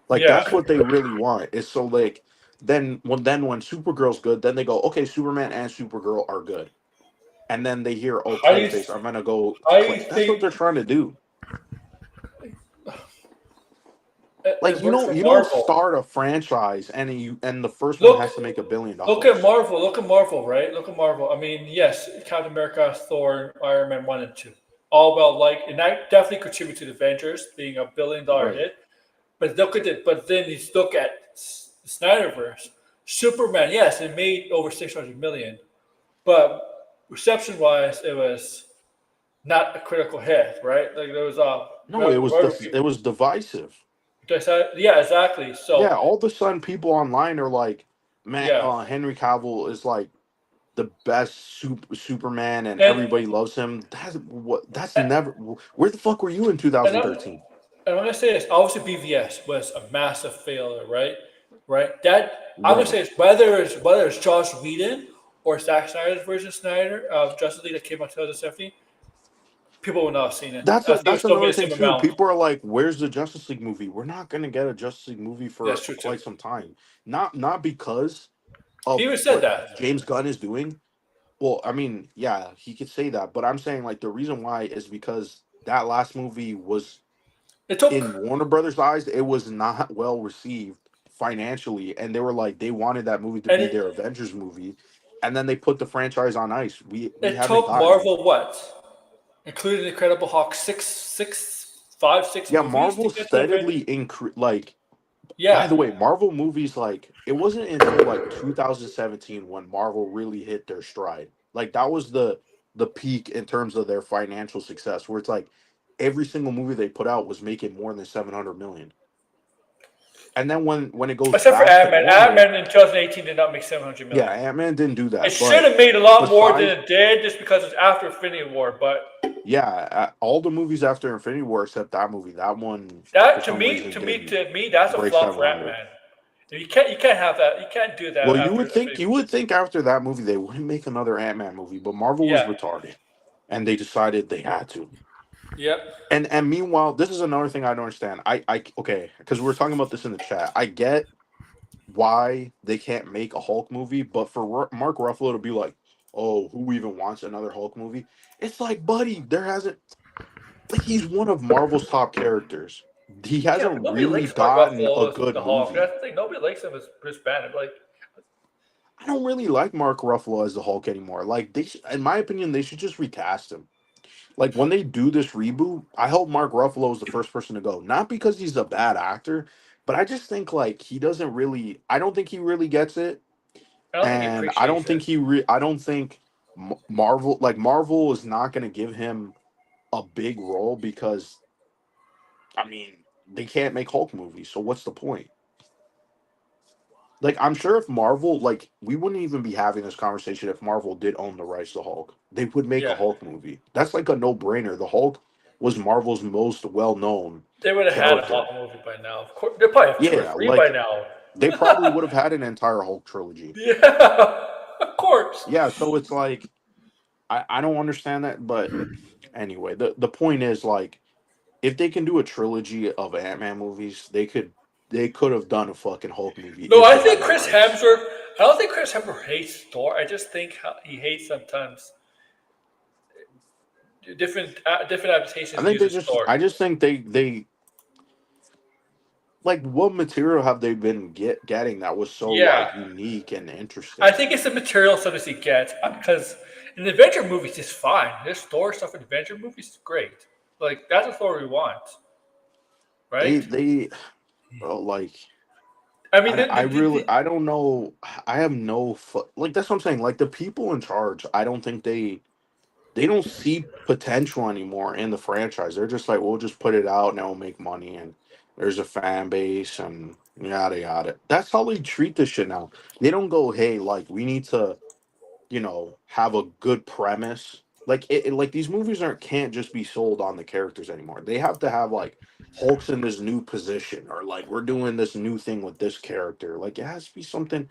Like Yeah. that's what they really want. It's so like then when Supergirl's good, then they go, okay, Superman and Supergirl are good. And then they hear, oh, How do you Clayface, I'm gonna go to how do you Clay. That's what think they're trying to do. it Like you works don't for you don't Marvel? start a franchise and the first one Look, has to make $1 billion. look at Marvel. Look at Marvel, right? Look at Marvel. I mean, yes, Captain America, Thor, Iron Man 1 and 2, all well liked, and that definitely contributed to the Avengers being $1 billion Right. hit. But look at it. But then you look at the Snyderverse. Superman, yes, it made over 600 million, but reception-wise, it was not a critical hit, right? Like there was a No, it was people. it was divisive. Yeah, exactly. Yeah, So all of a sudden people online are like, man, yeah, Henry Cavill is like the best Superman and and everybody loves him. That's never where the fuck were you in and I'm 2013? and I'm gonna say this. Obviously, BVS was a massive failure, right? Right. That I'm gonna Right. say it's whether it's Josh Whedon or Zack Snyder's version of Snyder of Justice League that came out in 2017, people would not have seen it. I think it That's still made another the thing same too. amount. People are like, "Where's the Justice League movie?" We're not gonna get a Justice League movie That's for true too. quite some time. Not because He of even said what that. James Gunn is doing. Well, I mean, yeah, he could say that, but I'm saying like the reason why is because that last movie was It in took Warner Brothers' eyes, it was not well received financially, and they were like they wanted that movie to and be their Avengers movie, and then they put the franchise on ice. We it haven't took gotten it. Marvel what, including the Incredible Hulk, six Yeah, movies to Marvel get to Avengers. steadily increase. Like, by Yeah, the way, Marvel movies, like it wasn't until like 2017 when Marvel really hit their stride. Like that was the peak in terms of their financial success, where it's like every single movie they put out was making more than 700 million. And then when it goes except for back to Ant Man. Ant normal, Man in 2018 did not make 700 yeah, million. Ant Man didn't do It that. should But have made a lot more than besides, it did, just because it's after Infinity War. But yeah, all the movies after Infinity War except that movie, that one for that some reason didn't to me, that's a break flop for Ant 700. Man. You can't have that. You can't do that Well, you after would think Infinity you War. would think after that movie they wouldn't make another Ant Man movie, but Marvel was Yeah. retarded, and they decided they had to. Yep. And meanwhile, this is another thing I don't understand. I okay, because we were talking about this in the chat. I get why they can't make a Hulk movie, but for Mark Ruffalo to be like, "Oh, who even wants another Hulk movie?" It's like, buddy, there hasn't like he's one of Marvel's top characters. He Yeah, but hasn't nobody really likes Mark gotten a Ruffalo as good the Hulk. movie. That's the thing. Nobody likes him as Chris Banner. Like, I don't really like Mark Ruffalo as the Hulk anymore. Like in my opinion, they should just recast him. Like when they do this reboot, I hope Mark Ruffalo is the first person to go. Not because he's a bad actor, but I just think like he doesn't really. I don't think he really gets it, I don't think he and I don't appreciates think it. I don't think Marvel is not going to give him a big role because I mean they can't make Hulk movies. So what's the point? Like, I'm sure if Marvel, like, we wouldn't even be having this conversation if Marvel did own the rights to Hulk. They would make a Yeah, Hulk movie. That's like a no brainer. The Hulk was Marvel's most well known they would have had a character. Hulk movie by now. Of course, they probably have two or Yeah, three by like now. they probably would have had an entire Hulk trilogy. Yeah, of course. Yeah, so it's like I don't understand that, but anyway, the point is like if they can do a trilogy of Ant-Man movies, they could have done a fucking Hulk movie No, if I they had think the Chris rights. Hemsworth. I don't think Chris Hemsworth hates Thor. I just think he hates sometimes different I adaptations he think they uses just Thor. I just think they like what material have they been getting that was so Yeah, like unique and I interesting? think it's the material sometimes he gets because in the Avenger movies it's fine. This Thor stuff in the Avenger movies is great. Like that's the Thor we want, They right? they like I mean, the, I the, the, really the, I don't know. I have no like that's what I'm saying. Like the people in charge, I don't think they don't see potential anymore in the franchise. They're just like, we'll just put it out and it'll make money and there's a fan base and yada yada. That's how they treat this shit now. They don't go, hey, like we need to, have a good premise. Like like these movies aren't can't just be sold on the characters anymore. They have to have like Hulk's in this new position or like we're doing this new thing with this character. Like it has to be something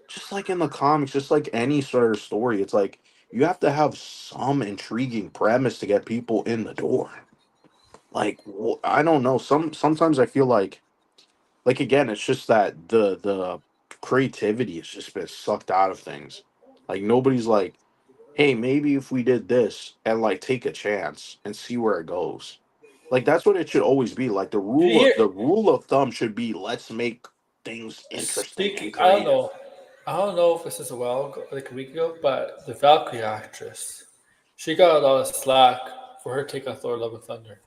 just like in the comics, just like any sort of story. It's like you have to have some intriguing premise to get people in the door. Like I don't know. Sometimes I feel like again, it's just that the creativity has just been sucked out of things. Like nobody's like, hey, maybe if we did this and like take a chance and see where it goes. Like that's what it should always be. Like did you hear? the rule of thumb should be let's make things interesting and Speaking, I don't creative. know. I don't know if this is a while ago, like a week ago, but the Valkyrie actress, she got a lot of slack for her take on Thor: Love and Thunder.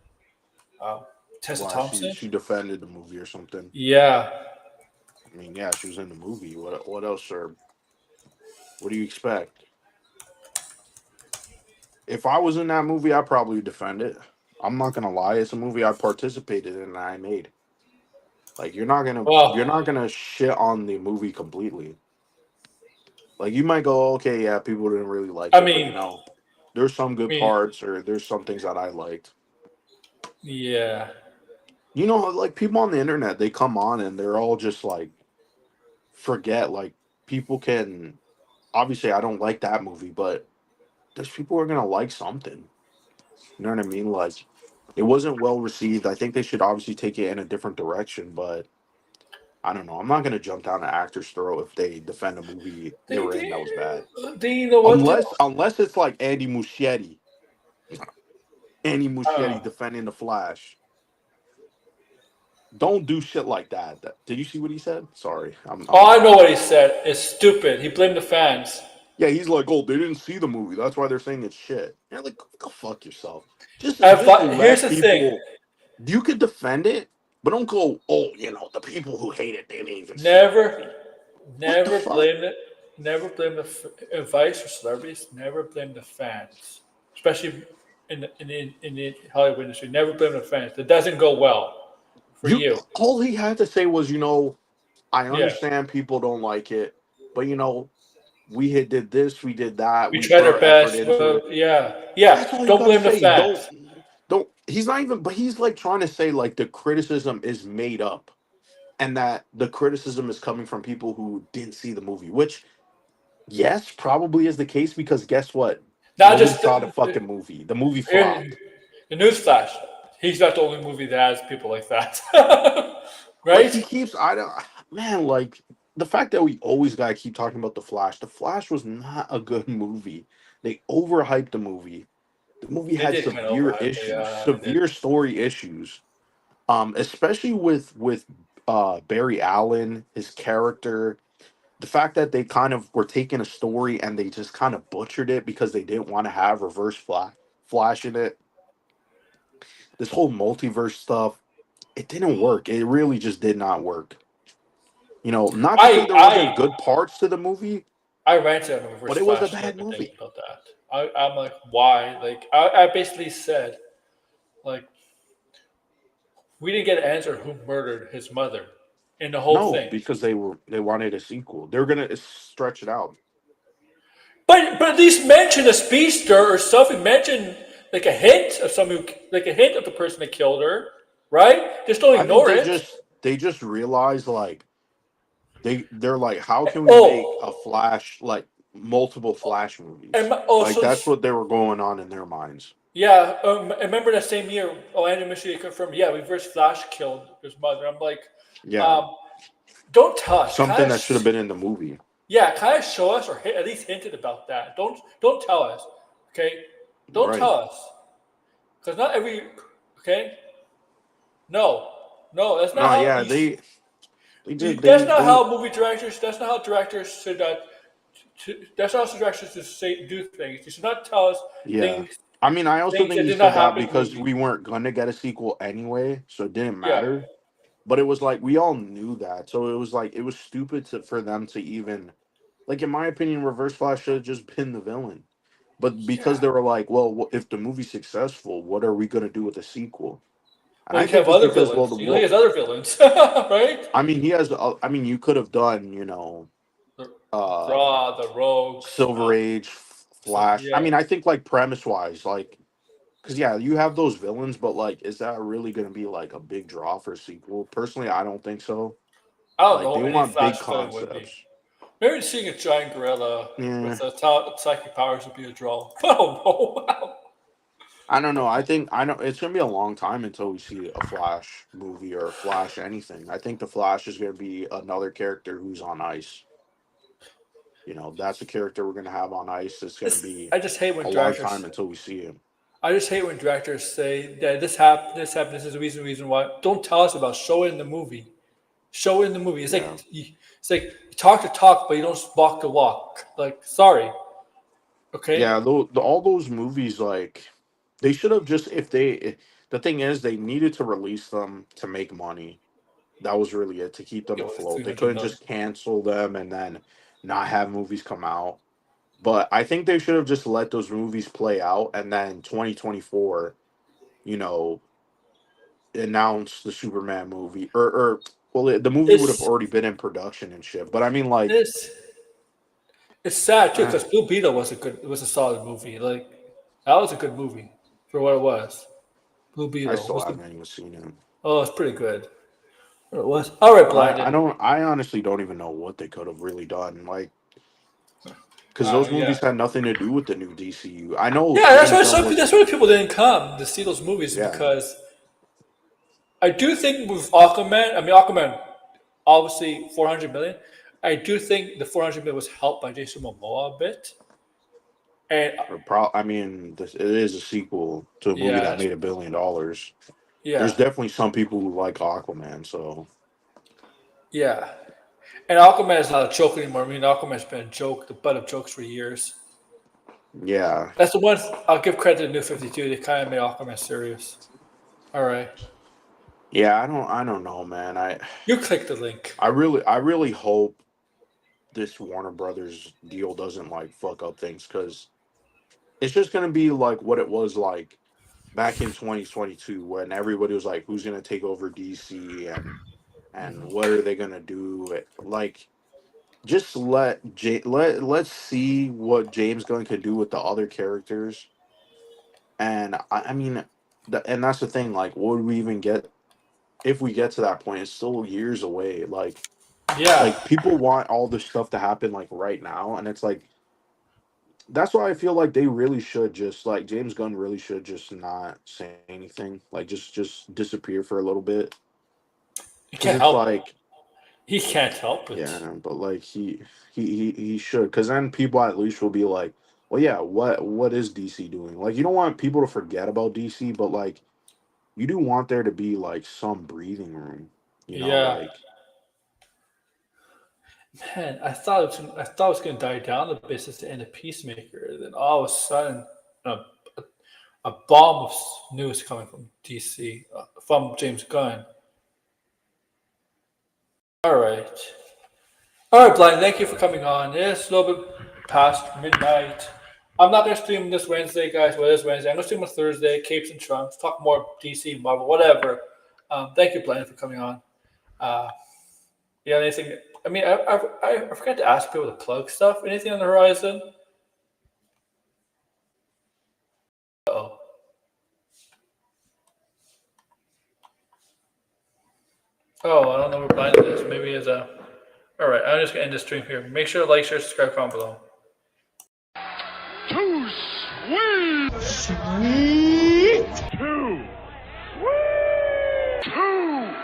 Um, Tessa Why Thompson. she defended the movie or something. Yeah, I mean, yeah, she was in the movie. What else, sir? What do you expect? If I was in that movie, I'd probably defend it. I'm not gonna lie, it's a movie I participated in and I made. Like you're well, not gonna shit on the movie completely. Like you might go, okay, yeah, people didn't really like I it, but mean, there's some I good mean, parts or there's some things that I liked. yeah. Like people on the internet, they come on and they're all just like forget like people can obviously I don't like that movie, but there's people who are gonna like something. You know what I mean? Like it wasn't well received. I think they should obviously take it in a different direction, but I don't know. I'm not gonna jump down an actor's throat if they defend a movie they They, were in they, that was bad. you know what though? Unless it's like Andy I don't Muschietti know. defending the Flash. Don't do shit like that. Did you see what he said? Sorry, I'm Oh, I not. know what he said. It's stupid. He blamed the fans. Yeah, he's like, oh, they didn't see the movie. That's why they're saying it's shit. You're like, go fuck yourself. Just Here's let the thing: people. You could defend it, but don't go. Oh, the people who hate it, they didn't even see the never, movie. What the never fuck? blame it. Never blame the advice for celebrities. Never blame the fans, especially in the Hollywood industry. Never blame the fans. It doesn't go well for You you. all he had to say was, I Yeah, understand people don't like it, but we had did this, we did that, we we tried put our our effort best. into Well, it. yeah, That's yeah. all you Don't gotta blame the say. fans. Don't he's not even but he's like trying to say like the criticism is made up and that the criticism is coming from people who didn't see the movie, which yes, probably is the case because guess what? Not Nobody just saw the fucking movie. The movie here. flopped. The newsflash. He's not the only movie that has people like that, Like he right? keeps I don't man, like the fact that we always gotta keep talking about the Flash. The Flash was not a good movie. They overhyped the movie. The movie They had did kind of severe overhype it. issues, Yeah, they did. severe story issues. Especially with Barry Allen, his character, the fact that they kind of were taking a story and they just kind of butchered it because they didn't want to have Flash in it. This whole multiverse stuff, it didn't work. It really just did not work. Not to say I there wasn't I good parts to the movie, I ranted on but Reverse it was a Flash the bad other day movie. about that. I'm like, why? Like, I basically said, like, We didn't get an answer who murdered his mother in the whole No, thing. because they wanted a sequel. They're gonna stretch it out. But at least mention a speedster or something. Mention like a hint of someone, like a hint of the person that killed her, right? Just don't I think ignore it. they just realized like they're like, how can we make a Oh, Flash like multiple Flash movies? and Like also, that's what they were going on in their minds. yeah. I remember that same year. Oh, Andrew Michelle confirmed. Yeah, Reverse Flash killed his mother. I'm like, Yeah, um, don't tell us. something that should have been in the movie. Yeah, kind of show us or at least hinted about that. Don't tell us, okay? Don't Right. tell us, because not every okay. No, no, that's not No, how yeah, you. they did That's not they how movie directors. That's not how directors should. That's not how directors should say do things. You should not tell us yeah. things I mean, I also things think that he did not said that happen in the because movie. we weren't gonna get a sequel anyway, so it didn't Yeah, matter. But it was like we all knew that, so it was like it was stupid for them to even like, in my opinion, Reverse Flash should have just been the villain. But because yeah. they were like, well, if the movie's successful, what are we gonna do with the sequel? And Well, I you can think have it's other because villains. You know, he has other villains, right? I mean, he has. I mean, you could have done, The uh, Raw, the Rogues. Silver Age, So Flash. I yeah, mean, I think like premise wise, like, because yeah, you have those villains, but like, is that really gonna be like a big draw for a sequel? Personally, I don't think so. I don't Like, know they who any want big Flash villain would be. concepts. Maybe seeing a giant gorilla Yeah, with psychic powers would be a draw. I don't know. I don't know. I think I know it's gonna be a long time until we see a Flash movie or a Flash anything. I think the Flash is gonna be another character who's on ice. That's a character we're gonna have on ice. It's gonna be I just hate a when long time directors. until we see him. I just hate when directors say that this happened, this happened, this is the reason why. Don't tell us about. Show it in the movie. Show it in the movie. Yeah. It's like you talk the talk, but you don't walk the walk. Like, sorry, okay. Yeah, all those movies, like, they should have just, if they, the thing is, they needed to release them to make money. That was really it, to keep them It was afloat. three They hundred couldn't million. just cancel them and then not have movies come out. But I think they should have just let those movies play out and then 2024, you know, announce the Superman movie. Or well, the movie would have It's already been in production and shit. But I mean, like, it's it's sad too eh, because Blue Beetle was a good, it was a solid movie. Like that was a good movie for what it was. Blue I Beetle still was the, haven't even seen it. oh, it's pretty good. It was all right, I blinded. don't, I honestly don't even know what they could have really done. Like, because those Yeah. movies had nothing to do with the new DCU. I know Yeah, James Gunn was, that's why people didn't come to see those movies yeah, because I do think with Aquaman, I mean Aquaman, obviously 400 million. I do think the 400 million was helped by Jason Momoa a bit, and I mean, it is a sequel to a movie that yeah, made $1 billion. There's yeah, definitely some people who like Aquaman, so yeah. And Aquaman is not a joke anymore. I mean, Aquaman's been a joke, the butt of jokes for years. yeah, That's the one I'll give credit to the New 52. They kind of made Aquaman serious. All right, yeah. I don't know, man. you click the link. I really hope this Warner Brothers deal doesn't like fuck up things because it's just gonna be like what it was like back in 2022 when everybody was like, who's gonna take over DC and what are they gonna do? Like, just let's see what James Gunn can do with the other characters. And I mean, and that's the thing. Like, would we even get if we get to that point? It's still years away. Yeah, Like people want all this stuff to happen like right now, and it's like that's why I feel like they really should just like James Gunn really should just not say anything. Like just disappear for a little bit he because can't it's help. like He can't help it. yeah, but like he should, because then people at least will be like, well, yeah, what is DC doing? Like, you don't want people to forget about DC, but like you do want there to be like some breathing room, Yeah. like Man, I thought it was going to die down a bit since the end of Peacemaker. Then all of a sudden, a, a bomb of news coming from DC, from James Gunn. All right. All right, Blind, thank you for coming on. It's a little bit past midnight. I'm not going to stream this Wednesday, guys. Well, this Wednesday. I'm going to stream on Thursday, Capes and Trunks, talk more DC, Marvel, whatever. Thank you, Blaine, for coming on. Yeah, anything? I mean, I forgot to ask people to plug stuff. Anything on the horizon? Oh, oh, I don't know where Blind is. Maybe it's a. All right, I'm just gonna end the stream here. Make sure to like, share, subscribe, comment below. Too sweet! Sweet! Too sweet! Too